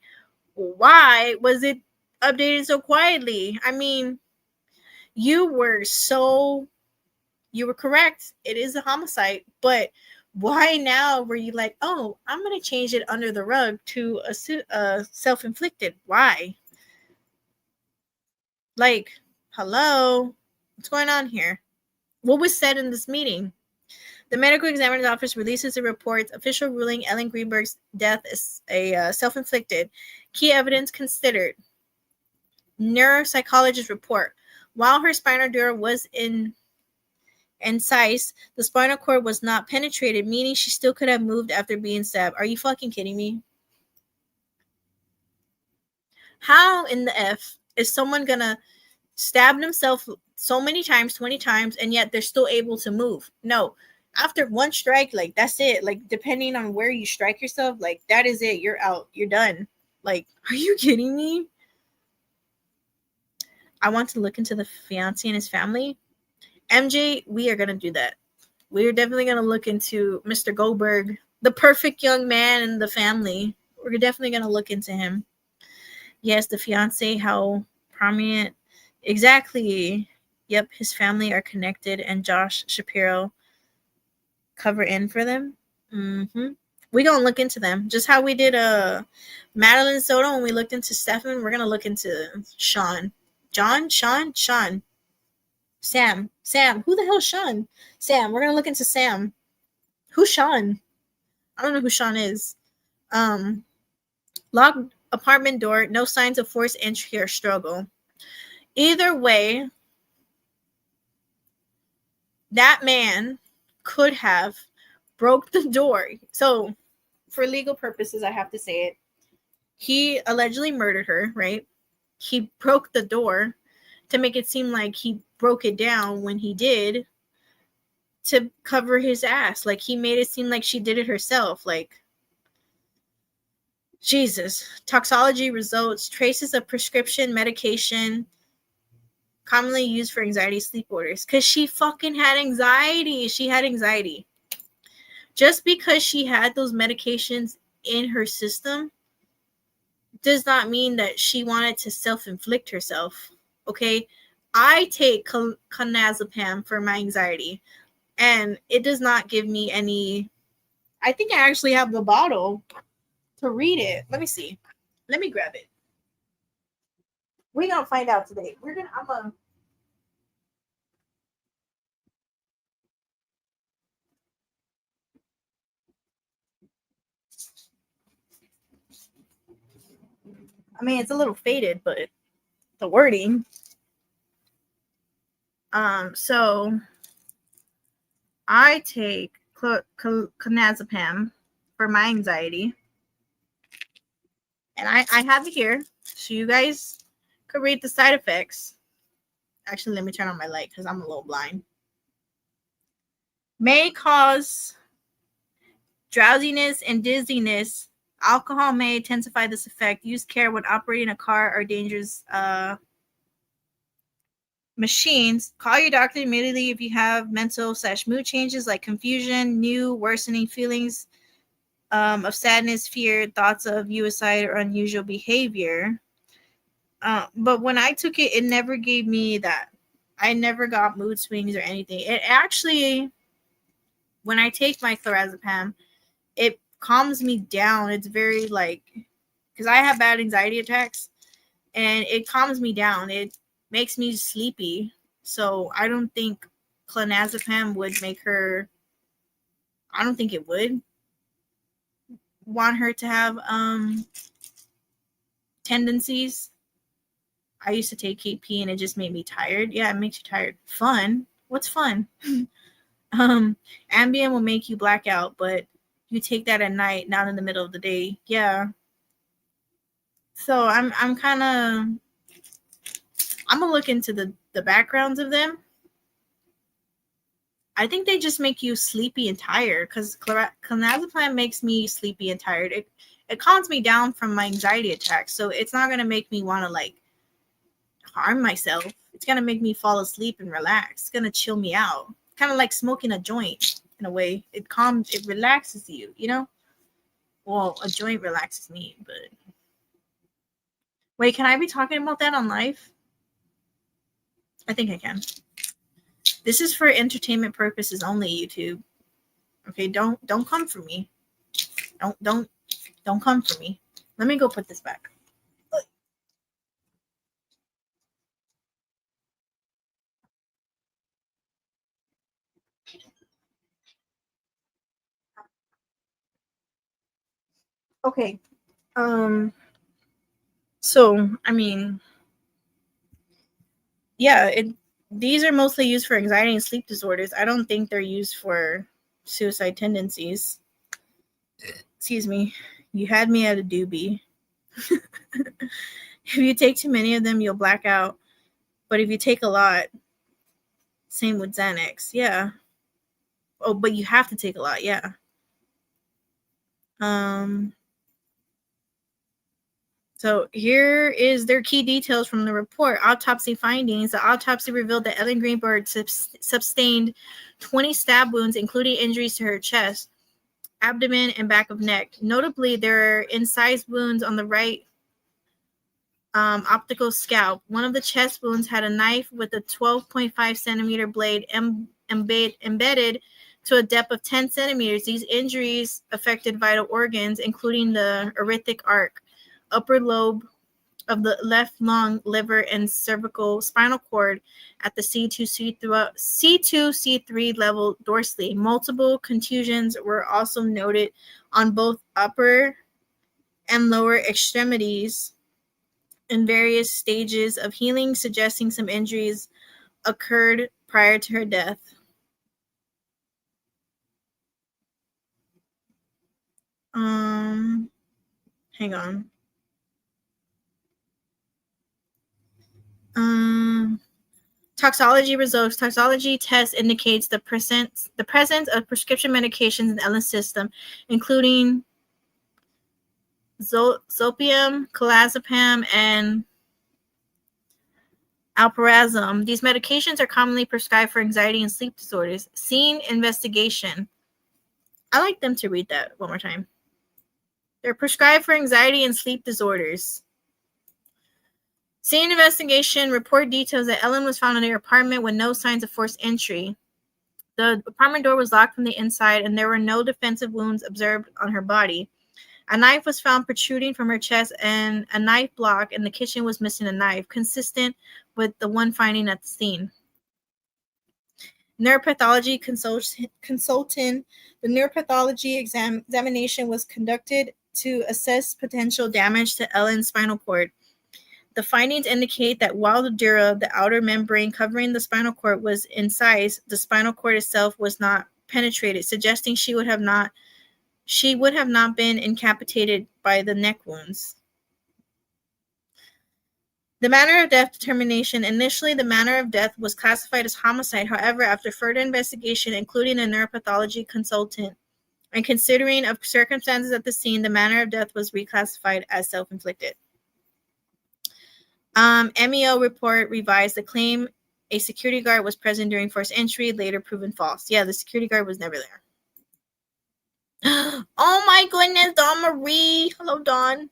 Why was it updated so quietly? I mean, you were correct. It is a homicide, but why now were you like, oh, I'm going to change it under the rug to a self-inflicted? Why? Like, hello? What's going on here? What was said in this meeting? The medical examiner's office releases a report, official ruling Ellen Greenburg's death is a self-inflicted. Key evidence considered. Neuropsychologist report. While her spinal dura was incised, the spinal cord was not penetrated, meaning she still could have moved after being stabbed. Are you fucking kidding me? How in the F is someone gonna stab themselves so many times, 20 times, and yet they're still able to move? No. After one strike, like, that's it. Like, depending on where you strike yourself, like, that is it. You're out. You're done. Like, are you kidding me? I want to look into the fiancé and his family. MJ, we are going to do that. We are definitely going to look into Mr. Goldberg, the perfect young man in the family. We're definitely going to look into him. Yes, the fiancé, how prominent. Exactly. Yep, his family are connected, and Josh Shapiro cover in for them. We're going to look into them. Just how we did Madeline Soto when we looked into Stefan, we're going to look into Sean. John? Sean? Sam. Who the hell is Sean? Sam. We're going to look into Sam. Who's Sean? I don't know who Sean is. Locked apartment door. No signs of forced entry or struggle. Either way, that man could have broke the door. So, for legal purposes, I have to say it. He allegedly murdered her, right? He broke the door to make it seem like he broke it down when he did, to cover his ass. Like, he made it seem like she did it herself. Like, Jesus. Toxology results, traces of prescription medication commonly used for anxiety sleep disorders. Because she fucking had anxiety. She had anxiety. Just because she had those medications in her system does not mean that she wanted to self-inflict herself. Okay? I take clonazepam for my anxiety, and it does not give me any. I think I actually have the bottle to read it. Let me see. Let me grab it. We're gonna find out today. I mean, it's a little faded, but the wording. So I take clonazepam for my anxiety, and I have it here, so you guys could read the side effects. Actually, let me turn on my light because I'm a little blind. May cause drowsiness and dizziness. Alcohol may intensify this effect. Use care when operating a car or dangerous machines. Call your doctor immediately if you have mental/mood changes like confusion, new worsening feelings of sadness, fear, thoughts of suicide, or unusual behavior. But when I took it, it never gave me that. I never got mood swings or anything. It actually, when I take my clonazepam, it calms me down. It's very like, because I have bad anxiety attacks, and it calms me down. It makes me sleepy. So I don't think clonazepam would make her. I don't think it would want her to have tendencies. I used to take KP and it just made me tired. Yeah, it makes you tired. Fun. What's fun? Ambien will make you black out, but you take that at night, not in the middle of the day. Yeah. So I'm kind of, I'm gonna look into the backgrounds of them. I think they just make you sleepy and tired because clonazepam makes me sleepy and tired. It calms me down from my anxiety attacks, so it's not gonna make me want to like harm myself. It's gonna make me fall asleep and relax. It's gonna chill me out, kind of like smoking a joint in a way. It relaxes you, you know. Well, a joint relaxes me, but wait, can I be talking about that on live? I think I can. This is for entertainment purposes only, YouTube. Okay, don't come for me. Don't come for me. Let me go put this back. Okay. So, I mean, yeah, these are mostly used for anxiety and sleep disorders. I don't think they're used for suicide tendencies. Excuse me. You had me at a doobie. If you take too many of them, you'll black out. But if you take a lot, same with Xanax. Yeah. Oh, but you have to take a lot. Yeah. So here is their key details from the report. Autopsy findings. The autopsy revealed that Ellen Greenburg sustained 20 stab wounds, including injuries to her chest, abdomen, and back of neck. Notably, there are incised wounds on the right optical scalp. One of the chest wounds had a knife with a 12.5 centimeter blade embedded to a depth of 10 centimeters. These injuries affected vital organs, including the aortic arc, upper lobe of the left lung, liver, and cervical spinal cord at the C2-C3 level dorsally. Multiple contusions were also noted on both upper and lower extremities in various stages of healing, suggesting some injuries occurred prior to her death. Hang on. Toxology results. Toxology test indicates the presence of prescription medications in Ellen's system, including zopium, clonazepam, and alprazolam. These medications are commonly prescribed for anxiety and sleep disorders. Scene investigation. I like them to read that one more time. They're prescribed for anxiety and sleep disorders. Scene investigation report details that Ellen was found in her apartment with no signs of forced entry. The apartment door was locked from the inside, and there were no defensive wounds observed on her body. A knife was found protruding from her chest, and a knife block in the kitchen was missing a knife, consistent with the one finding at the scene. Neuropathology consultant. The neuropathology examination was conducted to assess potential damage to Ellen's spinal cord. The findings indicate that while the dura, the outer membrane covering the spinal cord, was incised, the spinal cord itself was not penetrated, suggesting she would have not been incapacitated by the neck wounds. The manner of death determination. Initially, the manner of death was classified as homicide. However, after further investigation, including a neuropathology consultant, and considering of circumstances at the scene, the manner of death was reclassified as self-inflicted. MEO report revised. The claim a security guard was present during forced entry, later proven false. Yeah, the security guard was never there. Oh my goodness, Dawn Marie. Hello, Dawn.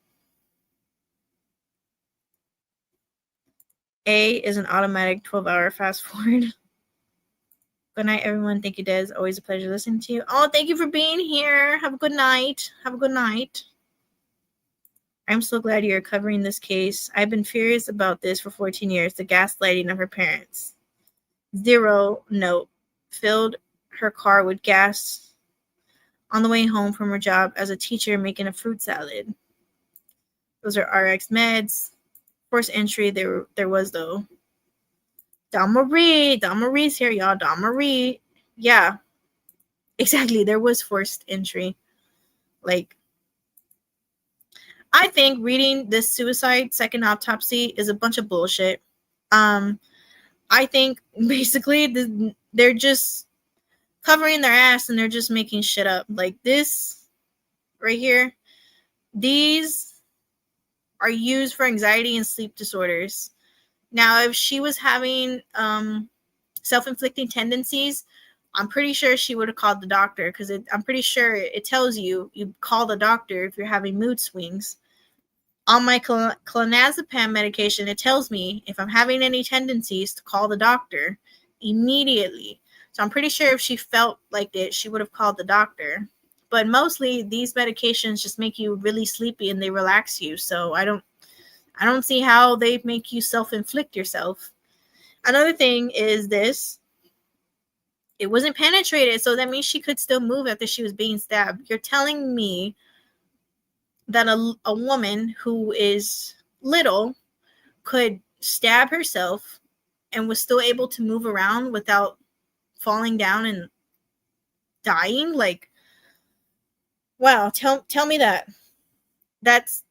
A is an automatic 12-hour fast forward. Good night, everyone. Thank you, Des. Always a pleasure listening to you. Oh, thank you for being here. Have a good night. Have a good night. I'm so glad you're covering this case. I've been furious about this for 14 years. The gaslighting of her parents. 0 note. Filled her car with gas on the way home from her job as a teacher making a fruit salad. Those are RX meds. Forced entry, there was, though. Dawn Marie's here, y'all. Dawn Marie. Yeah. Exactly. There was forced entry. Like, I think reading this suicide second autopsy is a bunch of bullshit. I think basically they're just covering their ass and they're just making shit up. Like this right here, these are used for anxiety and sleep disorders. Now, if she was having self-inflicting tendencies, I'm pretty sure she would have called the doctor, because I'm pretty sure it tells you call the doctor if you're having mood swings. On my clonazepam medication, it tells me if I'm having any tendencies to call the doctor immediately. So I'm pretty sure if she felt like it, she would have called the doctor. But mostly these medications just make you really sleepy and they relax you. So I don't see how they make you self-inflict yourself. Another thing is this. It wasn't penetrated, so that means she could still move after she was being stabbed. You're telling me that a woman who is little could stab herself and was still able to move around without falling down and dying? Like, wow, tell me that. That's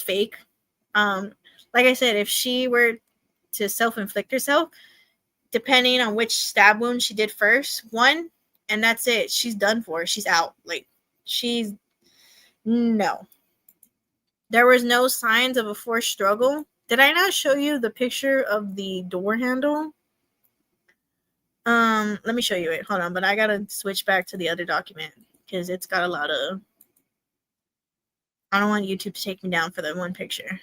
fake. Like I said, if she were to self-inflict herself, depending on which stab wound she did first, one, and that's it. She's done for. She's out. Like, no. There was no signs of a forced struggle. Did I not show you the picture of the door handle? Let me show you it. Hold on, but I gotta switch back to the other document because it's got a lot of. I don't want YouTube to take me down for that one picture.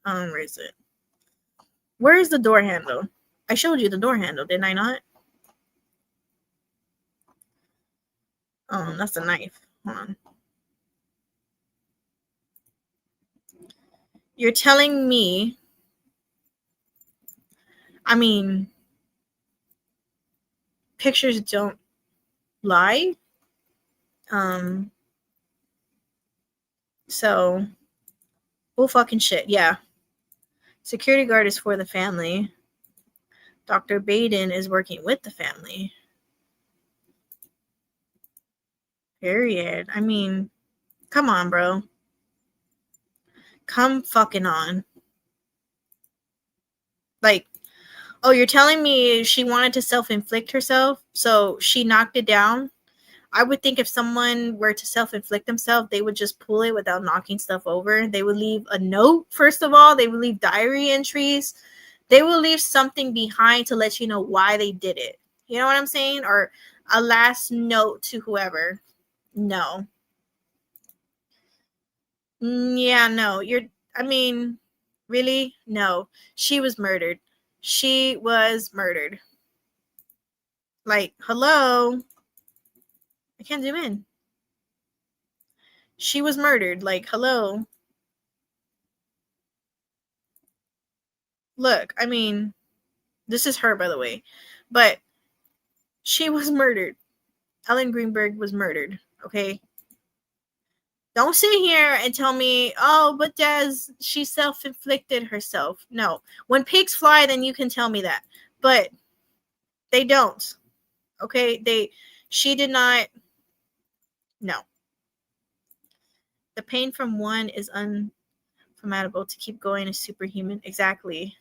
Where is it? Where is the door handle? I showed you the door handle, didn't I not? Oh, that's a knife. Hold on. You're telling me, I mean, pictures don't lie. So, bull fucking shit, yeah. Security guard is for the family. Dr. Baden is working with the family. Period. I mean, come on, bro. Come fucking on. Like, oh, you're telling me she wanted to self-inflict herself, so she knocked it down? I would think if someone were to self-inflict themselves, they would just pull it without knocking stuff over. They would leave a note, first of all. They would leave diary entries. They will leave something behind to let you know why they did it. You know what I'm saying? Or a last note to whoever. No. Yeah, no. Really? No. She was murdered. She was murdered. Like, hello? I can't zoom in. She was murdered. Like, hello? Look, I mean, this is her, by the way. But she was murdered. Ellen Greenburg was murdered. Okay? Don't sit here and tell me, oh, but she self-inflicted herself. No. When pigs fly, then you can tell me that. But they don't. Okay? She did not. No. The pain from one is unformatable. To keep going is superhuman. Exactly.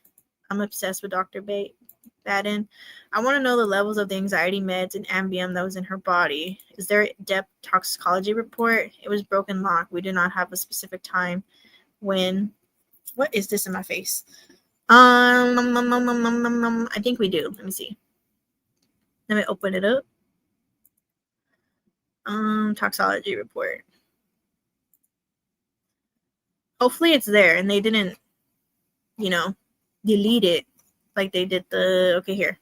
I'm obsessed with Dr. Baden. I want to know the levels of the anxiety meds and Ambien that was in her body. Is there a depth toxicology report? It was broken lock. We do not have a specific time when. What is this in my face? I think we do. Let me see. Let me open it up. Toxicology report. Hopefully it's there and they didn't, delete it like they did okay, here.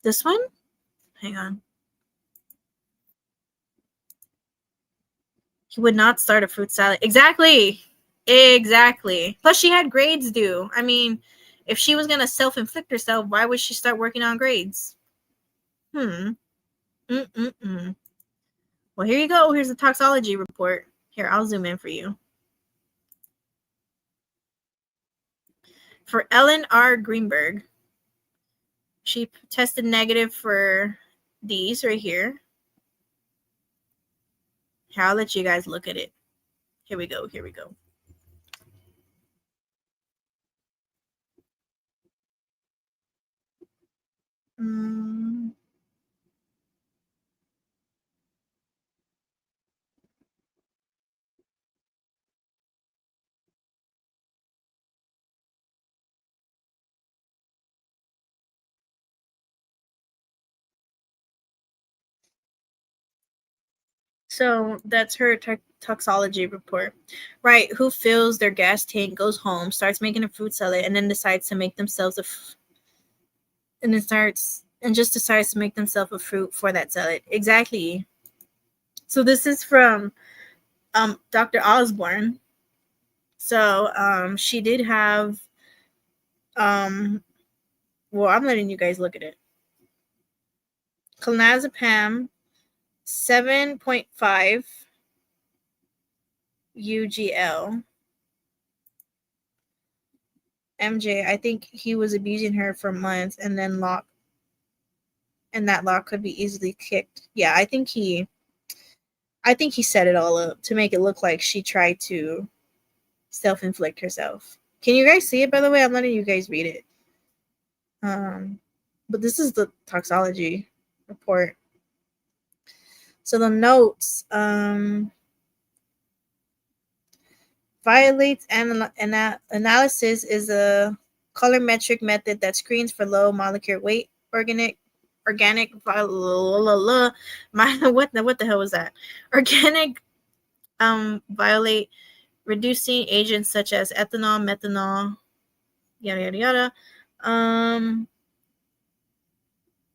This one? Hang on. He would not start a fruit salad. Exactly. Plus she had grades due. I mean, if she was going to self-inflict herself, why would she start working on grades? Well, here you go. Here's the toxicology report. Here, I'll zoom in for you. For Ellen R. Greenburg, she tested negative for these right here. Here, I'll let you guys look at it. Here we go. Mm. So that's her toxology report. Right, who fills their gas tank, goes home, starts making a fruit salad, and then decides to make themselves decides to make themselves a fruit for that salad. Exactly. So this is from Dr. Osborne. So she did have well, I'm letting you guys look at it. Clonazepam 7.5 UGL. MJ, I think he was abusing her for months and then that lock could be easily kicked. Yeah, I think he set it all up to make it look like she tried to self-inflict herself. Can you guys see it, by the way? I'm letting you guys read it. But this is the toxology report. So the notes, violates analysis is a colorimetric method that screens for low molecular weight organic what the hell was that? Organic violate reducing agents such as ethanol, methanol, yada yada yada.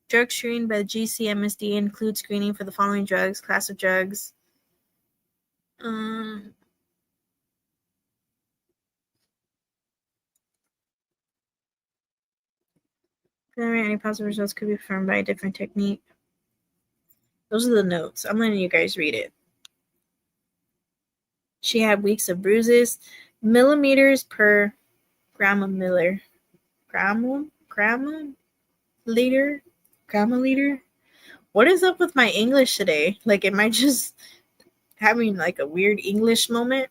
Drug screening by the GCMSD includes screening for the following drugs, class of drugs. Any positive results could be confirmed by a different technique. Those are the notes. I'm letting you guys read it. She had weeks of bruises, millimeters per grammoliter. Grammoliter? What is up with my English today? Like, am I just having like a weird English moment?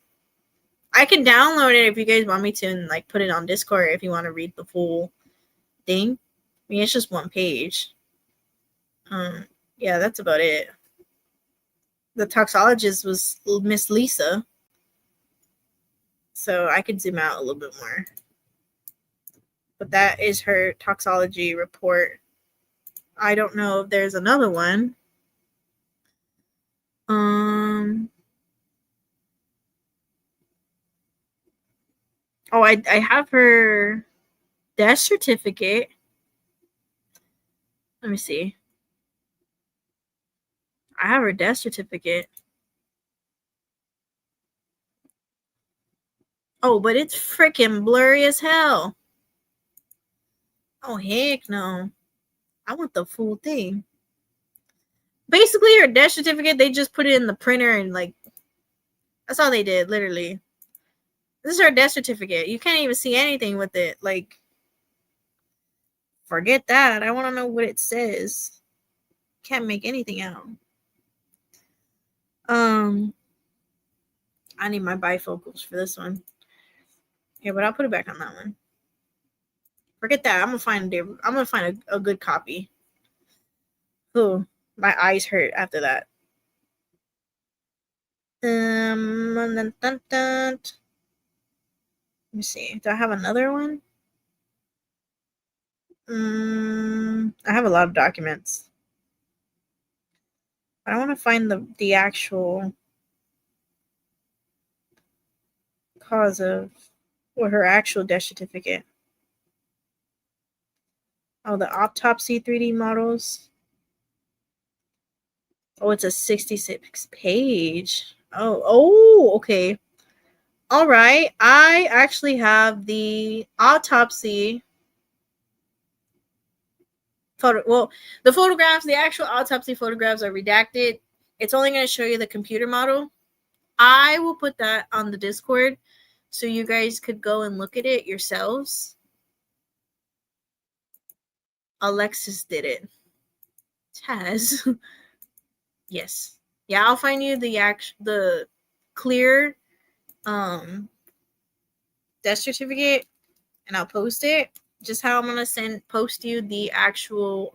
I can download it if you guys want me to and like put it on Discord if you want to read the full thing. I mean, it's just one page. Yeah, that's about it. The toxologist was Miss Lisa. So I could zoom out a little bit more. But that is her toxology report. I don't know if there's another one. Oh, I have her death certificate. Let me see. I have her death certificate. Oh, but it's freaking blurry as hell. Oh, heck no. I want the full thing. Basically, her death certificate, they just put it in the printer and like, that's all they did, literally. This is her death certificate. You can't even see anything with it. Like, forget that. I want to know what it says. Can't make anything out. I need my bifocals for this one. Yeah, but I'll put it back on that one. Forget that. I'm gonna find a good copy. Oh, my eyes hurt after that. Let me see. Do I have another one? I have a lot of documents. I want to find the actual cause of, or her actual death certificate. Oh, the autopsy 3D models. Oh, it's a 66 page. Oh, okay. All right. I actually have the autopsy photo. Well, the photographs, the actual autopsy photographs are redacted. It's only going to show you the computer model. I will put that on the Discord so you guys could go and look at it yourselves. Alexis did it. Taz. Yes. Yeah, I'll find you the clear death certificate and I'll post it. just how I'm gonna post you the actual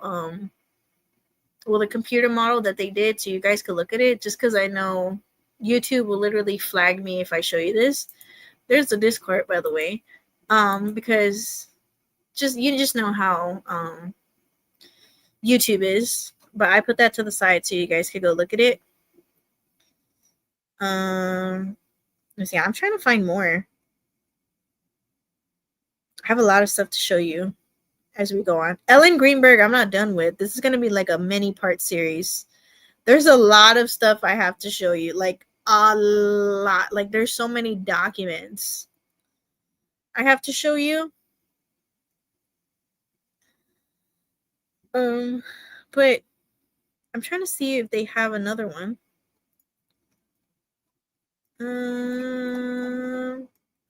the computer model that they did so you guys could look at it, just because I know YouTube will literally flag me if I show you this. There's the Discord, by the way. Because you just know how YouTube is. But I put that to the side so you guys could go look at it. Let's see, I'm trying to find more. I have a lot of stuff to show you as we go on. Ellen Greenburg, I'm not done with. This is going to be like a mini part series. There's a lot of stuff I have to show you. Like, a lot. Like, there's so many documents I have to show you. But I'm trying to see if they have another one.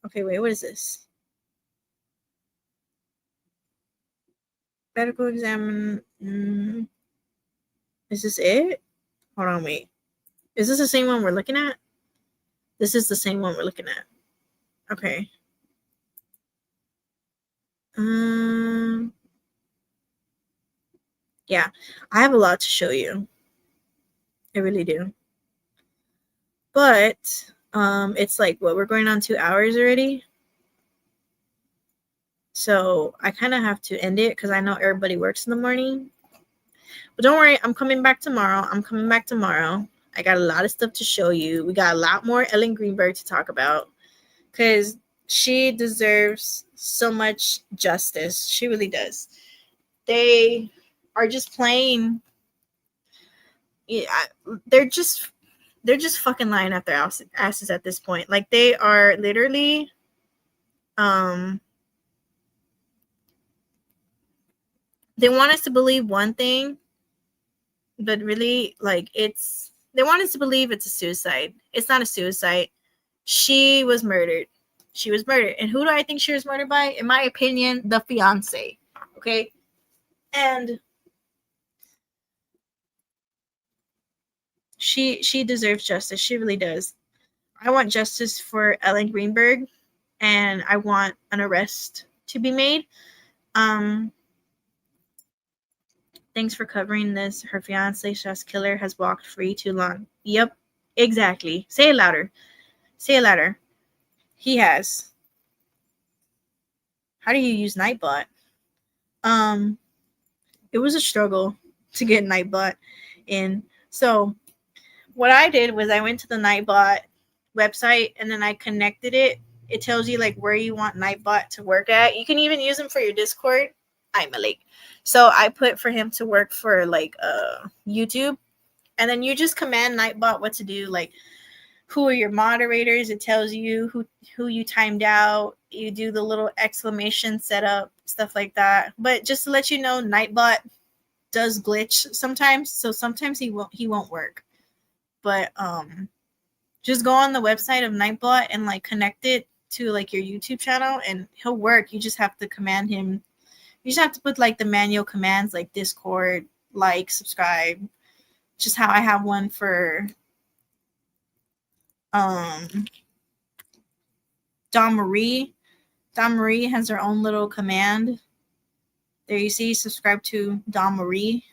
Okay, wait, what is this? Medical exam. Is this it? Hold on, wait. Is this the same one we're looking at? This is the same one we're looking at. Okay. Yeah, I have a lot to show you. I really do. But it's like, what, we're going on 2 hours already? So I kind of have to end it because I know everybody works in the morning. But don't worry, I'm coming back tomorrow. I got a lot of stuff to show you. We got a lot more Ellen Greenburg to talk about because she deserves so much justice. She really does. They are just playing. Yeah, they're just fucking lying up their asses at this point. Like, they are literally they want us to believe one thing, but really, like, they want us to believe it's a suicide. It's not a suicide. She was murdered. And who do I think she was murdered by? In my opinion, the fiance. Okay? And she deserves justice. She really does. I want justice for Ellen Greenburg, and I want an arrest to be made. Thanks for covering this. Her fiance / killer has walked free too long. Yep, exactly. Say it louder. He has. How do you use Nightbot? It was a struggle to get Nightbot in. So what I did was I went to the Nightbot website and then I connected it. It tells you like where you want Nightbot to work at. You can even use him for your Discord. I'm a lake. So I put for him to work for like YouTube. And then you just command Nightbot what to do. Like, who are your moderators? It tells you who you timed out. You do the little exclamation setup, stuff like that. But just to let you know, Nightbot does glitch sometimes. So sometimes he won't work. But just go on the website of Nightbot and like connect it to like your YouTube channel and he'll work. You just have to command him. You just have to put like the manual commands like Discord, like, subscribe. Just how I have one for Dawn Marie. Dawn Marie has her own little command. There you see, subscribe to Dawn Marie.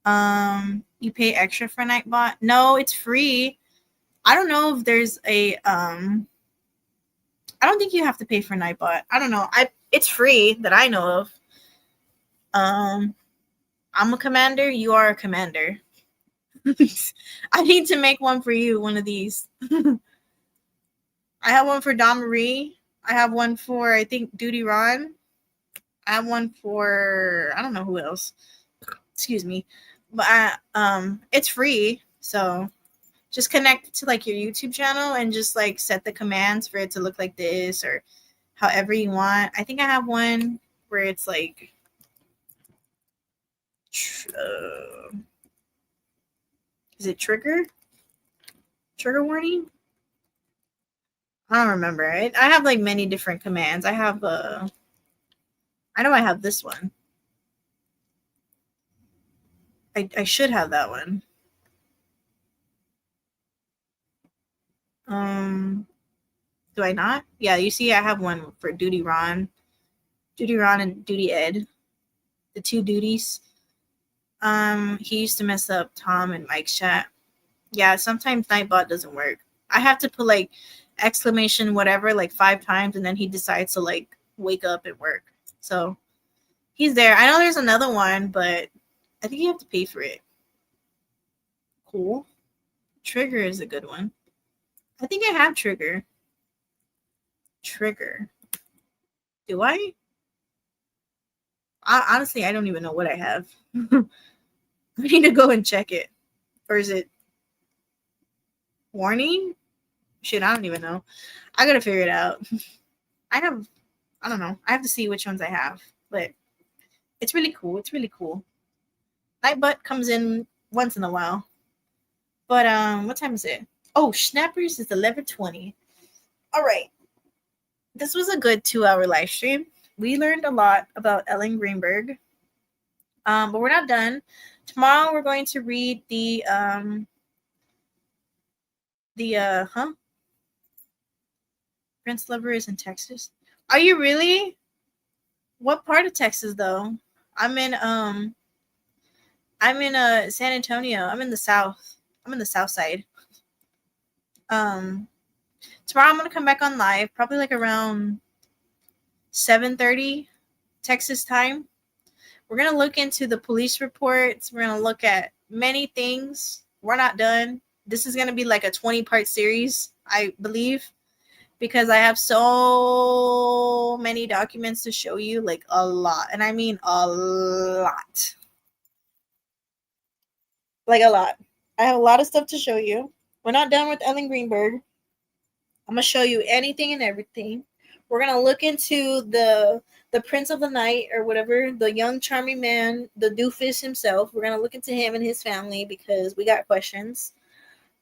You pay extra for Nightbot? No, it's free. I don't know if there's a I don't think you have to pay for Nightbot. I don't know. It's free that I know of. I'm a commander, you are a commander. I need to make one for you, one of these. I have one for Dawn Marie. I have one for, I think, Duty Ron. I have one for, I don't know who else. Excuse me. But it's free. So just connect it to like your YouTube channel and just like set the commands for it to look like this or however you want. I think I have one where it's like is it trigger warning? I don't remember. I have like many different commands. I have I know I have this one. I should have that one. Do I not? Yeah, you see I have one for Duty Ron. Duty Ron and Duty Ed, the two duties. He used to mess up Tom and Mike's chat. Yeah, sometimes Nightbot doesn't work. I have to put like exclamation whatever like 5 times, and then he decides to like wake up and work. So he's there. I know there's another one, but I think you have to pay for it. Cool. Trigger is a good one. I think I have Trigger. Trigger. Do I? Honestly, I don't even know what I have. I need to go and check it. Or is it warning? Shit, I don't even know. I gotta figure it out. I don't know. I have to see which ones I have. But it's really cool. It's really cool. Nightbutt comes in once in a while. But what time is it? Oh, Snappers is 11:20. All right. This was a good 2-hour live stream. We learned a lot about Ellen Greenburg. But we're not done. Tomorrow we're going to read the Prince Lover is in Texas. Are you really? What part of Texas though? I'm in San Antonio. I'm in the south. I'm in the south side. Tomorrow I'm gonna come back on live, probably like around 7:30 Texas time. We're gonna look into the police reports. We're gonna look at many things. We're not done. This is gonna be like a 20-part series, I believe, because I have so many documents to show you, like a lot, and I mean a lot. Like a lot. I have a lot of stuff to show you. We're not done with Ellen Greenburg. I'm gonna show you anything and everything. We're gonna look into the Prince of the Night or whatever, the young charming man, the doofus himself. We're gonna look into him and his family because we got questions.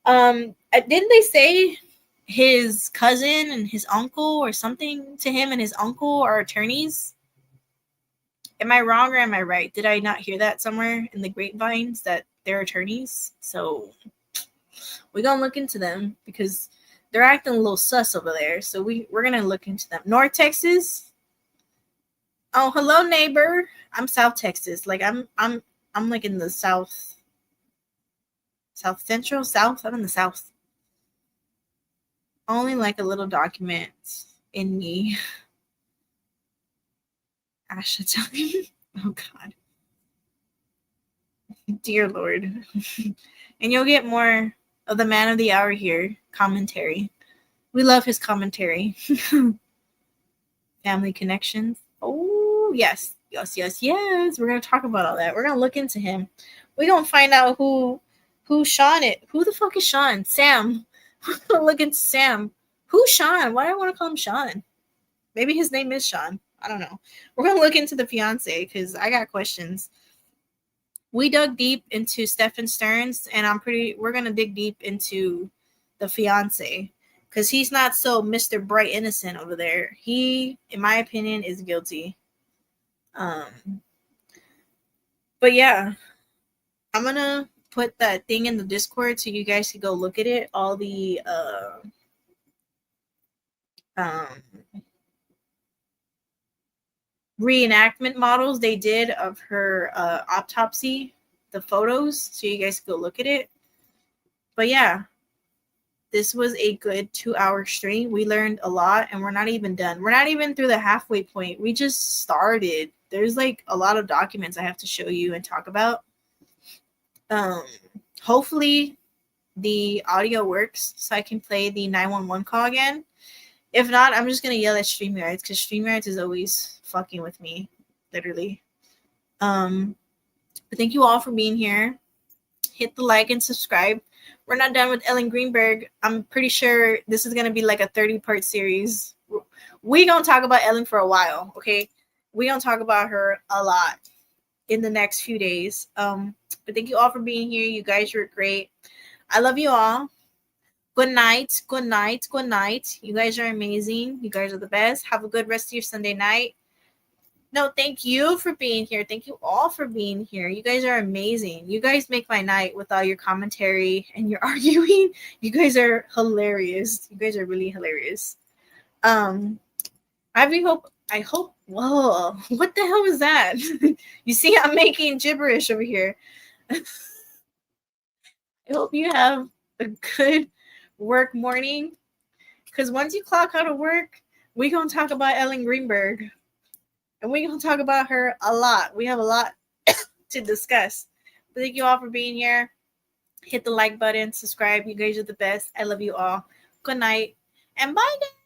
Didn't they say his cousin and his uncle or something to him and his uncle are attorneys? Am I wrong or am I right? Did I not hear that somewhere in the grapevines that they're attorneys? So we're gonna look into them because they're acting a little sus over there. So we're gonna look into them. North Texas. Oh, hello, neighbor. I'm South Texas. Like I'm like in the South Central South. I'm in the South. Only like a little document in me. Asha time. Oh God. Dear Lord. And you'll get more of the man of the hour here. Commentary. We love his commentary. Family connections. Oh, yes. Yes, yes, yes. We're going to talk about all that. We're going to look into him. We're going to find out who Sean it. Who the fuck is Sean? Sam. We're going to look into Sam. Who's Sean? Why do I want to call him Sean? Maybe his name is Sean. I don't know. We're going to look into the fiance because I got questions. We dug deep into Stephen Stearns, and we're going to dig deep into the fiance because he's not so Mr. Bright Innocent over there. He, in my opinion, is guilty. But yeah, I'm going to put that thing in the Discord so you guys can go look at it. All the, reenactment models they did of her autopsy, the photos, so you guys go look at it. But yeah, this was a good 2-hour stream. We learned a lot, and we're not even done. We're not even through the halfway point. We just started. There's like a lot of documents I have to show you and talk about. Hopefully the audio works so I can play the 911 call again. If not, I'm just gonna yell at StreamYards because StreamYards is always fucking with me, literally. But thank you all for being here. Hit the like and subscribe. We're not done with Ellen Greenburg. I'm pretty sure this is gonna be like a 30-part series. We're gonna talk about Ellen for a while, okay? We're gonna talk about her a lot in the next few days. But thank you all for being here. You guys were great. I love you all. Good night. Good night. Good night. You guys are amazing. You guys are the best. Have a good rest of your Sunday night. No, thank you for being here. Thank you all for being here. You guys are amazing. You guys make my night with all your commentary and your arguing. You guys are hilarious. You guys are really hilarious. I really hope I hope. Whoa, what the hell was that? You see, I'm making gibberish over here. I hope you have a good work morning. Because once you clock out of work, we're going to talk about Ellen Greenburg. And we're going to talk about her a lot. We have a lot to discuss. But thank you all for being here. Hit the like button, subscribe. You guys are the best. I love you all. Good night. And bye, guys.